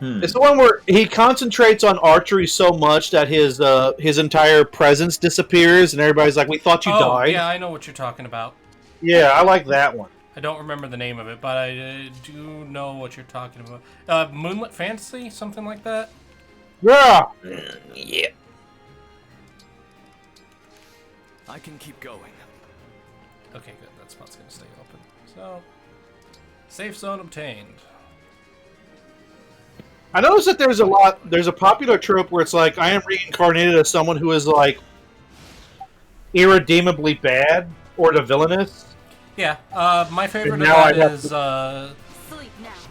S2: It's the one where he concentrates on archery so much that his entire presence disappears, and everybody's like, "We thought you died."
S1: Yeah, I know what you're talking about.
S2: Yeah, I like that one.
S1: I don't remember the name of it, but I do know what you're talking about. Moonlit Fantasy, something like that.
S2: Yeah.
S6: Yeah.
S9: I can keep going.
S1: Okay, good. That spot's gonna stay open. So, safe zone obtained.
S2: I noticed that there's a popular trope where it's like, I am reincarnated as someone who is, like, irredeemably bad, or the villainous.
S1: Yeah, my favorite of that is,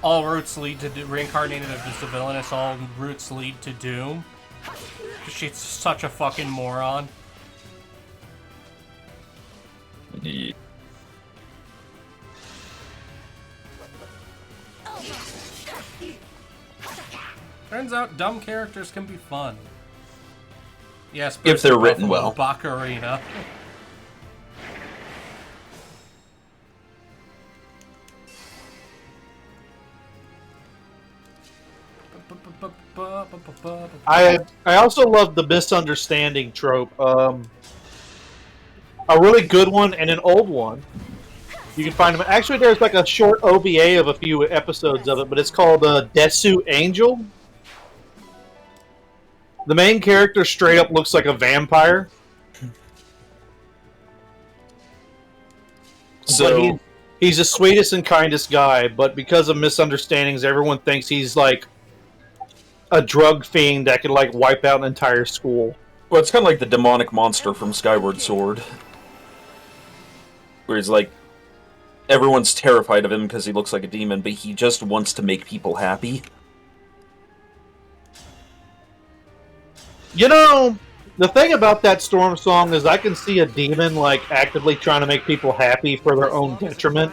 S1: all routes lead to, reincarnated as the villainous, all routes lead to doom. She's such a fucking moron.
S6: Yeah.
S1: Turns out dumb characters can be fun. Yes,
S6: if they're written well.
S1: Baccarina.
S2: I also love the misunderstanding trope. A really good one and an old one. You can find them. Actually, there's like a short OVA of a few episodes of it, but it's called Desu Angel. The main character straight up looks like a vampire.
S6: So
S2: he's the sweetest and kindest guy, but because of misunderstandings, everyone thinks he's like a drug fiend that could like wipe out an entire school.
S6: Well, it's kind of like the demonic monster from Skyward Sword, where he's like, everyone's terrified of him because he looks like a demon, but he just wants to make people happy.
S2: You know, the thing about that Storm song is I can see a demon, like, actively trying to make people happy for their own detriment.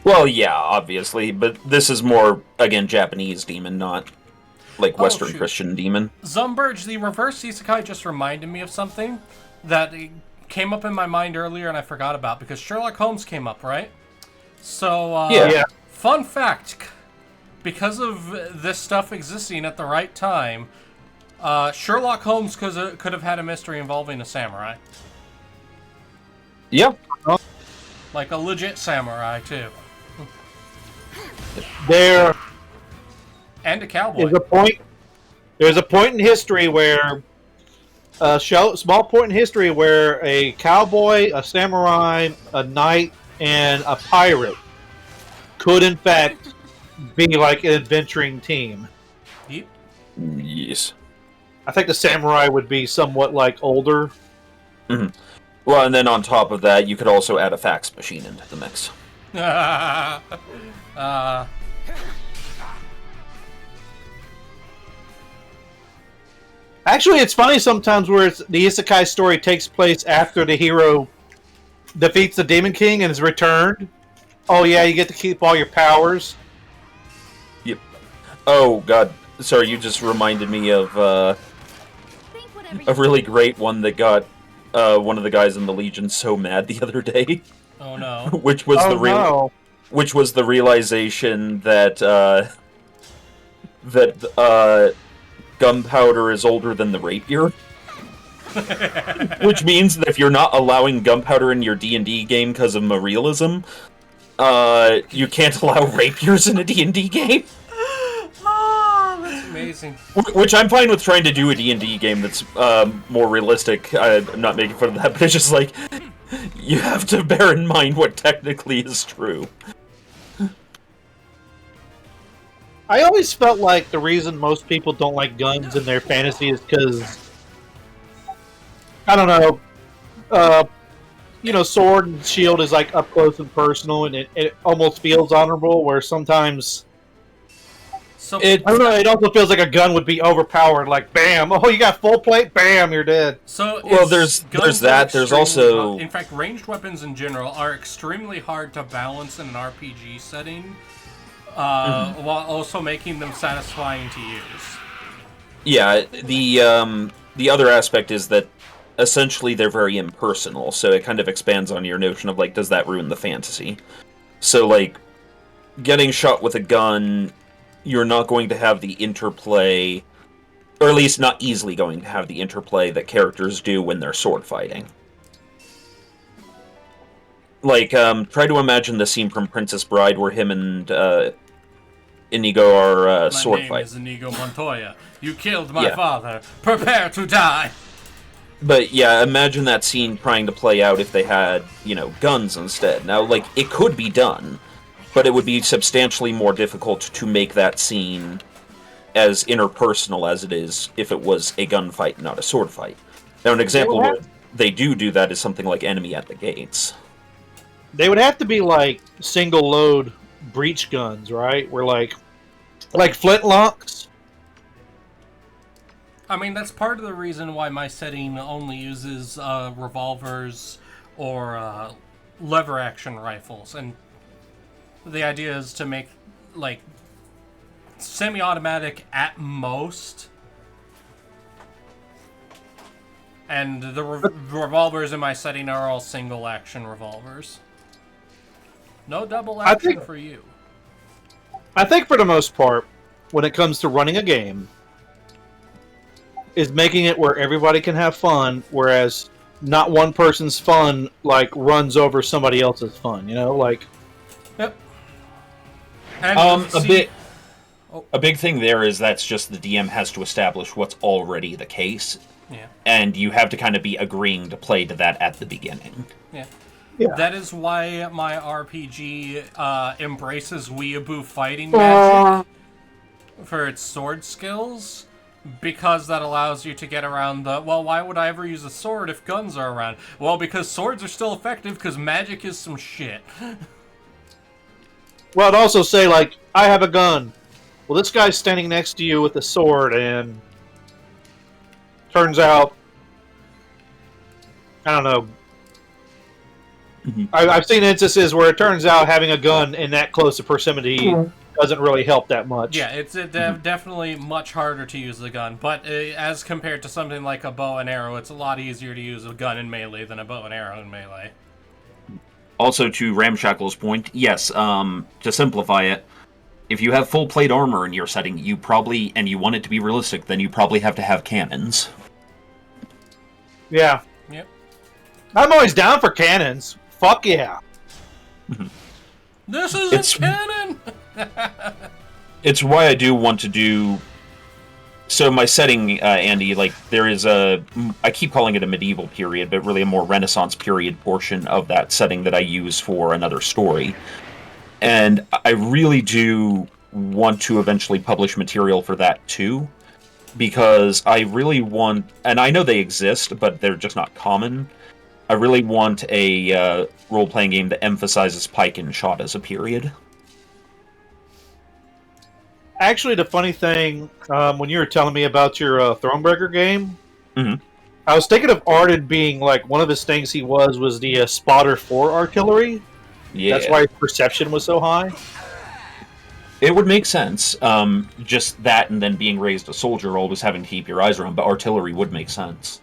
S6: Well, yeah, obviously, but this is more, again, Japanese demon, not, like, Western Christian demon.
S1: Zumberge, the reverse isekai just reminded me of something that came up in my mind earlier and I forgot about, because Sherlock Holmes came up, right? So,
S2: yeah.
S1: Fun fact, because of this stuff existing at the right time, Sherlock Holmes could have had a mystery involving a samurai.
S6: Yeah.
S1: Like a legit samurai, too.
S2: There
S1: and a cowboy.
S2: is a point. There's a point in history where small point in history where a cowboy, a samurai, a knight, and a pirate could in fact be like an adventuring team.
S1: Yep.
S6: Yes.
S2: I think the samurai would be somewhat like older.
S6: Mm-hmm. Well, and then on top of that, you could also add a fax machine into the mix.
S2: Actually, it's funny sometimes where the isekai story takes place after the hero defeats the Demon King and is returned. Oh yeah, you get to keep all your powers.
S6: Yep. Oh god, sorry, you just reminded me of a really great one that got one of the guys in the Legion so mad the other day.
S1: Oh no!
S6: Which was which was the realization that gunpowder is older than the rapier. Which means that if you're not allowing gunpowder in your D&D game because of realism, you can't allow rapiers in a D&D game.
S1: Oh, that's amazing.
S6: Which I'm fine with trying to do a D&D game that's more realistic. I'm not making fun of that, but it's just like, you have to bear in mind what technically is true.
S2: I always felt like the reason most people don't like guns in their fantasy is because, I don't know, sword and shield is like up close and personal, and it almost feels honorable, where sometimes, I don't know, it also feels like a gun would be overpowered, like, bam, oh, you got full plate, bam, you're dead.
S1: So,
S6: well, there's that, there's also...
S1: In fact, ranged weapons in general are extremely hard to balance in an RPG setting, while also making them satisfying to use.
S6: Yeah, the other aspect is that essentially they're very impersonal, so it kind of expands on your notion of, like, does that ruin the fantasy? So, like, getting shot with a gun, you're not going to have the interplay, or at least not easily going to have the interplay that characters do when they're sword fighting. Like, try to imagine the scene from Princess Bride where him and Inigo are sword fighting.
S1: My name is Inigo Montoya. You killed my father. Prepare to die!
S6: But yeah, imagine that scene trying to play out if they had, guns instead. Now, like, it could be done, but it would be substantially more difficult to make that scene as interpersonal as it is if it was a gunfight, not a sword fight. Now, an example where they do that is something like Enemy at the Gates.
S2: They would have to be, like, single-load breach guns, right? Where, like flintlocks.
S1: I mean, that's part of the reason why my setting only uses revolvers or lever-action rifles. And the idea is to make, like, semi-automatic at most. And the revolvers in my setting are all single-action revolvers. No double action for you.
S2: I think for the most part, when it comes to running a game, is making it where everybody can have fun, whereas not one person's fun, like, runs over somebody else's fun, like...
S1: Yep. And
S6: a big thing there is that's just the DM has to establish what's already the case.
S1: Yeah.
S6: And you have to kind of be agreeing to play to that at the beginning.
S1: Yeah.
S2: Yeah.
S1: That is why my RPG embraces weeaboo fighting magic for its sword skills, because that allows you to get around the, well, why would I ever use a sword if guns are around? Well, because swords are still effective, because magic is some shit.
S2: Well, I'd also say, like, I have a gun. Well, this guy's standing next to you with a sword, and turns out, I don't know, I've seen instances where it turns out having a gun in that close of proximity doesn't really help that much.
S1: Yeah, it's definitely much harder to use the gun, but as compared to something like a bow and arrow, it's a lot easier to use a gun in melee than a bow and arrow in melee.
S6: Also, to Ramshackle's point, yes, to simplify it, if you have full plate armor in your setting, you probably, and you want it to be realistic, then you probably have to have cannons.
S2: Yeah.
S1: Yep.
S2: I'm always down for cannons. Fuck yeah.
S1: This is a cannon!
S6: It's why I do want to do So my setting, Andy, like there is I keep calling it a medieval period, but really a more Renaissance period portion of that setting that I use for another story. And I really do want to eventually publish material for that too, because I really want, and I know they exist, but they're just not common. I really want a role-playing game that emphasizes pike and shot as a period.
S2: Actually, the funny thing, when you were telling me about your Thronebreaker game, I was thinking of Arden being like one of his things he was the spotter for artillery.
S6: Yeah.
S2: That's why his perception was so high.
S6: It would make sense. Just that and then being raised a soldier, always having to keep your eyes around, but artillery would make sense.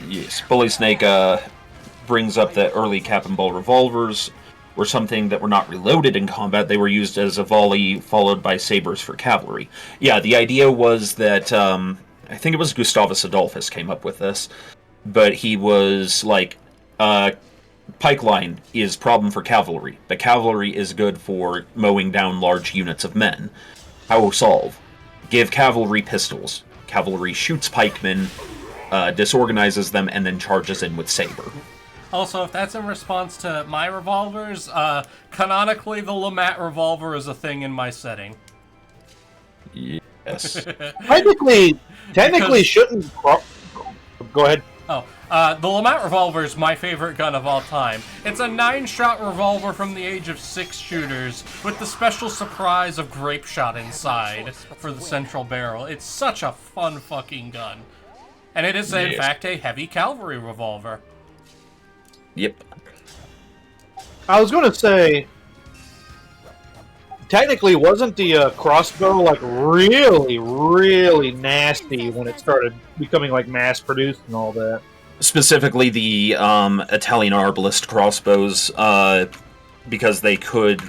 S6: Yes, Bully Snake brings up that early cap and ball revolvers were something that were not reloaded in combat. They were used as a volley followed by sabers for cavalry. Yeah, the idea was that, I think it was Gustavus Adolphus came up with this, but he was like, pike line is problem for cavalry, but cavalry is good for mowing down large units of men. How solve? Give cavalry pistols. Cavalry shoots pikemen, disorganizes them, and then charges in with saber.
S1: Also, if that's in response to my revolvers, canonically the Lamat revolver is a thing in my setting.
S6: Yes.
S2: Technically shouldn't... Go ahead.
S1: Oh, the Lamat revolver is my favorite gun of all time. It's a 9-shot revolver from the age of 6 shooters, with the special surprise of grape shot inside for the central barrel. It's such a fun fucking gun. And it is, in fact, a heavy cavalry revolver.
S6: Yep.
S2: I was going to say, technically, wasn't the crossbow like really, really nasty when it started becoming like mass-produced and all that?
S6: Specifically, the Italian arbalist crossbows, because they could,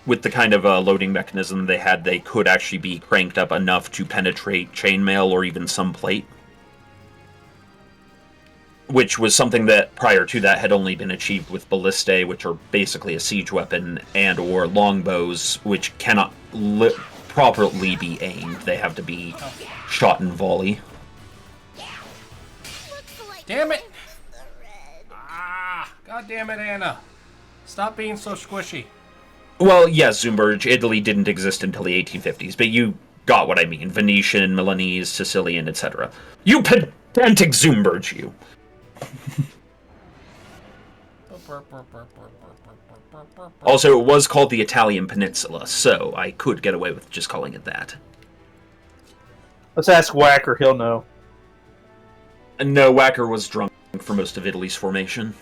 S6: with the kind of loading mechanism they had, they could actually be cranked up enough to penetrate chainmail or even some plate. Which was something that, prior to that, had only been achieved with ballistae, which are basically a siege weapon, and or longbows, which cannot properly be aimed. They have to be shot in volley.
S1: Damn it! God damn it, Anna. Stop being so squishy.
S6: Well, yes, Zumberge, Italy didn't exist until the 1850s, but you got what I mean. Venetian, Milanese, Sicilian, etc. You pedantic Zumberge, you! Also, it was called the Italian Peninsula, so I could get away with just calling it that.
S2: Let's ask Whacker, he'll know.
S6: No, Whacker was drunk for most of Italy's formation.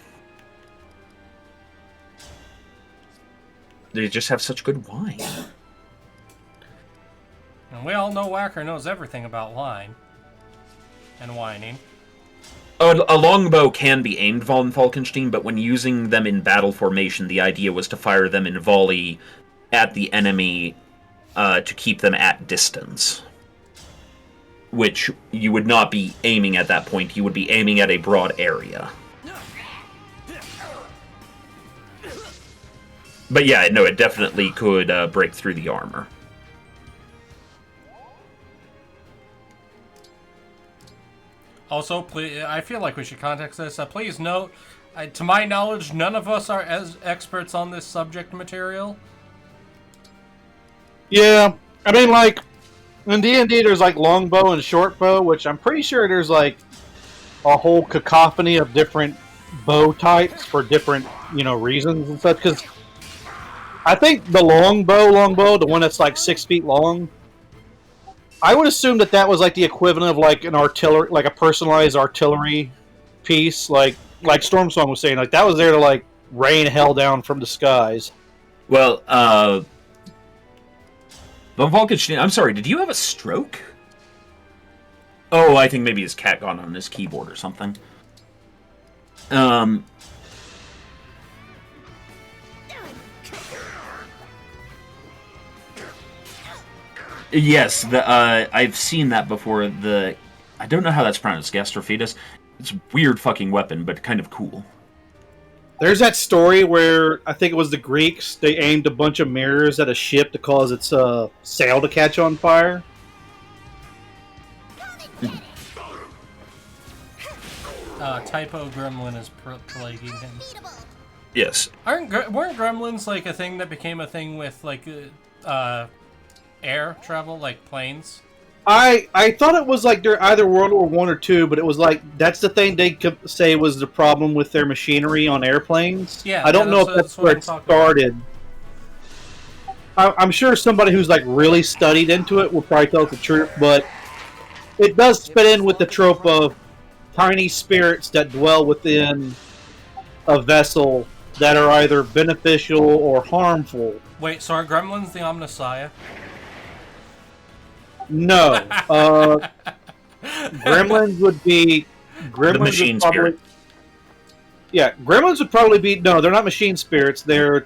S6: They just have such good wine.
S1: And we all know Whacker knows everything about wine. And whining.
S6: A longbow can be aimed von Falkenstein, but when using them in battle formation, the idea was to fire them in volley at the enemy to keep them at distance. Which you would not be aiming at that point, you would be aiming at a broad area. But yeah, no, it definitely could break through the armor.
S1: Also, please, I feel like we should context this. Please note, to my knowledge, none of us are as experts on this subject material.
S2: Yeah, I mean, like, in D&D there's like longbow and shortbow, which I'm pretty sure there's like a whole cacophony of different bow types for different, reasons and stuff. Because I think the longbow, the one that's like 6 feet long, I would assume that was like the equivalent of like an artillery, like a personalized artillery piece, like Stormsong was saying, like that was there to like rain hell down from the skies.
S6: Well, Von Falkenstein, I'm sorry, did you have a stroke? Oh, I think maybe his cat got on his keyboard or something. Yes, I've seen that before. I don't know how that's pronounced, Gastrophetus. It's a weird fucking weapon, but kind of cool.
S2: There's that story where I think it was the Greeks. They aimed a bunch of mirrors at a ship to cause its sail to catch on fire.
S1: Typo Gremlin is plaguing him.
S6: Yes.
S1: Weren't gremlins like a thing that became a thing with like air travel, like planes?
S2: I thought it was like during either World War One or two, but it was like that's the thing they could say was the problem with their machinery on airplanes.
S1: Yeah,
S2: I don't know if that's where it started. I'm sure somebody who's like really studied into it will probably tell us the truth, but it does fit in with the trope of tiny spirits that dwell within a vessel that are either beneficial or harmful.
S1: Wait, so are gremlins the Omnissiah?
S2: No. Gremlins would be...
S6: the machine spirit.
S2: Yeah, gremlins would probably be... No, they're not machine spirits. They're...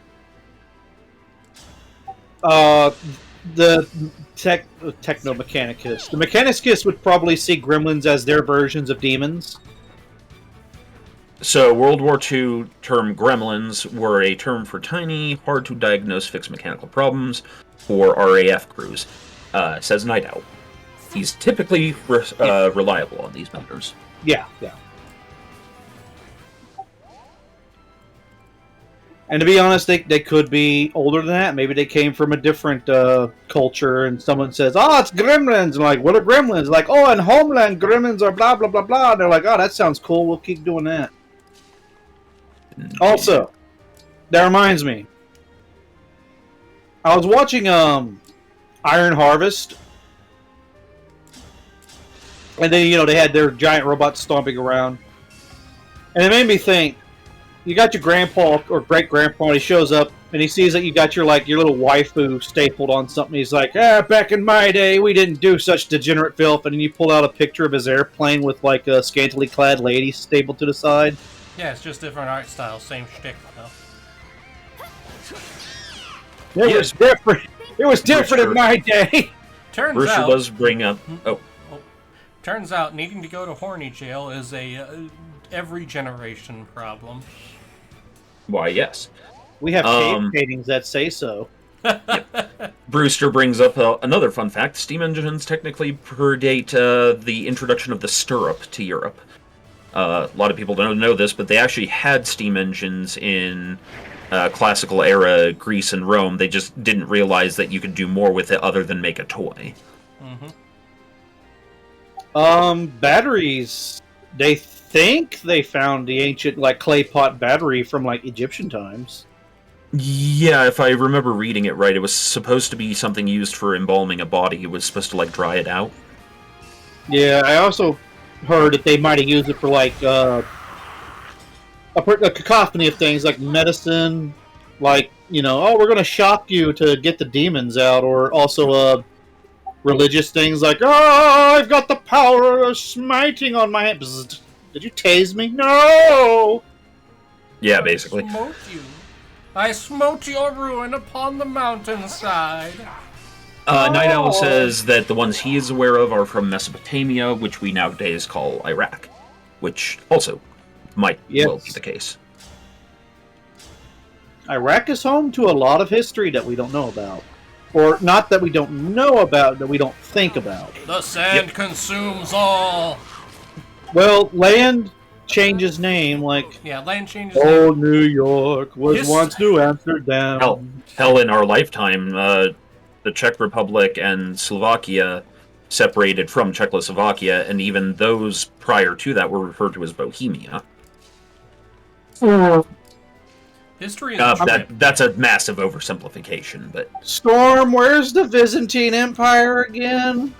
S2: the Techno-Mechanicus. The Mechanicus would probably see gremlins as their versions of demons.
S6: So, World War II term gremlins were a term for tiny, hard-to-diagnose fixed mechanical problems for RAF crews, says Night Owl. He's typically reliable on these matters.
S2: Yeah. And to be honest, they could be older than that. Maybe they came from a different culture, and someone says, "Oh, it's gremlins." And like, what are gremlins? Like, oh, in Homeland, gremlins are blah, blah, blah, blah. And they're like, oh, that sounds cool. We'll keep doing that. Also, that reminds me. I was watching Iron Harvest. And then, they had their giant robots stomping around. And it made me think, you got your grandpa or great-grandpa, and he shows up, and he sees that you got your little waifu stapled on something. He's like, back in my day, we didn't do such degenerate filth. And then you pull out a picture of his airplane with, like, a scantily clad lady stapled to the side.
S1: Yeah, it's just different art style, same shtick, though.
S2: It was different. It was different in my day.
S1: Turns out,
S6: does bring up...
S1: Turns out, needing to go to horny jail is a every generation problem.
S6: Why, yes.
S2: We have cave paintings that say so.
S6: Brewster brings up another fun fact. Steam engines technically predate the introduction of the stirrup to Europe. A lot of people don't know this, but they actually had steam engines in classical era Greece and Rome. They just didn't realize that you could do more with it other than make a toy.
S2: Batteries. They think they found the ancient, clay pot battery from, Egyptian times.
S6: Yeah, if I remember reading it right, it was supposed to be something used for embalming a body. It was supposed to, dry it out.
S2: Yeah, I also heard that they might have used it for, a cacophony of things, like medicine, we're going to shock you to get the demons out, or also, religious things like, I've got the power of smiting on my hand. Did you tase me? No!
S6: Yeah, basically.
S1: I smote your ruin upon the mountainside.
S6: Night Owl says that the ones he is aware of are from Mesopotamia, which we nowadays call Iraq, which also might well be the case.
S2: Iraq is home to a lot of history that we don't know about. Or not that we don't know about, that we don't think about.
S1: The sand consumes all.
S2: Well, land changes name,
S1: land changes
S2: name. New York was once New Amsterdam.
S6: Hell, in our lifetime, the Czech Republic and Slovakia separated from Czechoslovakia, and even those prior to that were referred to as Bohemia.
S1: History is
S6: that's a massive oversimplification, but...
S2: Storm, where's the Byzantine Empire again?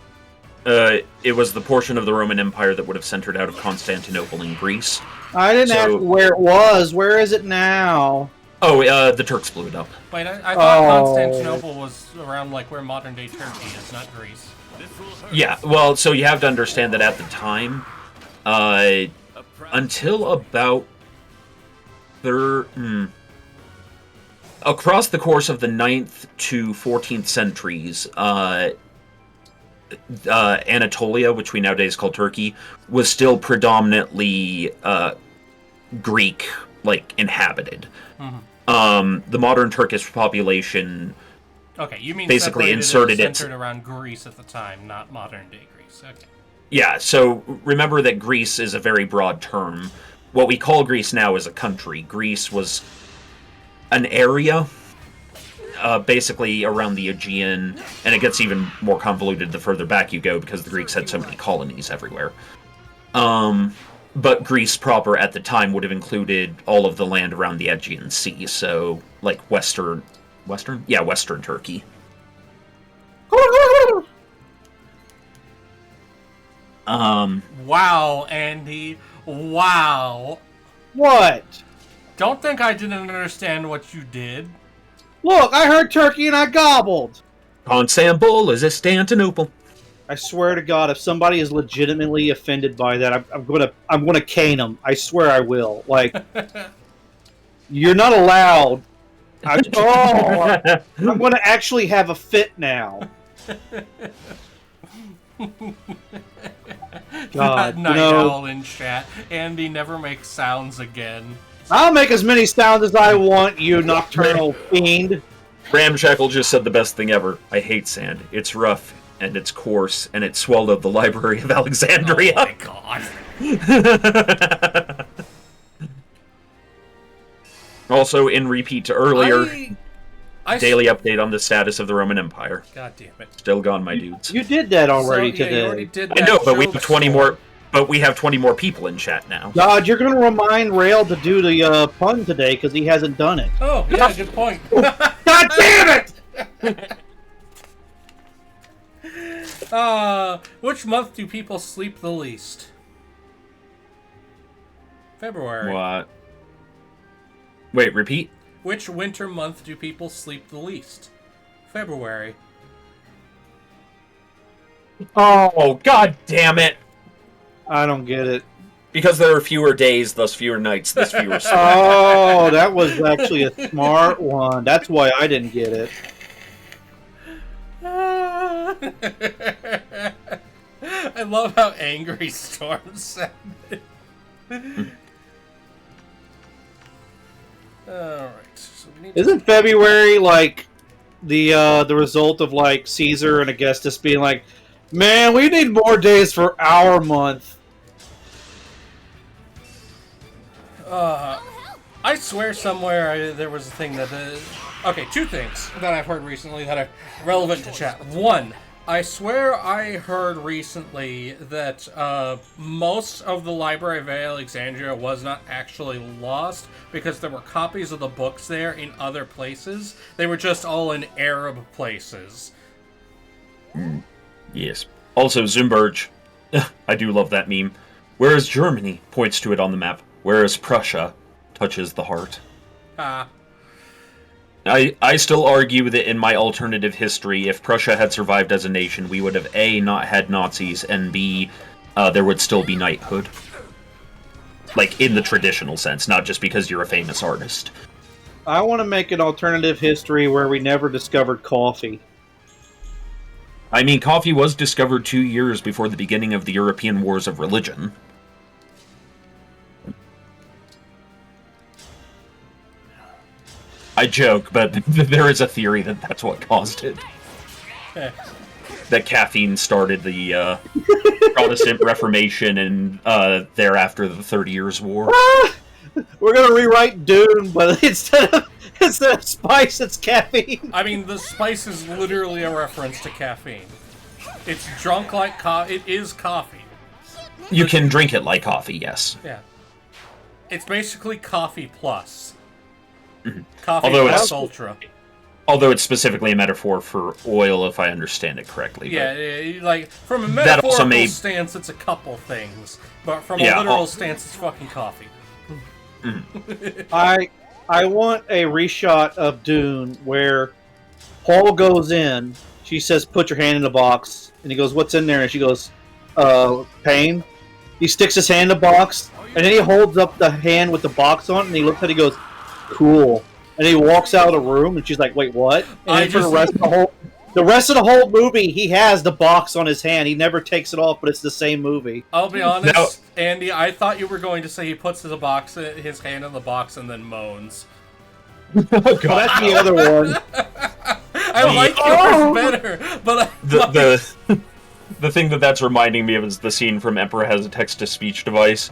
S6: It was the portion of the Roman Empire that would have centered out of Constantinople in Greece.
S2: I didn't ask where it was. Where is it now?
S6: Oh, the Turks blew it up.
S1: Wait, I thought Constantinople was around, where modern-day Turkey is, not Greece.
S6: Yeah, well, so you have to understand that at the time, until about... Across the course of the 9th to 14th centuries, Anatolia, which we nowadays call Turkey, was still predominantly Greek like inhabited.
S1: Mm-hmm.
S6: The modern Turkish population.
S1: Okay, you mean
S6: basically inserted it
S1: centered around Greece at the time, not modern day Greece. Okay.
S6: Yeah, so remember that Greece is a very broad term. What we call Greece now is a country. Greece was an area, basically around the Aegean, and it gets even more convoluted the further back you go because the Greeks had so many colonies everywhere. But Greece proper at the time would have included all of the land around the Aegean Sea, so like Western Turkey.
S1: Wow, Andy. Wow.
S2: What?
S1: Don't think I didn't understand what you did.
S2: Look, I heard turkey and I gobbled.
S6: Constantinople is Istanbul.
S2: I swear to God, if somebody is legitimately offended by that, I'm gonna cane them. I swear I will. Like, you're not allowed. I'm gonna actually have a fit now. God,
S1: Night Owl in chat. Andy never makes sounds again.
S2: I'll make as many sounds as I want, you nocturnal fiend.
S6: Ramshackle just said the best thing ever. I hate sand. It's rough, and it's coarse, and it swallowed the Library of Alexandria.
S1: Oh my god.
S6: Also, in repeat to earlier, daily update on the status of the Roman Empire.
S1: God damn it.
S6: Still gone, my dudes.
S2: You did that already
S1: So, yeah,
S2: today.
S1: you already did that.
S6: I know, but we
S1: joke
S6: have 20
S1: story.
S6: more. But we have 20 more people in chat now.
S2: God, you're going to remind Rale to do the pun today because he hasn't done it.
S1: Oh, yeah, good point.
S2: God damn
S1: it! Which month do people sleep the least? February.
S6: What? Wait, repeat?
S1: Which winter month do people sleep the least? February.
S6: Oh, god damn it!
S2: I don't get it.
S6: Because there are fewer days, thus fewer nights, thus fewer sleep.
S2: Oh, that was actually a smart one. That's why I didn't get it.
S1: I love how angry Storm sounded. Alright. So we need
S2: Isn't February like the result of like Caesar and Augustus being like, man, we need more days for our month?
S1: I swear somewhere there was a thing that... okay, two things that I've heard recently that are relevant to chat. One, I swear I heard recently that most of the Library of Alexandria was not actually lost because there were copies of the books there in other places. They were just all in Arab places.
S6: Yes. Also, Zumberge. I do love that meme. Where is Germany? Points to it on the map. Where is Prussia? Touches the heart. I still argue that in my alternative history, if Prussia had survived as a nation, we would have A, not had Nazis, and B, there would still be knighthood. Like, in the traditional sense, not just because you're a famous artist.
S2: I want to make an alternative history where we never discovered coffee.
S6: I mean, coffee was discovered 2 years before the beginning of the European Wars of Religion. I joke, but there is a theory that that's what caused it. That caffeine started the Protestant Reformation and thereafter the 30 Years' War.
S2: We're gonna rewrite Dune, but instead of spice, it's caffeine.
S1: I mean, the spice is literally a reference to caffeine. It's drunk like coffee. It is coffee.
S6: You can drink it like coffee, yes.
S1: Yeah. It's basically coffee plus.
S6: Mm-hmm.
S1: Coffee
S6: Although
S1: plus ultra.
S6: Although it's specifically a metaphor for oil, if I understand it correctly.
S1: Yeah, like, from a metaphorical stance, it's a couple things. But from a literal stance, it's fucking coffee.
S2: I want a reshot of Dune where Paul goes in, she says, put your hand in the box, and he goes, what's in there? And she goes, pain. He sticks his hand in the box, and then he holds up the hand with the box on it, and he looks at it, he goes, cool. And he walks out of the room, and she's like, wait, what? And then for the rest of the The rest of the whole movie, he has the box on his hand. He never takes it off, but it's the same movie.
S1: I'll be honest, Andy, I thought you were going to say he puts his hand in the box and then moans.
S2: Oh, God. Well, that's the other one.
S1: I like yours better, but
S6: the thing that's reminding me of is the scene from Emperor Has a Text-to-Speech Device,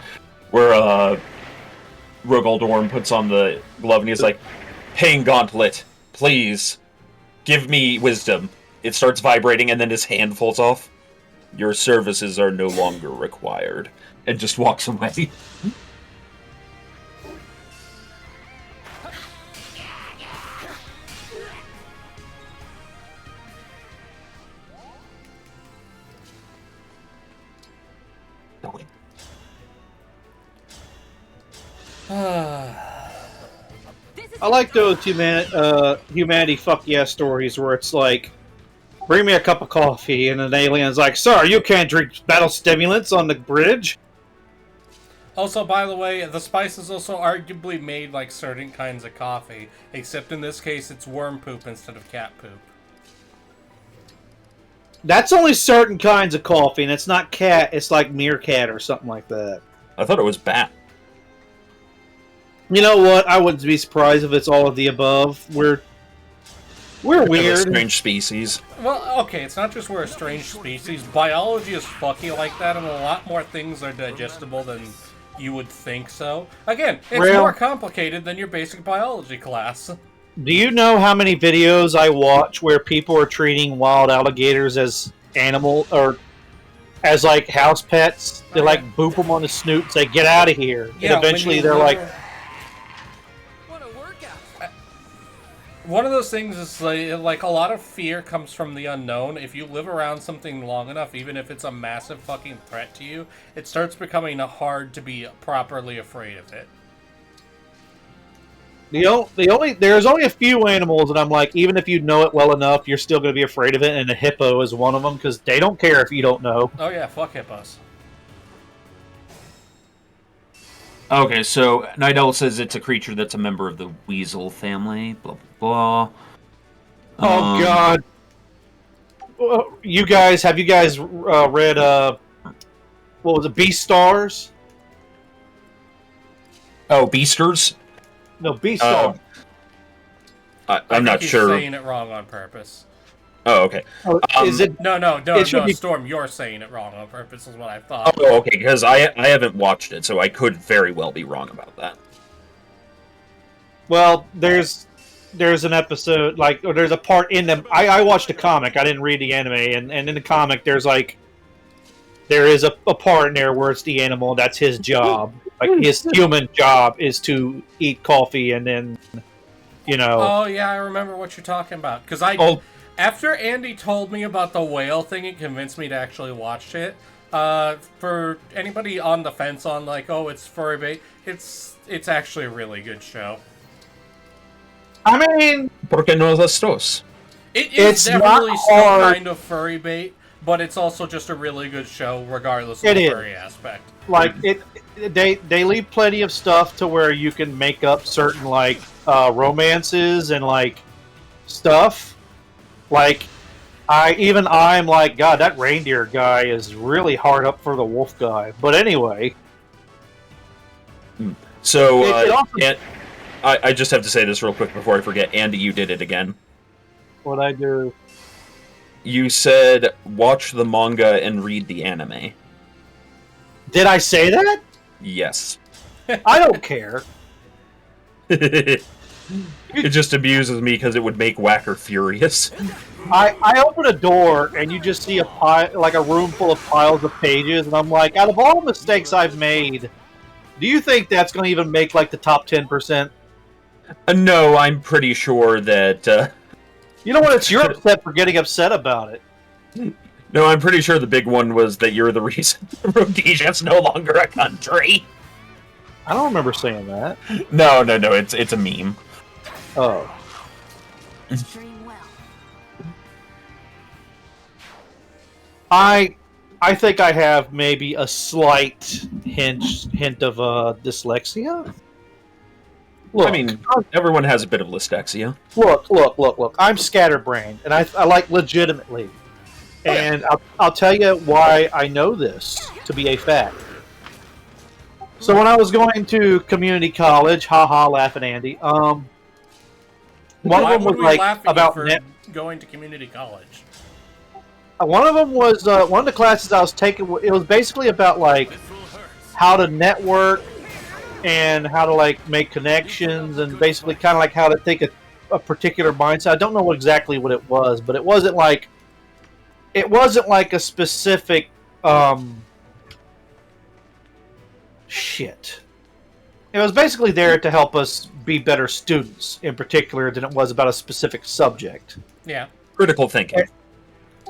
S6: where Rogaldorm puts on the glove and he's like, "Paying Gauntlet, please, give me wisdom." It starts vibrating and then his hand falls off. "Your services are no longer required," and just walks away.
S2: I like those humanity fuck yeah stories where it's like, bring me a cup of coffee, and an alien's like, "Sir, you can't drink battle stimulants on the bridge."
S1: Also, by the way, the spice is also arguably made like certain kinds of coffee, except in this case it's worm poop instead of cat poop.
S2: That's only certain kinds of coffee, and it's not cat, it's like meerkat or something like that.
S6: I thought it was bat.
S2: You know what? I wouldn't be surprised if it's all of the above. We're weird.
S6: A strange species.
S1: Well, okay, it's not just we're a strange species. Biology is fucky like that, and a lot more things are digestible than you would think so. Again, it's more complicated than your basic biology class.
S2: Do you know how many videos I watch where people are treating wild alligators as animal or as like house pets? They like boop them on the snoot and say, "Get out of here!"
S1: Yeah,
S2: and eventually they're like.
S1: One of those things is like a lot of fear comes from the unknown. If you live around something long enough, even if it's a massive fucking threat to you, it starts becoming hard to be properly afraid of it.
S2: There's only a few animals that I'm like, even if you know it well enough, you're still going to be afraid of it, and a hippo is one of them, because they don't care if you don't know.
S1: Oh yeah, fuck hippos.
S6: Okay, so Night Owl says it's a creature that's a member of the weasel family, blah, blah, blah.
S2: Oh, God. Have you guys read, what was it, Beastars?
S6: Oh, Beasters?
S2: No, Beastars.
S6: I'm not sure.
S1: You're saying it wrong on purpose.
S6: Oh, okay.
S2: Is it?
S1: No, Storm, you're saying it wrong on purpose is what I thought.
S6: Oh, okay, because I haven't watched it, so I could very well be wrong about that.
S2: Well, there's an episode, or there's a part in them. I watched the comic, I didn't read the anime, and in the comic there is a part in there where it's the animal, that's his job. Like, his human job is to eat coffee and then,
S1: Oh, yeah, I remember what you're talking about. Because after Andy told me about the whale thing, it convinced me to actually watch it. For anybody on the fence on, it's furry bait, it's actually a really good show.
S2: I mean...
S6: ¿Por qué no las dos?
S1: It's definitely still kind of furry bait, but it's also just a really good show, regardless of the furry aspect.
S2: They leave plenty of stuff to where you can make up certain, romances and, stuff. I'm like, God, that reindeer guy is really hard up for the wolf guy. But anyway.
S6: So, I just have to say this real quick before I forget. Andy, you did it again.
S2: What'd I do?
S6: You said, watch the manga and read the anime.
S2: Did I say that?
S6: Yes.
S2: I don't care.
S6: It just amuses me because it would make Whacker furious.
S2: I open a door and you just see a room full of piles of pages, and I'm like, out of all the mistakes I've made, do you think that's going to even make the top 10%?
S6: No, I'm pretty sure that.
S2: You know what? It's your upset for getting upset about it.
S6: No, I'm pretty sure the big one was that you're the reason Rhodesia's no longer a country.
S2: I don't remember saying that.
S6: No, it's a meme.
S2: Oh. I think I have maybe a slight hint of dyslexia. Look,
S6: I mean, everyone has a bit of dyslexia.
S2: Look. I'm scatterbrained, and I like legitimately. And I'll tell you why I know this to be a fact. So when I was going to community college, laughing Andy. One of them was like about
S1: going to community college.
S2: One of them was one of the classes I was taking. It was basically about like how to network and how to like make connections and basically kind of like how to think a particular mindset. I don't know exactly what it was, but it wasn't like a specific shit. It was basically there to help us be better students in particular than it was about a specific subject.
S1: Yeah.
S6: Critical thinking.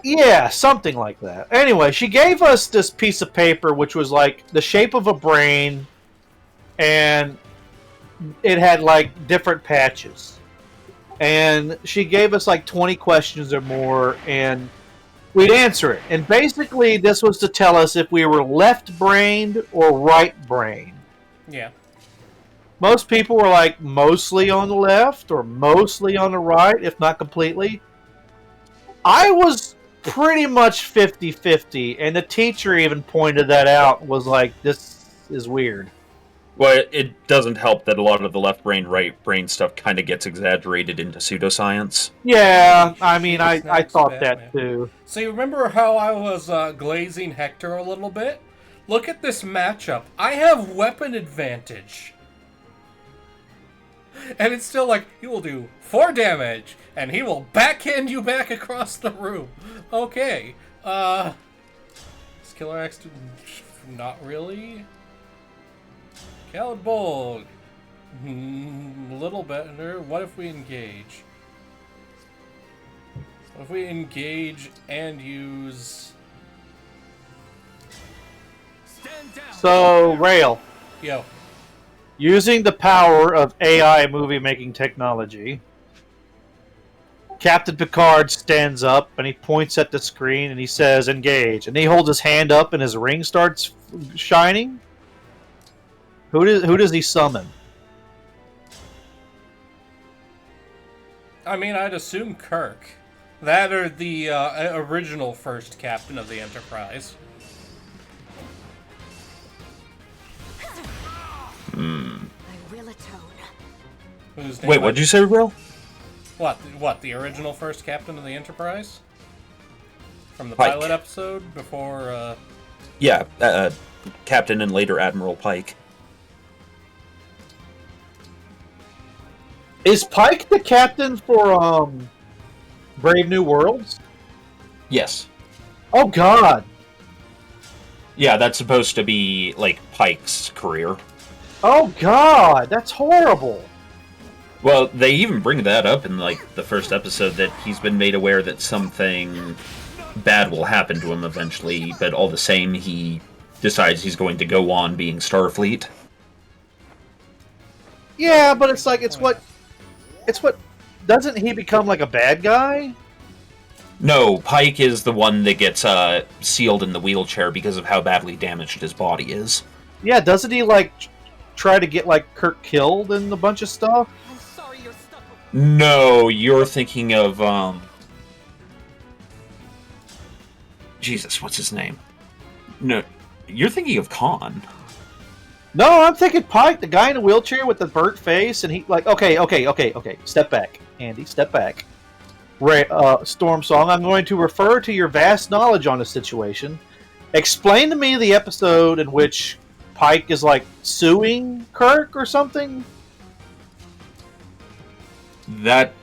S2: Yeah, something like that. Anyway, she gave us this piece of paper which was like the shape of a brain, and it had like different patches. And she gave us like 20 questions or more, and we'd answer it. And basically this was to tell us if we were left-brained or right-brained.
S1: Yeah.
S2: Most people were like mostly on the left or mostly on the right, if not completely. I was pretty much 50-50, and the teacher even pointed that out, was like, this is weird.
S6: Well, it doesn't help that a lot of the left brain, right brain stuff kind of gets exaggerated into pseudoscience.
S2: Yeah, I mean, I thought that too.
S1: So you remember how I was glazing Hector a little bit? Look at this matchup. I have weapon advantage. And it's still like, he will do 4 damage, and he will backhand you back across the room. Okay. Is Killer Axe not really? Calibulg. A little better. What if we engage? What if we engage and use...
S2: So, Rale.
S1: Yo.
S2: Using the power of AI movie-making technology, Captain Picard stands up and he points at the screen and he says, engage. And he holds his hand up and his ring starts shining. Who does he summon?
S1: I mean, I'd assume Kirk. That or the original first captain of the Enterprise.
S8: I will atone.
S6: Wait, what'd you say, Rale?
S1: What? The original first captain of the Enterprise? From the
S6: Pike.
S1: pilot episode before,
S6: Yeah, Captain and later Admiral Pike.
S2: Is Pike the captain for, Brave New Worlds?
S6: Yes.
S2: Oh, God.
S6: Yeah, that's supposed to be, like, Pike's career.
S2: Oh, God. That's horrible.
S6: Well, they even bring that up in, like, the first episode, that he's been made aware that something bad will happen to him eventually, but all the same, he decides he's going to go on being Starfleet.
S2: Yeah, but it's like, it's what... Doesn't he become, like, a bad guy?
S6: No, Pike is the one that gets sealed in the wheelchair because of how badly damaged his body is.
S2: Yeah, doesn't he, like, try to get, like, Kirk killed and a bunch of stuff?
S4: I'm sorry you're stuck with...
S6: No, you're thinking of, Jesus, what's his name? No, you're thinking of Khan.
S2: No, I'm thinking Pike, the guy in a wheelchair with the burnt face, and he, like, okay. Step back, Andy, step back. Storm Song, I'm going to refer to your vast knowledge on the situation. Explain to me the episode in which Pike is, like, suing Kirk or something?
S6: That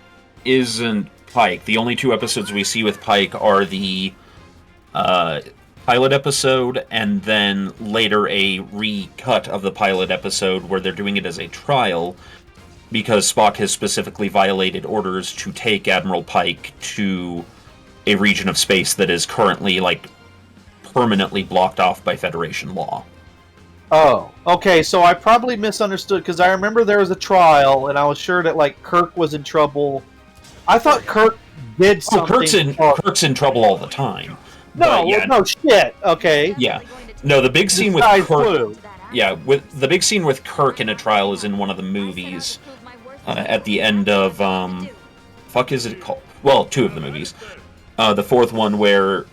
S6: isn't Pike. The only 2 episodes we see with Pike are the pilot episode, and then later a recut of the pilot episode where they're doing it as a trial because Spock has specifically violated orders to take Admiral Pike to a region of space that is currently, like, permanently blocked off by Federation law.
S2: Oh, okay, so I probably misunderstood, because I remember there was a trial, and I was sure that, like, Kirk was in trouble. I thought Kirk did something...
S6: Kirk's in trouble all the time.
S2: No,
S6: yeah.
S2: no shit, okay.
S6: Yeah. No, the big scene with Kirk... Yeah, with the big scene with Kirk in a trial is in one of the movies. At the end of fuck is it called? Well, two of the movies. The fourth one where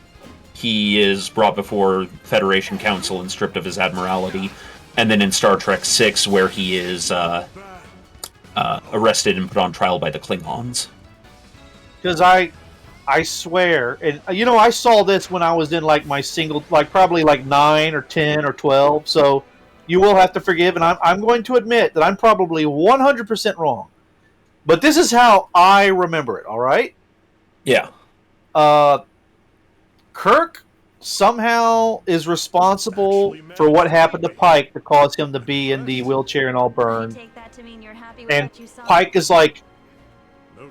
S6: he is brought before Federation Council and stripped of his admiralty, and then in Star Trek VI where he is arrested and put on trial by the Klingons.
S2: Because I swear, and I saw this when I was in like my single, like probably like 9 or 10 or 12. So you will have to forgive, and I'm going to admit that I'm probably 100% wrong. But this is how I remember it. All right.
S6: Yeah.
S2: Kirk somehow is responsible for what happened to Pike to cause him to be in the wheelchair and all burned. And Pike is like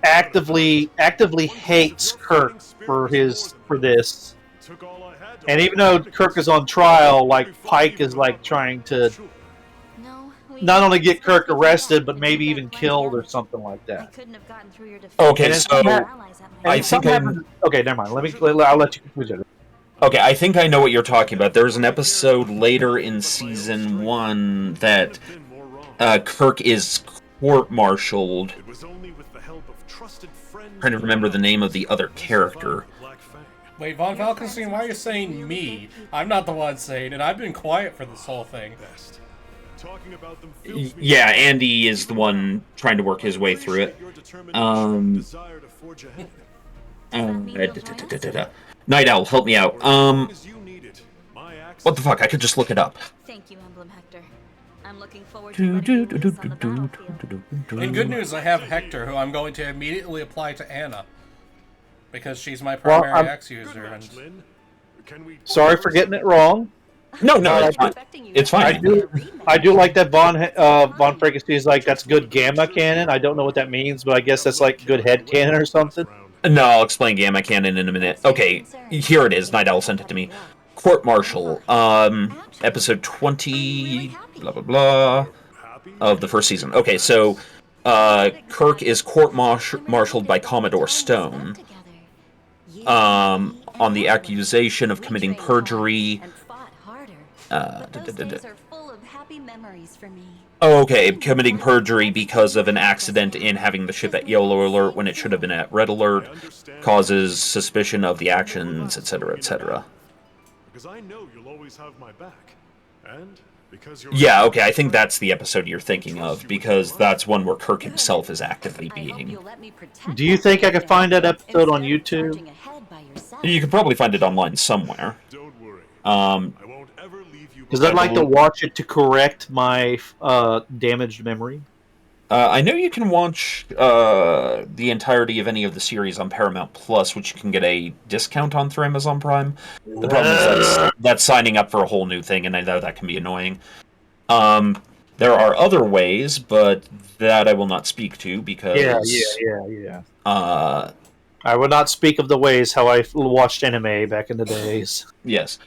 S2: actively hates Kirk for this. And even though Kirk is on trial, like Pike is like trying to not only get Kirk arrested, but maybe even killed or something like that.
S6: Okay, so I think
S2: okay, never mind. I'll let you conclude it.
S6: Okay, I think I know what you're talking about. There's an episode later in season 1 that Kirk is court-martialed. Trying to remember the name of the other character.
S1: Wait, Von Falkenstein, why are you saying me? I'm not the one saying it. I've been quiet for this whole thing.
S6: Yeah, Andy is the one trying to work his way through it. Night Owl, help me out. What the fuck? I could just look it up.
S7: Thank you, Emblem Hector. I'm looking forward to letting you loose on the battlefield.
S1: In good news, I have Hector, who I'm going to immediately apply to Anna. Because she's my primary X user. And...
S2: Sorry for getting it wrong.
S6: No, it's fine. It's fine.
S2: I do like that Von Frankenstein is like, that's good gamma cannon. I don't know what that means, but I guess that's like good head cannon or something.
S6: No, I'll explain gamma cannon in a minute. Okay, here it is. Night Owl sent it to me. Court Martial, episode 20, blah, blah, blah, of the first season. Okay, so Kirk is court-martialed by Commodore Stone on the accusation of committing perjury. Okay, committing perjury because of an accident in having the ship at Yellow Alert when it should have been at Red Alert, causes suspicion of the actions, etc., etc.
S5: Because I know you'll always have my back, and because you're...
S6: Yeah, okay, I think that's the episode you're thinking of, because that's one where Kirk himself is actively being...
S2: Do you think I could find that episode on YouTube?
S6: You could probably find it online somewhere.
S2: Because I'd like to watch it to correct my damaged memory.
S6: I know you can watch the entirety of any of the series on Paramount Plus, which you can get a discount on through Amazon Prime. The problem is that's signing up for a whole new thing, and I know that can be annoying. There are other ways, but that I will not speak to because...
S2: Yeah. I would not speak of the ways how I watched anime back in the days.
S6: Yes.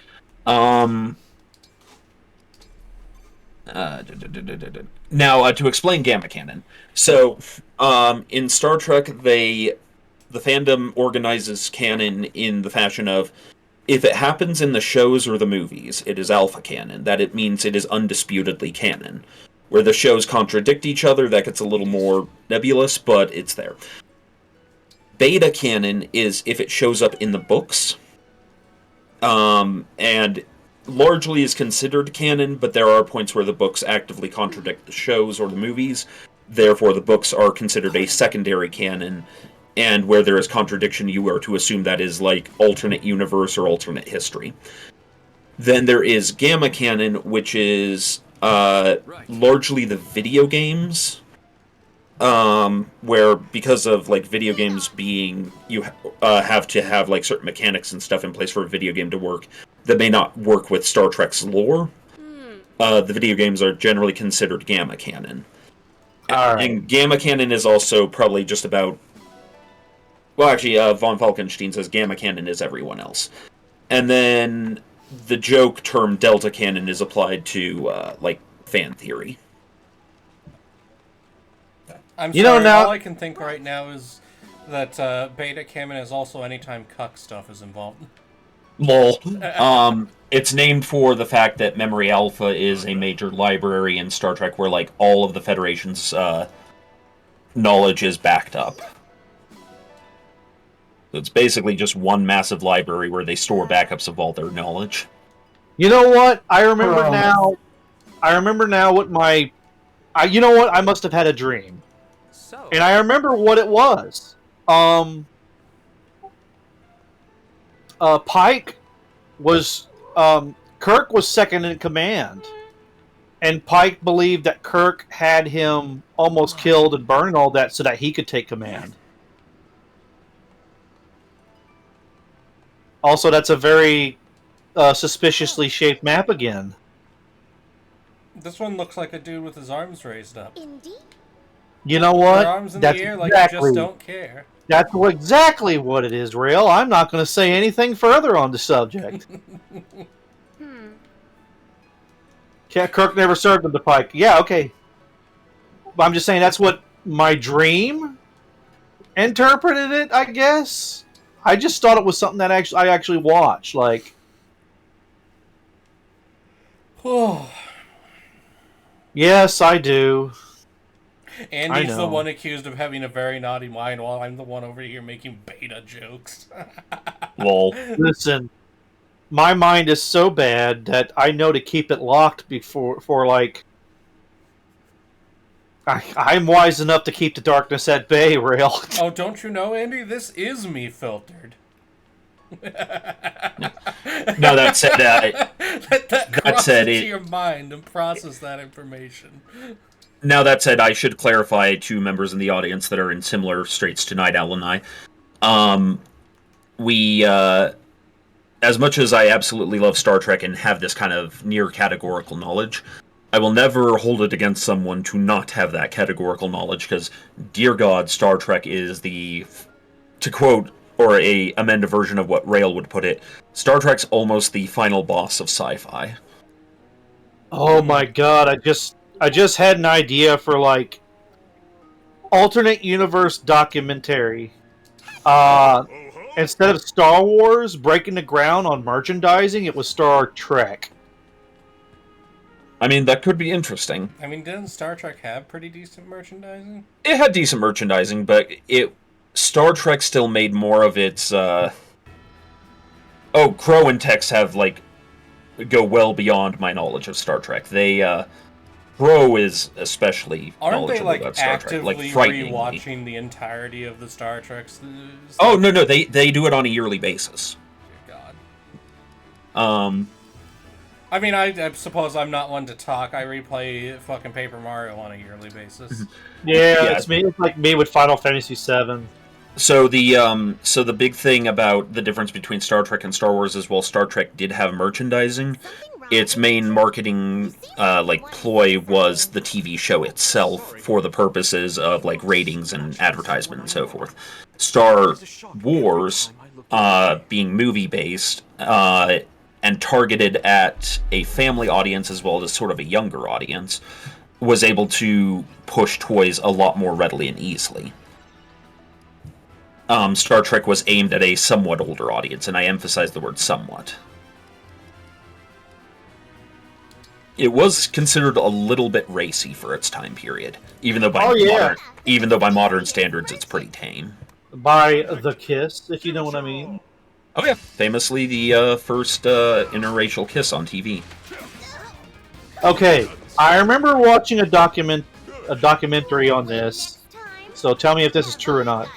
S6: Now, to explain gamma cannon. So, in Star Trek, the fandom organizes canon in the fashion of, if it happens in the shows or the movies, it is alpha canon. That it means it is undisputedly canon. Where the shows contradict each other, that gets a little more nebulous, but it's there. Beta canon is if it shows up in the books, and largely is considered canon, but there are points where the books actively contradict the shows or the movies. Therefore, the books are considered a secondary canon, and where there is contradiction, you are to assume that is like alternate universe or alternate history. Then there is gamma canon, which is largely the video games, where because of like video games being, you have to have like certain mechanics and stuff in place for a video game to work that may not work with Star Trek's lore. The video games are generally considered gamma canon. And gamma canon is also probably just about... Well, actually, Von Falkenstein says gamma canon is everyone else. And then the joke term delta canon is applied to, like, fan theory.
S1: I'm sorry, all I can think right now is that beta canon is also anytime cuck stuff is involved.
S6: Lol. It's named for the fact that Memory Alpha is a major library in Star Trek where, like, all of the Federation's knowledge is backed up. So it's basically just one massive library where they store backups of all their knowledge.
S2: You know what? I remember now. I remember now what my... you know what? I must have had a dream.
S11: So,
S2: and I remember what it was. Pike was... Kirk was second in command. And Pike believed that Kirk had him almost killed and burned and all that so that he could take command. Also, that's a very suspiciously shaped map again.
S1: This one looks like a dude with his arms raised up.
S3: Indeed.
S2: You know what?
S1: Their arms in the air like you just don't care.
S2: That's exactly what it is, Rale. I'm not going to say anything further on the subject. Kirk never served him to Pike. Yeah, okay. But I'm just saying that's what my dream interpreted it, I guess. I just thought it was something that I actually watched. Like, yes, I do.
S1: Andy's the one accused of having a very naughty mind, while I'm the one over here making beta jokes.
S6: Lol.
S2: Listen, my mind is so bad that I know to keep it locked for like... I'm wise enough to keep the darkness at bay, Rale.
S1: Oh, don't you know, Andy? This is me filtered.
S6: No, that said,
S1: Let that cross into your mind and process that information.
S6: Now, that said, I should clarify to members in the audience that are in similar straits to Night Owl and I. As much as I absolutely love Star Trek and have this kind of near categorical knowledge, I will never hold it against someone to not have that categorical knowledge, because, dear God, Star Trek is the, to quote, or a amended version of what Rale would put it, Star Trek's almost the final boss of sci-fi.
S2: Oh my God, I just had an idea for, like, alternate universe documentary. Instead of Star Wars breaking the ground on merchandising, it was Star Trek.
S6: I mean, that could be interesting.
S1: I mean, didn't Star Trek have pretty decent merchandising?
S6: It had decent merchandising, but Star Trek still made more of its, Crow and Tex have, like, go well beyond my knowledge of Star Trek. Crow is especially knowledgeable about Star Trek.
S1: Aren't they,
S6: like,
S1: rewatching the entirety of the Star Trek stuff?
S6: Oh, no, they do it on a yearly basis.
S1: Dear God.
S6: I
S1: mean, I suppose I'm not one to talk. I replay fucking Paper Mario on a yearly basis.
S2: Yeah, it's like me with Final Fantasy VII.
S6: So the big thing about the difference between Star Trek and Star Wars is, while Star Trek did have merchandising, its main marketing ploy was the TV show itself for the purposes of like ratings and advertisement and so forth. Star Wars, being movie based and targeted at a family audience as well as sort of a younger audience, was able to push toys a lot more readily and easily. Star Trek was aimed at a somewhat older audience, and I emphasize the word somewhat. It was considered a little bit racy for its time period, even though by modern standards it's pretty tame.
S2: By The Kiss, if you know what I mean.
S6: Oh yeah, famously the first interracial kiss on TV.
S2: Okay, I remember watching a documentary on this, so tell me if this is true or not.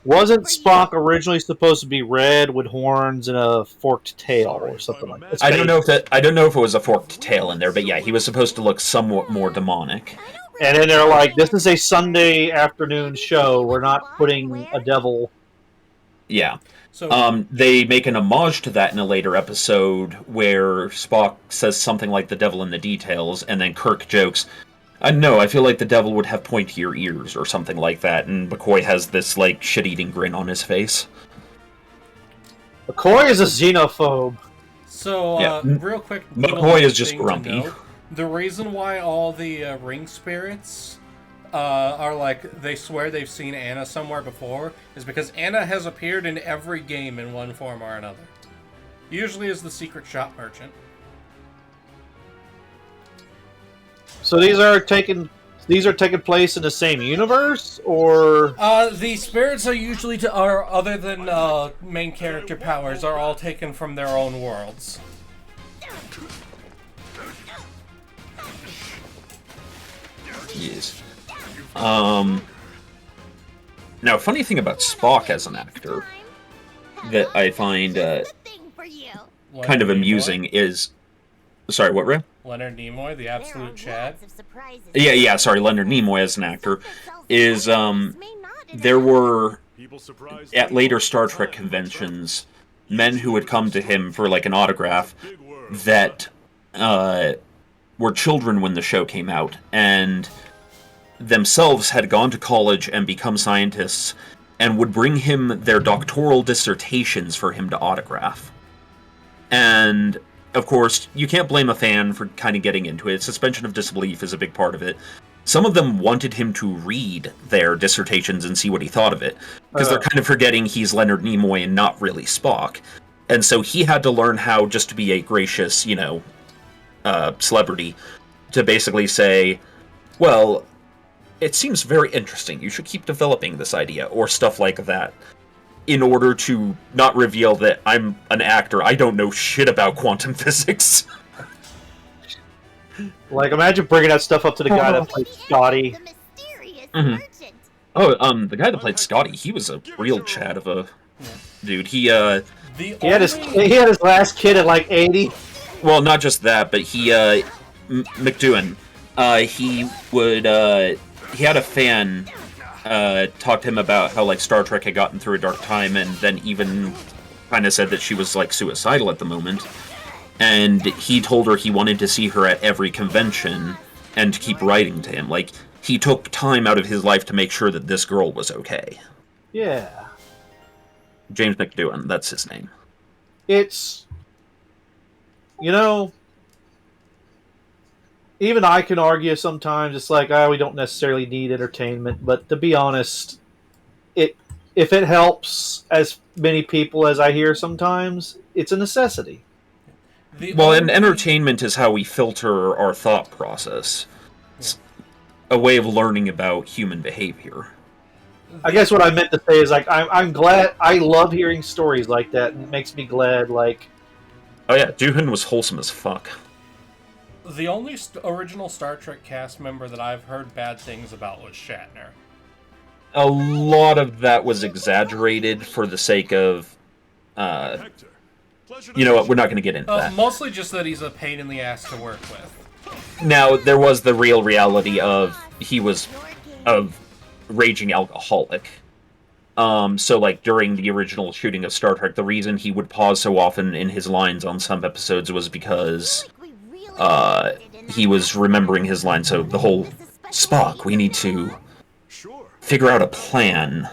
S2: Wasn't Spock originally supposed to be red with horns and a forked tail or something like that?
S6: I don't know if it was a forked tail in there, but yeah, he was supposed to look somewhat more demonic.
S2: And then they're like, "This is a Sunday afternoon show. We're not putting a devil."
S6: Yeah. So, they make an homage to that in a later episode where Spock says something like "the devil in the details," and then Kirk jokes, "No, I feel like the devil would have pointier ears," or something like that, and McCoy has this, like, shit-eating grin on his face.
S2: McCoy is a xenophobe.
S1: So,
S6: yeah.
S1: Real quick...
S6: McCoy is just grumpy.
S1: The reason why all the ring spirits are like, they swear they've seen Anna somewhere before, is because Anna has appeared in every game in one form or another. Usually is the secret shop merchant.
S2: So these are taking place in the same universe, or
S1: the spirits are usually other than main character powers are all taken from their own worlds.
S6: Yes. Now, funny thing about Spock as an actor that I find kind of amusing is... Sorry, what, Ray?
S1: Leonard Nimoy, the absolute Chad.
S6: Yeah, sorry, Leonard Nimoy as an actor is, there were, at later Star Trek conventions, men who would come to him for, like, an autograph that, were children when the show came out, and themselves had gone to college and become scientists, and would bring him their doctoral dissertations for him to autograph. And, of course, you can't blame a fan for kind of getting into it. Suspension of disbelief is a big part of it. Some of them wanted him to read their dissertations and see what he thought of it, because they're kind of forgetting he's Leonard Nimoy and not really Spock. And so he had to learn how just to be a gracious, celebrity, to basically say, well, it seems very interesting, you should keep developing this idea, or stuff like that, in order to not reveal that I'm an actor, I don't know shit about quantum physics.
S2: Like, imagine bringing that stuff up to the guy that played Scotty.
S6: Mm-hmm. Oh, the guy that played Scotty, he was a real Chad of a dude. He had his last kid at like 80. Well, not just that, but he McDoohan, he had a fan talk to him about how, like, Star Trek had gotten through a dark time, and then even kind of said that she was, like, suicidal at the moment. And he told her he wanted to see her at every convention and to keep writing to him. Like, he took time out of his life to make sure that this girl was okay.
S2: Yeah.
S6: James McDoohan, that's his name.
S2: It's... even I can argue sometimes, it's like, we don't necessarily need entertainment, but to be honest, if it helps as many people as I hear sometimes, it's a necessity.
S6: And entertainment is how we filter our thought process. It's a way of learning about human behavior.
S2: I guess what I meant to say is, like, I'm glad, I love hearing stories like that, and it makes me glad, like...
S6: Oh yeah, Doohan was wholesome as fuck.
S1: The only original Star Trek cast member that I've heard bad things about was Shatner.
S6: A lot of that was exaggerated for the sake of, you know what, we're not going to get into that.
S1: Mostly just that he's a pain in the ass to work with.
S6: Now, there was the real reality of he was a raging alcoholic. So, like, during the original shooting of Star Trek, the reason he would pause so often in his lines on some episodes was because he was remembering his lines. So the whole, Spock, we need to figure out a plan.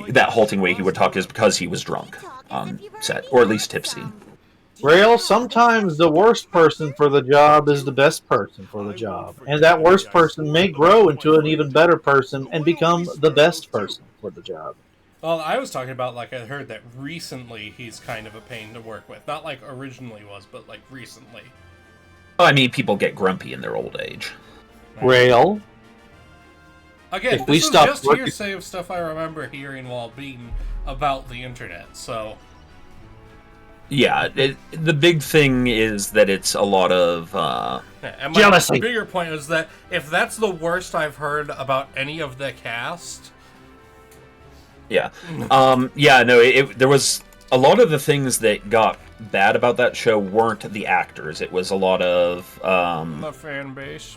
S6: That halting way he would talk is because he was drunk on set, or at least tipsy.
S2: Rale, sometimes the worst person for the job is the best person for the job. And that worst person may grow into an even better person and become the best person for the job.
S1: Well, I was talking about, like, I heard that recently he's kind of a pain to work with. Not like originally was, but, like, recently.
S6: I mean, people get grumpy in their old age.
S2: Rale?
S1: Again, this is just hearsay of stuff I remember hearing while being about the internet, so...
S6: Yeah, the big thing is that it's a lot of,
S1: and my bigger point is that if that's the worst I've heard about any of the cast...
S6: Yeah. There was... A lot of the things that got bad about that show weren't the actors. It was a lot of,
S1: the fan base.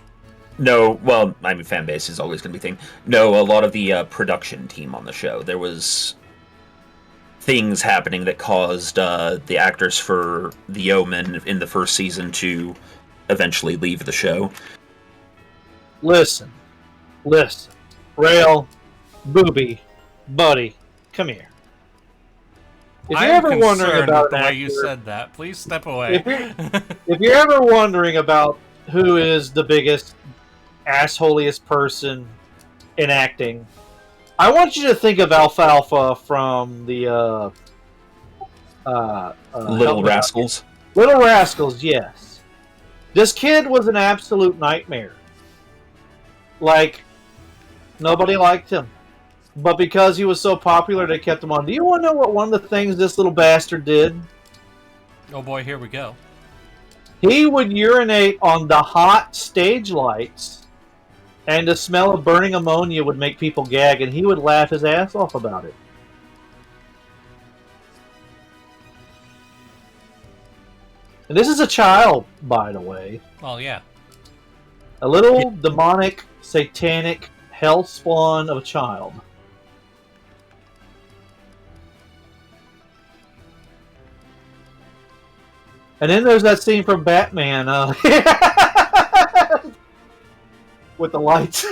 S6: No, well, I mean, fan base is always going to be a thing. No, a lot of the production team on the show. There was things happening that caused the actors for The Omen in the first season to eventually leave the show.
S2: Listen. Rale, Booby, buddy, come here. If you're ever wondering about
S1: the way you said that, please step away.
S2: If you're ever wondering about who is the biggest, assholiest person in acting, I want you to think of Alfalfa from the
S6: Little Rascals.
S2: Little Rascals, yes. This kid was an absolute nightmare. Like, nobody liked him. But because he was so popular, they kept him on. Do you want to know what one of the things this little bastard did?
S1: Oh boy, here we go.
S2: He would urinate on the hot stage lights, and the smell of burning ammonia would make people gag, and he would laugh his ass off about it. And this is a child, by the way.
S1: Oh, yeah.
S2: A little demonic, satanic hell spawn of a child. And then there's that scene from Batman with the lights.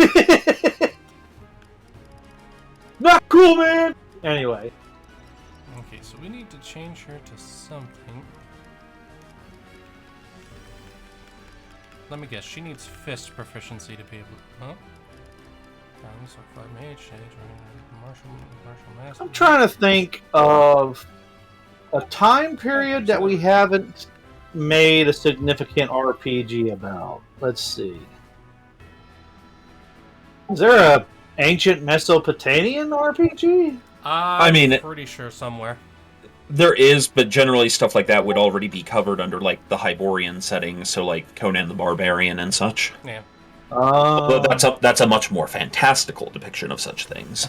S2: Not cool, man! Anyway.
S1: Okay, so we need to change her to something. Let me guess, she needs fist proficiency to be able to... Huh?
S2: I'm trying to think of a time period that we haven't made a significant RPG about. Let's see. Is there a ancient Mesopotamian RPG?
S6: I mean,
S1: pretty sure somewhere.
S6: There is, but generally stuff like that would already be covered under, like, the Hyborian setting, so, like, Conan the Barbarian and such.
S1: Yeah.
S6: Although that's a much more fantastical depiction of such things.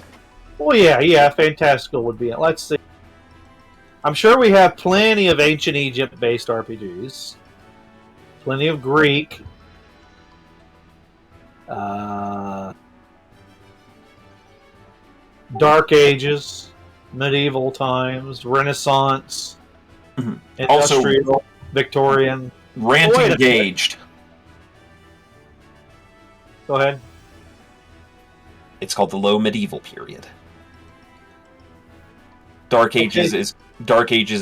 S2: Well, yeah, fantastical would be it. Let's see. I'm sure we have plenty of ancient Egypt-based RPGs. Plenty of Greek. Dark Ages. Medieval times. Renaissance.
S6: Mm-hmm.
S2: Industrial.
S6: Also,
S2: Victorian.
S6: Rant Engaged.
S2: Go ahead.
S6: It's called the Low Medieval Period. Dark Ages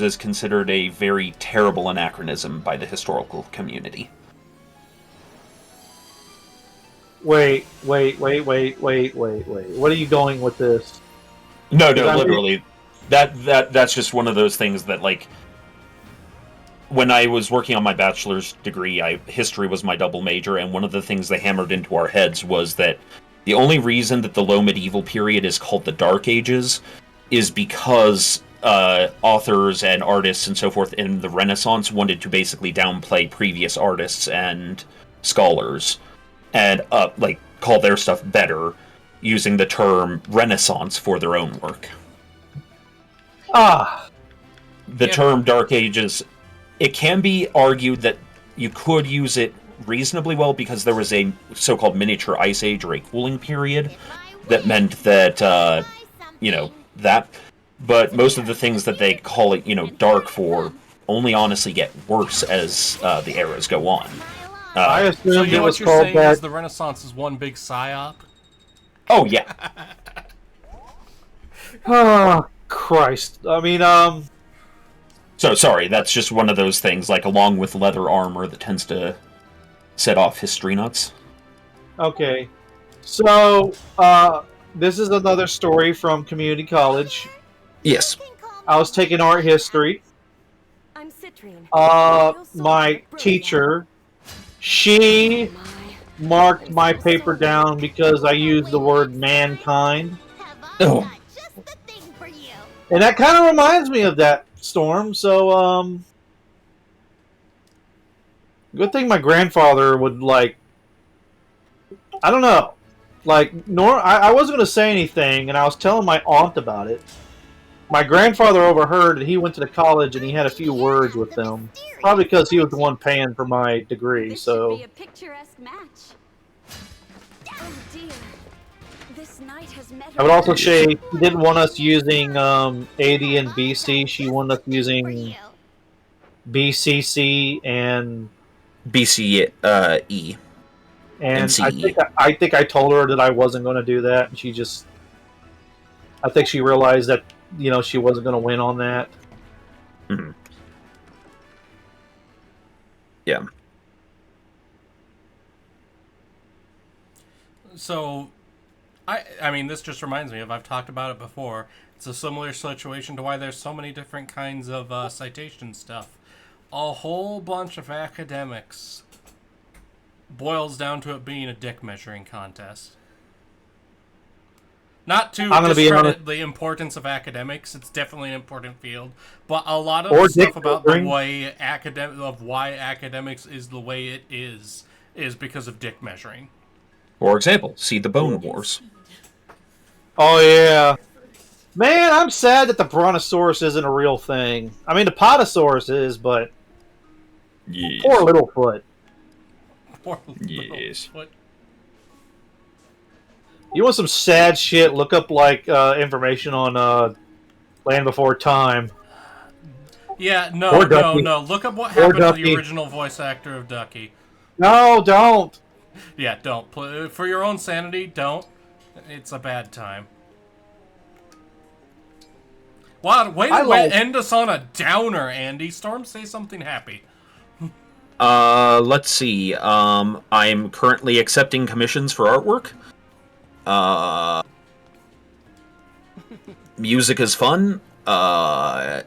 S6: is considered a very terrible anachronism by the historical community.
S2: Wait. What are you going with this?
S6: No, literally. That's just one of those things that, like, when I was working on my bachelor's degree, history was my double major, and one of the things they hammered into our heads was that the only reason that the Low Medieval Period is called the Dark Ages is because authors and artists and so forth in the Renaissance wanted to basically downplay previous artists and scholars and call their stuff better, using the term Renaissance for their own work. The term Dark Ages, it can be argued that you could use it reasonably well because there was a so-called miniature ice age or a cooling period that meant that, that. But most of the things that they call it, dark for, only honestly get worse as the eras go on.
S2: I assumed
S1: so
S2: it was
S1: what you're
S2: called
S1: saying
S2: that.
S1: is the Renaissance is one big psyop?
S6: Oh, yeah.
S2: Oh, Christ. I mean,
S6: So, sorry, that's just one of those things, like, along with leather armor that tends to set off history nuts.
S2: Okay. So, this is another story from community college.
S6: Yes.
S2: I was taking art history.
S8: I'm Citrine.
S2: My teacher, she marked my paper down because I used the word mankind.
S6: Oh.
S2: And that kind of reminds me of that, Storm. So, good thing my grandfather would, like, I don't know. Like, I wasn't going to say anything, and I was telling my aunt about it. My grandfather overheard, and he went to the college, and he had a few words with them. Probably because he was the one paying for my degree, so...
S7: Should be a picturesque match. Oh dear. This knight has met
S2: I would also say she didn't want us using AD and BC. She wanted us using BCC and...
S6: BCE.
S2: And
S6: MCE.
S2: I think I told her that I wasn't going to do that, and she just... I think she realized that, she wasn't going to win on that.
S6: Mm-hmm. Yeah.
S1: So, I mean, this just reminds me of, I've talked about it before. It's a similar situation to why there's so many different kinds of citation stuff. A whole bunch of academics boils down to it being a dick measuring contest. Not to discredit the importance of academics, it's definitely an important field, but a lot of the stuff about the way why academics is the way it is because of dick measuring.
S6: For example, see the Bone Wars.
S2: Oh yeah. Man, I'm sad that the Brontosaurus isn't a real thing. I mean, the Potosaurus is, but
S6: yes.
S2: Poor Littlefoot.
S1: Poor
S6: yes.
S1: Littlefoot.
S2: You want some sad shit? Look up like information on Land Before Time.
S1: Yeah, no. Look up what happened to the original voice actor of Ducky.
S2: No, don't.
S1: Yeah, don't. For your own sanity, don't. It's a bad time. Wow, way to end us on a downer, Andy. Storm, say something happy.
S6: Let's see. I'm currently accepting commissions for artwork. Music is fun. Go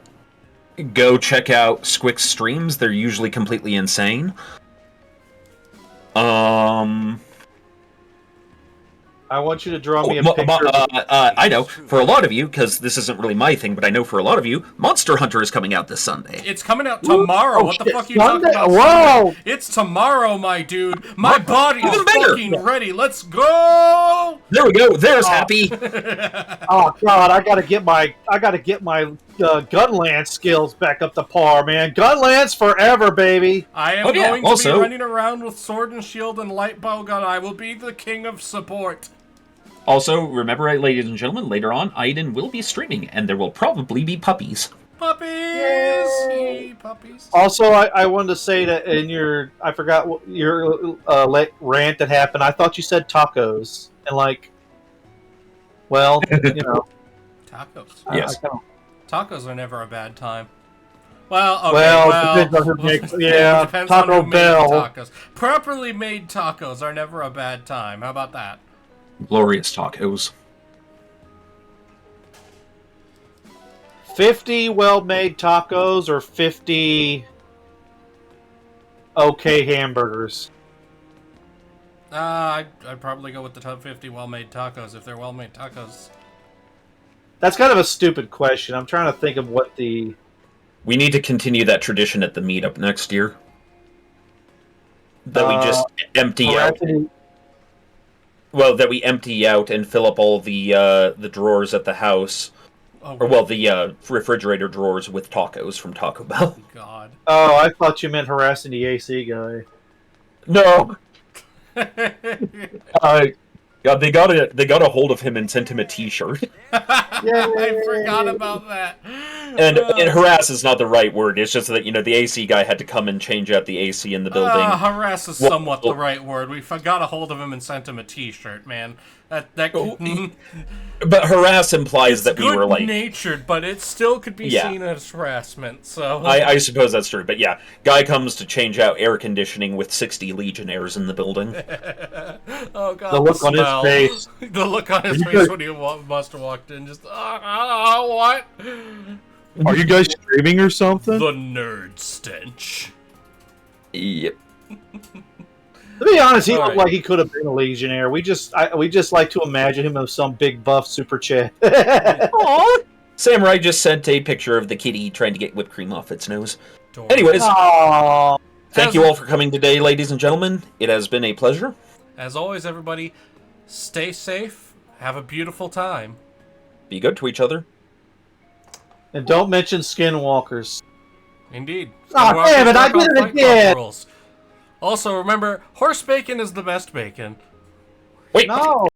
S6: check out Squick's streams. They're usually completely insane.
S2: I want you to draw me a picture.
S6: I know, for a lot of you, because this isn't really my thing, but I know for a lot of you, Monster Hunter is coming out this Sunday.
S1: It's coming out tomorrow. What the fuck are you talking about?
S2: Whoa!
S1: Sunday? It's tomorrow, my dude. My body is fucking ready. Let's go!
S6: There we go. There's happy.
S2: Oh god, I gotta get my Gunlance skills back up to par, man. Gunlance forever, baby.
S1: I am going to be running around with sword and shield and light bow gun. I will be the king of support.
S6: Also, remember, ladies and gentlemen, later on, Aiden will be streaming, and there will probably be puppies.
S1: Puppies! Yay, puppies.
S2: Also, I wanted to say that in your, I forgot what your rant that happened, I thought you said tacos. And like, well, you know.
S1: Tacos?
S6: Yes.
S1: Tacos are never a bad time. Well, okay,
S2: depends on who makes, yeah,
S1: depends
S2: Taco
S1: on who
S2: Bell.
S1: made tacos. Properly made tacos are never a bad time. How about that?
S6: Glorious tacos.
S2: 50 well-made tacos or 50 okay hamburgers?
S1: I'd probably go with the top 50 well-made tacos if they're well-made tacos.
S2: That's kind of a stupid question. I'm trying to think of what the...
S6: We need to continue that tradition at the meetup next year. That we just empty out. Well, that we empty out and fill up all the drawers at the house.
S1: Oh,
S6: or, well, the refrigerator drawers with tacos from Taco Bell.
S1: God.
S2: Oh, I thought you meant harassing the AC guy.
S6: No. God, they got a hold of him and sent him a T-shirt.
S1: I forgot about that.
S6: And harass is not the right word. It's just that, you know, the AC guy had to come and change out the AC in the building.
S1: Harass is somewhat the right word. We got a hold of him and sent him a T-shirt, man.
S6: But harass implies that we were like
S1: good-natured, but it still could be seen as harassment. So
S6: I suppose that's true. But yeah, guy comes to change out air conditioning with 60 Legionnaires in the building.
S1: Oh god,
S2: the look on his face.
S1: The look on his face when he must have walked in. Just what?
S2: Are you guys streaming or something?
S1: The nerd stench.
S6: Yep.
S2: To be honest, he looked like he could have been a Legionnaire. We just like to imagine him as some big buff super chat.
S6: Samurai just sent a picture of the kitty trying to get whipped cream off its nose. Anyways, thank you all for coming today, ladies and gentlemen. It has been a pleasure.
S1: As always, everybody, stay safe. Have a beautiful time.
S6: Be good to each other.
S2: And don't mention skinwalkers.
S1: Indeed.
S2: Oh, damn it, I did it again!
S1: Also, remember, horse bacon is the best bacon.
S6: Wait.
S2: No.